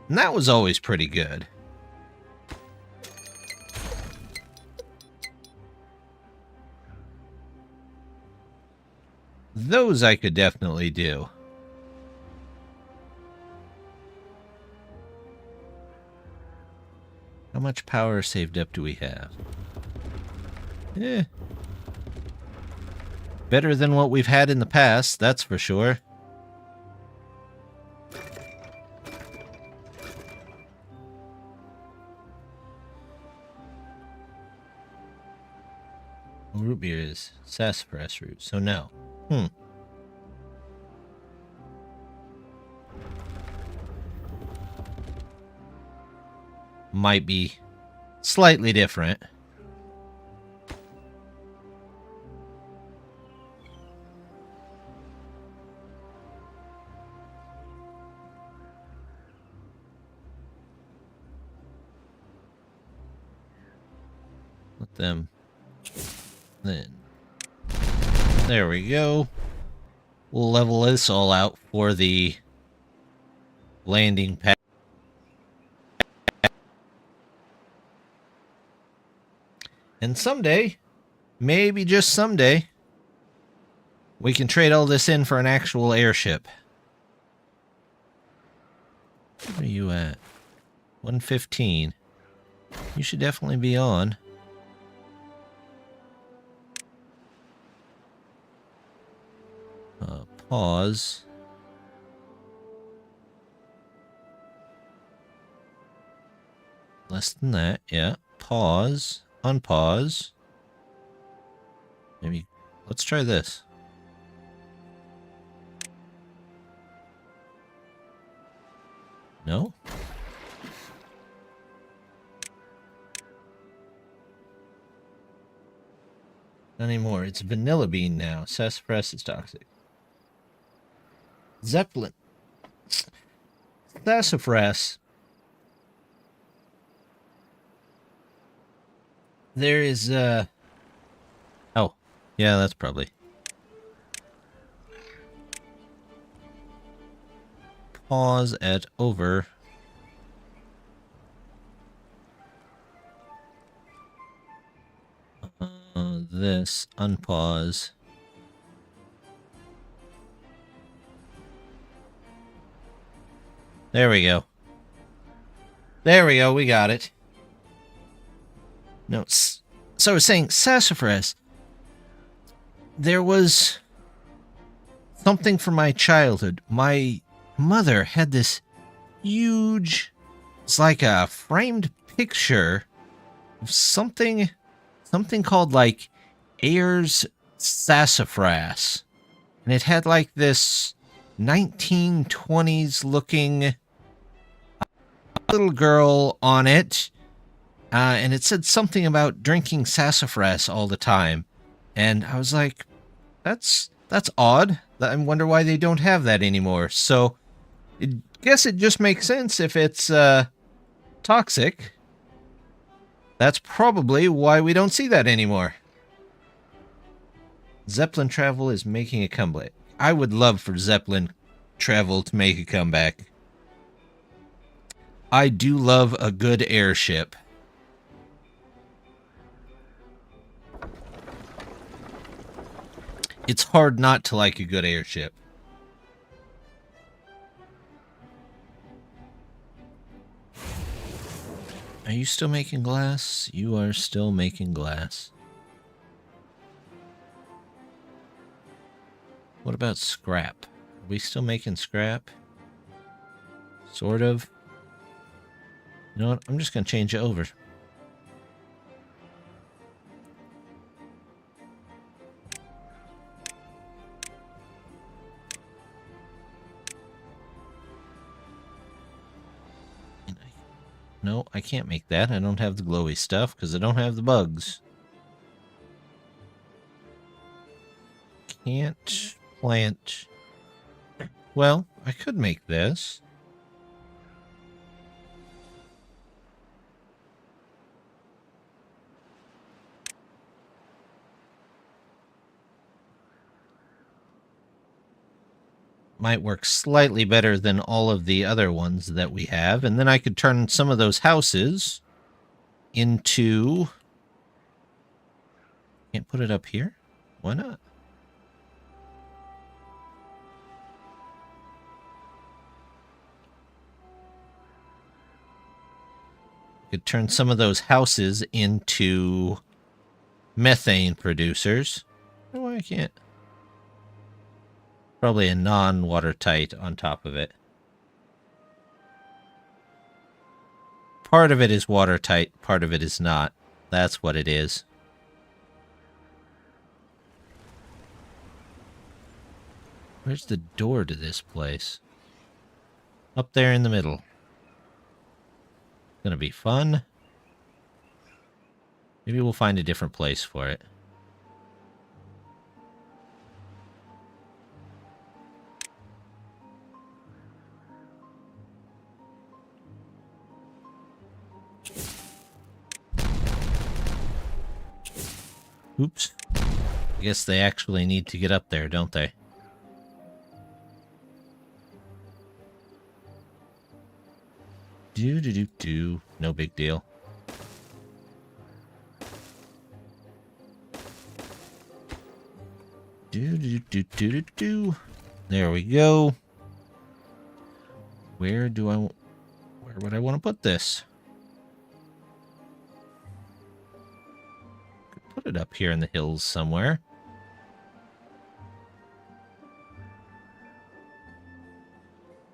And that was always pretty good. Those I could definitely do. How much power saved up do we have? Better than what we've had in the past, that's for sure. Root beer is sassafras root, so no. Might be slightly different. Let them then. There we go. We'll level this all out for the landing pad. And someday, maybe just someday, we can trade all this in for an actual airship. Where are you at? 115. You should definitely be on. Pause. Less than that, yeah. Pause. Unpause. Maybe... Let's try this. No? Not anymore. It's vanilla bean now. Sassafras is toxic. Zeppelin. Sassafras. There is, Oh. Yeah, that's probably... Pause at over. This. Unpause. There we go. There we go. We got it. No, so I was saying sassafras. There was something from my childhood. My mother had this huge... It's like a framed picture of something called like Ayers sassafras. And it had like this 1920s looking little girl on it. And it said something about drinking sassafras all the time. And I was like, that's odd. I wonder why they don't have that anymore. So I guess it just makes sense if it's toxic. That's probably why we don't see that anymore. Zeppelin travel is making a comeback. I would love for Zeppelin travel to make a comeback. I do love a good airship. It's hard not to like a good airship. Are you still making glass? You are still making glass. What about scrap? Are we still making scrap? Sort of. You know what? I'm just going to change it over. No, I can't make that. I don't have the glowy stuff because I don't have the bugs. Can't plant. Well, I could make this. Might work slightly better than all of the other ones that we have. And then I could turn some of those houses into... Can't put it up here? Why not? Could turn some of those houses into methane producers. I don't know why I can't. Probably a non-watertight on top of it. Part of it is watertight, part of it is not. That's what it is. Where's the door to this place? Up there in the middle. Gonna be fun. Maybe we'll find a different place for it. Oops. I guess they actually need to get up there, don't they? Do. No big deal. Do. There we go. Where would I want to put this? Could put it up here in the hills somewhere.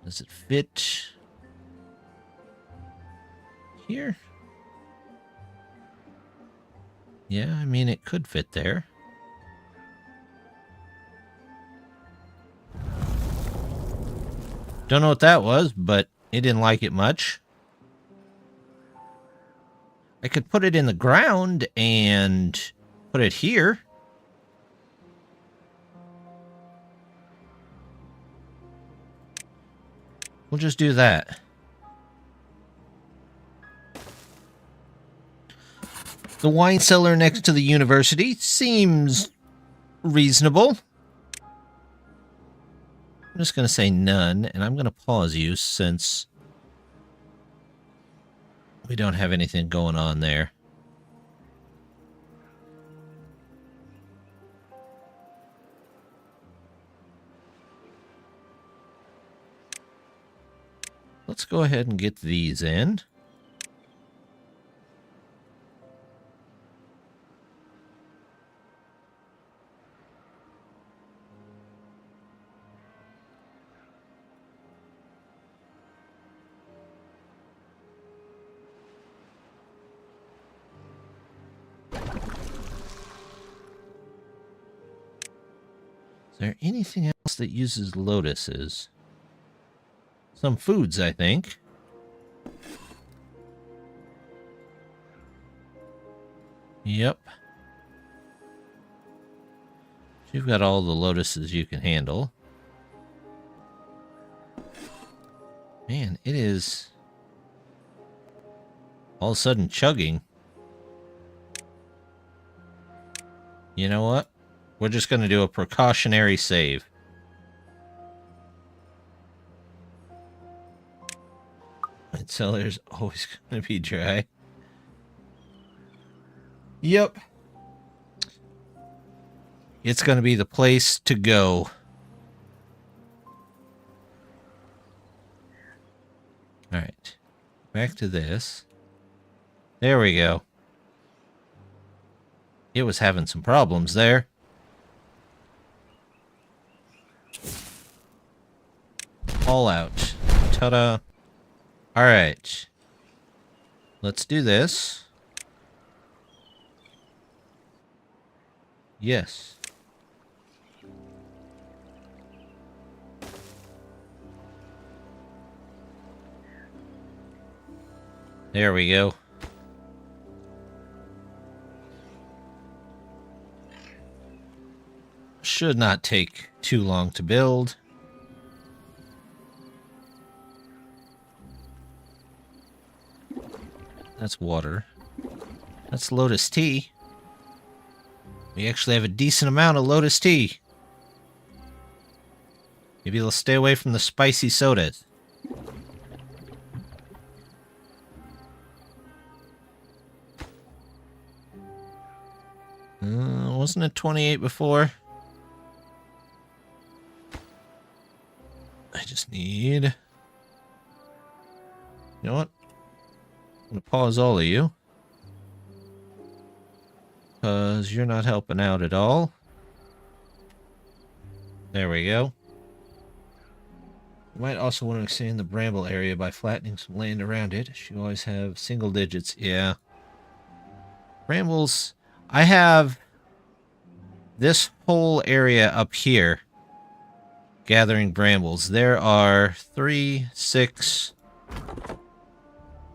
Does it fit here? Yeah, I mean, it could fit there. Don't know what that was, but it didn't like it much. I could put it in the ground and put it here. We'll just do that. The wine cellar next to the university seems reasonable. I'm just going to say none, and I'm going to pause you since we don't have anything going on there. Let's go ahead and get these in. Is there anything else that uses lotuses? Some foods, I think. Yep. You've got all the lotuses you can handle. Man, it is all of a sudden chugging. You know what? We're just going to do a precautionary save. My cellar's always going to be dry. Yep. It's going to be the place to go. Alright. Back to this. There we go. It was having some problems there. All out. Ta-da. Alright. Let's do this. Yes. There we go. Should not take too long to build. That's water. That's lotus tea. We actually have a decent amount of lotus tea. Maybe they'll stay away from the spicy sodas. Wasn't it 28 before? I just need... You know what? I'm going to pause all of you. Because you're not helping out at all. There we go. You might also want to expand the bramble area by flattening some land around it. You always have single digits. Yeah. Brambles... I have this whole area up here gathering brambles. There are 3, 6,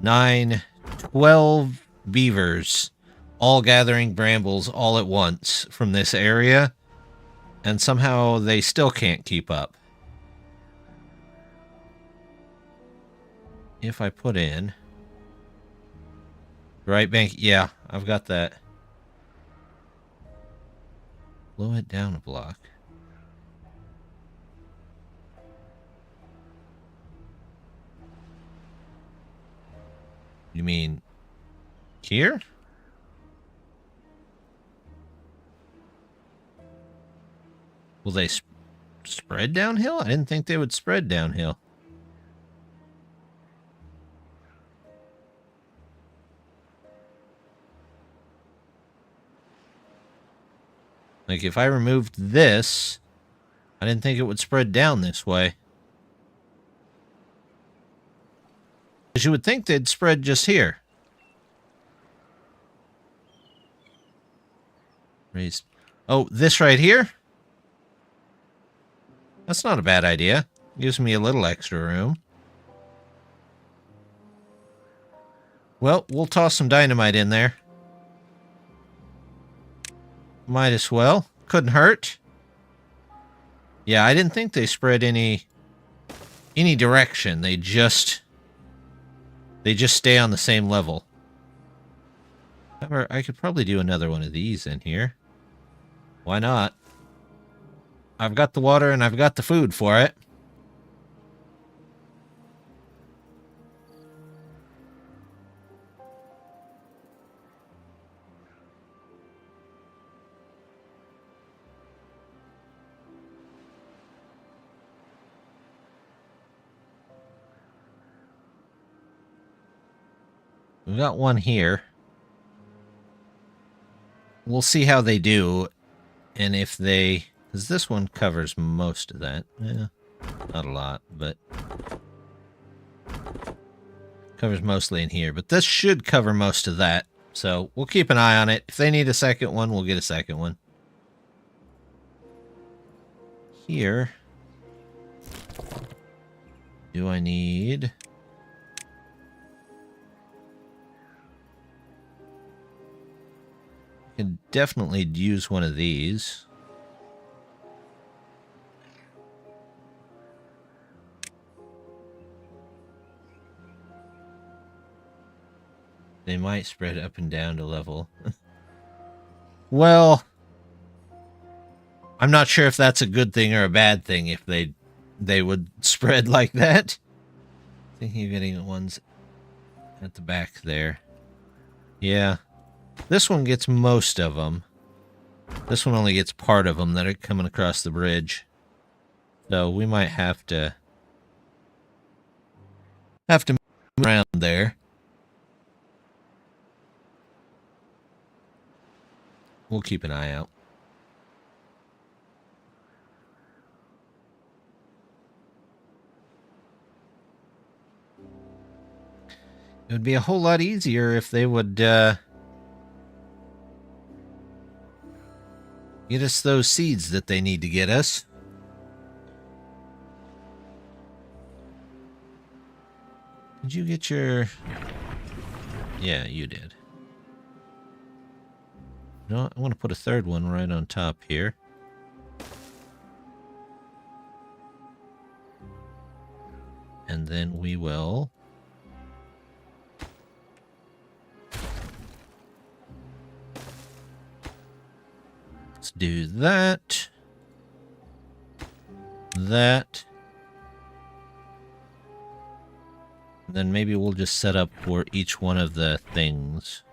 9, 12 beavers all gathering brambles all at once from this area, and somehow they still can't keep up. If I put in right bank, yeah, I've got that. Blow it down a block. You mean here? Will they spread downhill? I didn't think they would spread downhill. Like, if I removed this, I didn't think it would spread down this way. Because you would think they'd spread just here. Raised. Oh, this right here? That's not a bad idea. Gives me a little extra room. Well, we'll toss some dynamite in there. Might as well. Couldn't hurt. Yeah, I didn't think they spread any direction. They just stay on the same level. However, I could probably do another one of these in here. Why not? I've got the water and I've got the food for it. We've got one here. We'll see how they do, and if they... Because this one covers most of that. Yeah, not a lot, but... Covers mostly in here, but this should cover most of that. So we'll keep an eye on it. If they need a second one, we'll get a second one. Here... Do I need... Can definitely use one of these. They might spread up and down to level. Well, I'm not sure if that's a good thing or a bad thing if they would spread like that. Thinking of getting ones at the back there. Yeah. This one gets most of them. This one only gets part of them that are coming across the bridge. So we might have to move around there. We'll keep an eye out. It would be a whole lot easier if they would get us those seeds that they need to get us. Did you get your... Yeah, you did. No, I want to put a third one right on top here. And then we will... Let's do that. That. And then maybe we'll just set up for each one of the things.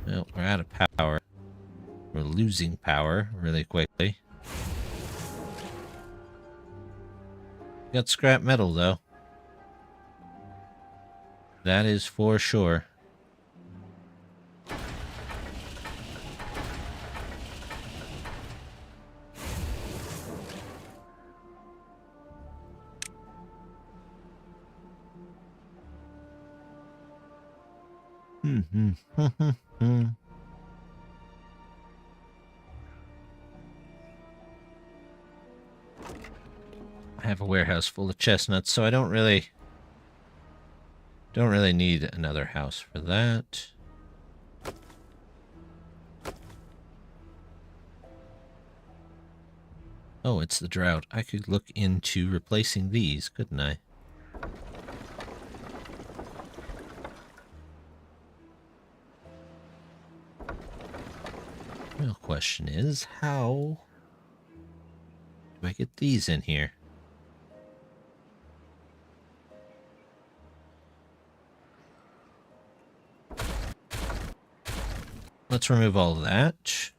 Well, we're out of power. We're losing power really quickly. Got scrap metal, though. That is for sure. I have a warehouse full of chestnuts, so I don't really need another house for that. Oh, it's the drought. I could look into replacing these, couldn't I? Real question is, how do I get these in here? Let's remove all of that.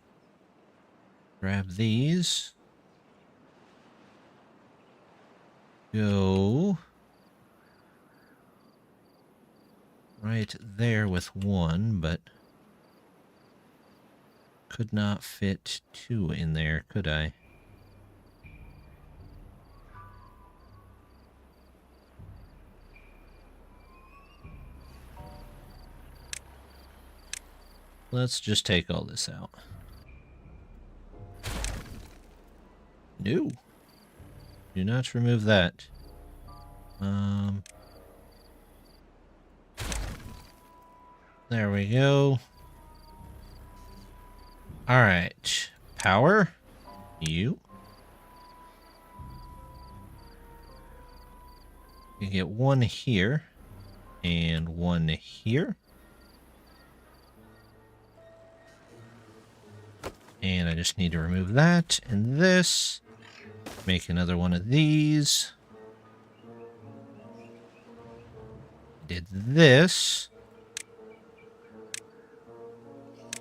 Grab these. Go right there with one, but could not fit two in there, could I? Let's just take all this out. No. Do not remove that. There we go. All right. Power. You. You get one here. And one here. And I just need to remove that and this. Make another one of these. Did this.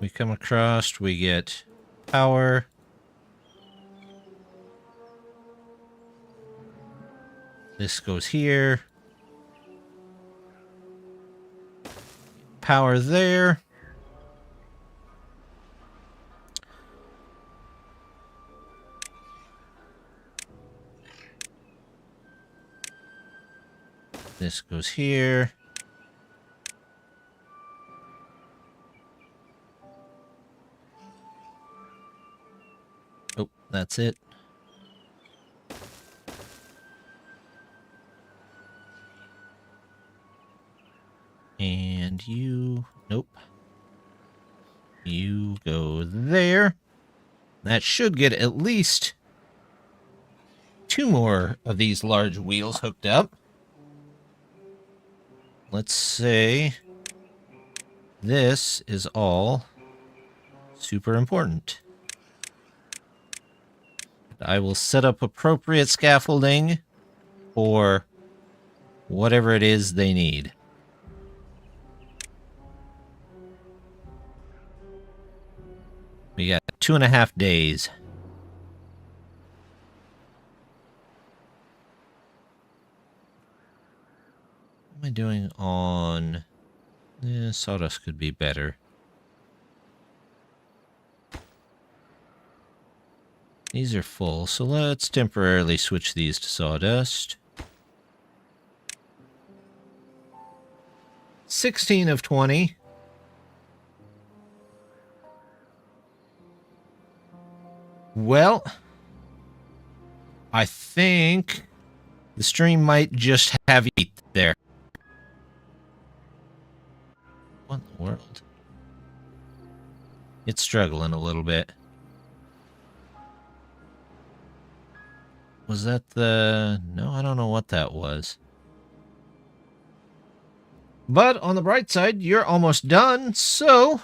We come across, we get power. This goes here. Power there. This goes here. Oh, that's it. And you... Nope. You go there. That should get at least 2 more of these large wheels hooked up. Let's say this is all super important. I will set up appropriate scaffolding for whatever it is they need. We got 2.5 days. What am I doing on... sawdust could be better. These are full, so let's temporarily switch these to sawdust. 16 of 20. Well, I think the stream might just have eat there. What in the world? It's struggling a little bit. Was that the... No, I don't know what that was. But on the bright side, you're almost done, so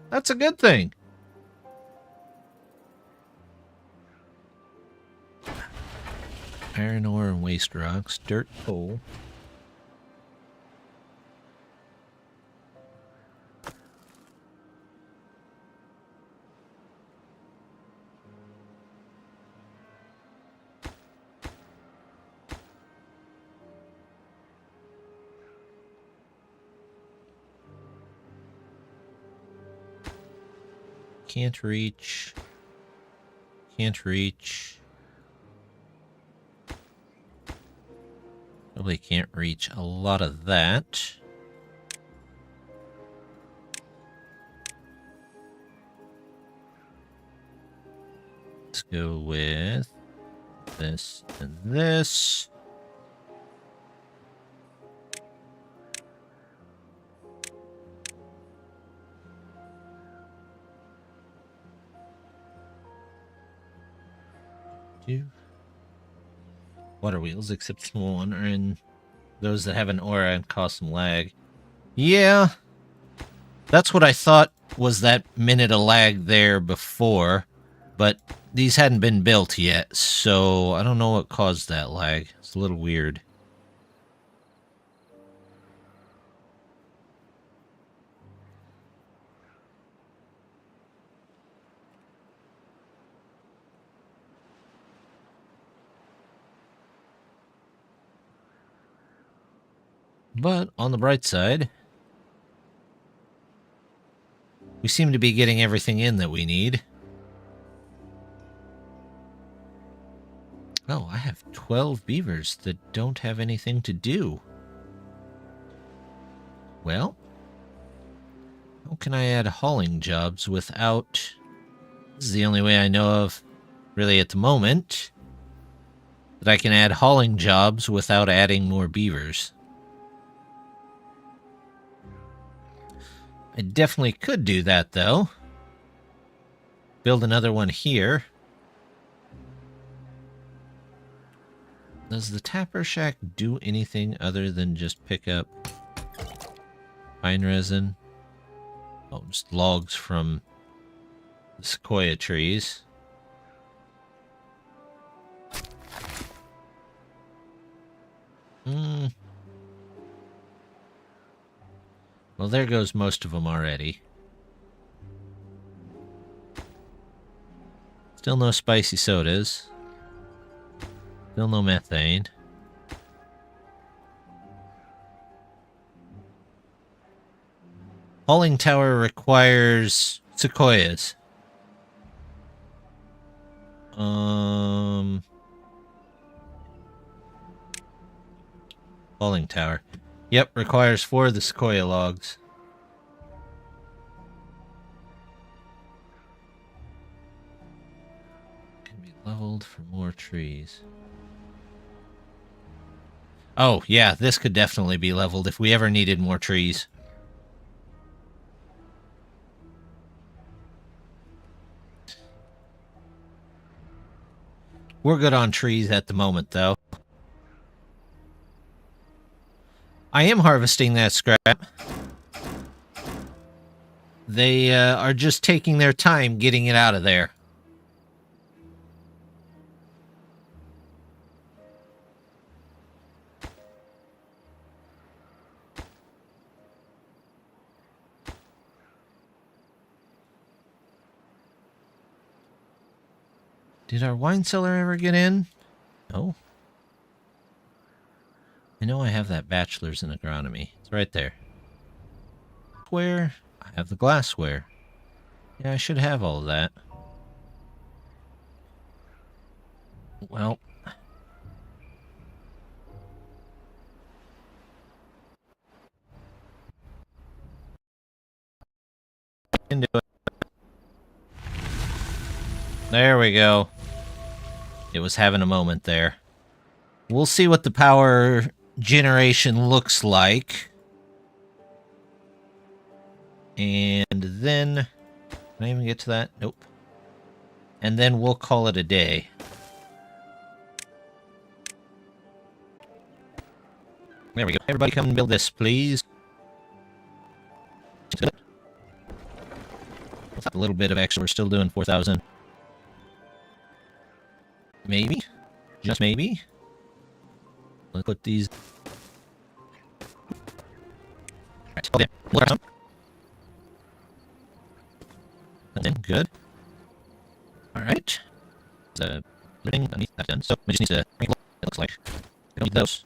that's a good thing. Iron ore and waste rocks, dirt, coal. Can't reach. Can't reach. Probably can't reach a lot of that. Let's go with this and this. Water wheels, except one, are in those that have an aura and cause some lag. Yeah, that's what I thought was that minute of lag there before, but these hadn't been built yet, so I don't know what caused that lag. It's a little weird. But on the bright side, we seem to be getting everything in that we need. Oh, I have 12 beavers that don't have anything to do. Well, How can I add hauling jobs without... This is the only way I know of, really at the moment, that I can add hauling jobs without adding more beavers. I definitely could do that, though. Build another one here. Does the Tapper Shack do anything other than just pick up pine resin? Oh, just logs from the sequoia trees. Well, there goes most of them already. Still no spicy sodas. Still no methane. Hauling tower requires sequoias. Hauling tower. Yep, requires 4 of the sequoia logs. Can be leveled for more trees. Oh, yeah, this could definitely be leveled if we ever needed more trees. We're good on trees at the moment, though. I am harvesting that scrap. They are just taking their time getting it out of there. Did our wine cellar ever get in? No. I know I have that bachelor's in agronomy. It's right there. Where? I have the glassware. Yeah, I should have all of that. Well. Into it. There we go. It was having a moment there. We'll see what the power generation looks like. And then... Can I even get to that? Nope. And then we'll call it a day. There we go. Everybody come and build this, please. A little bit of extra. We're still doing 4,000. Maybe. Just maybe. Let's put these... Alright, hold in. Nothing. Good. Alright. So, everything underneath that's done. So, we just need to... It looks like. We don't need those.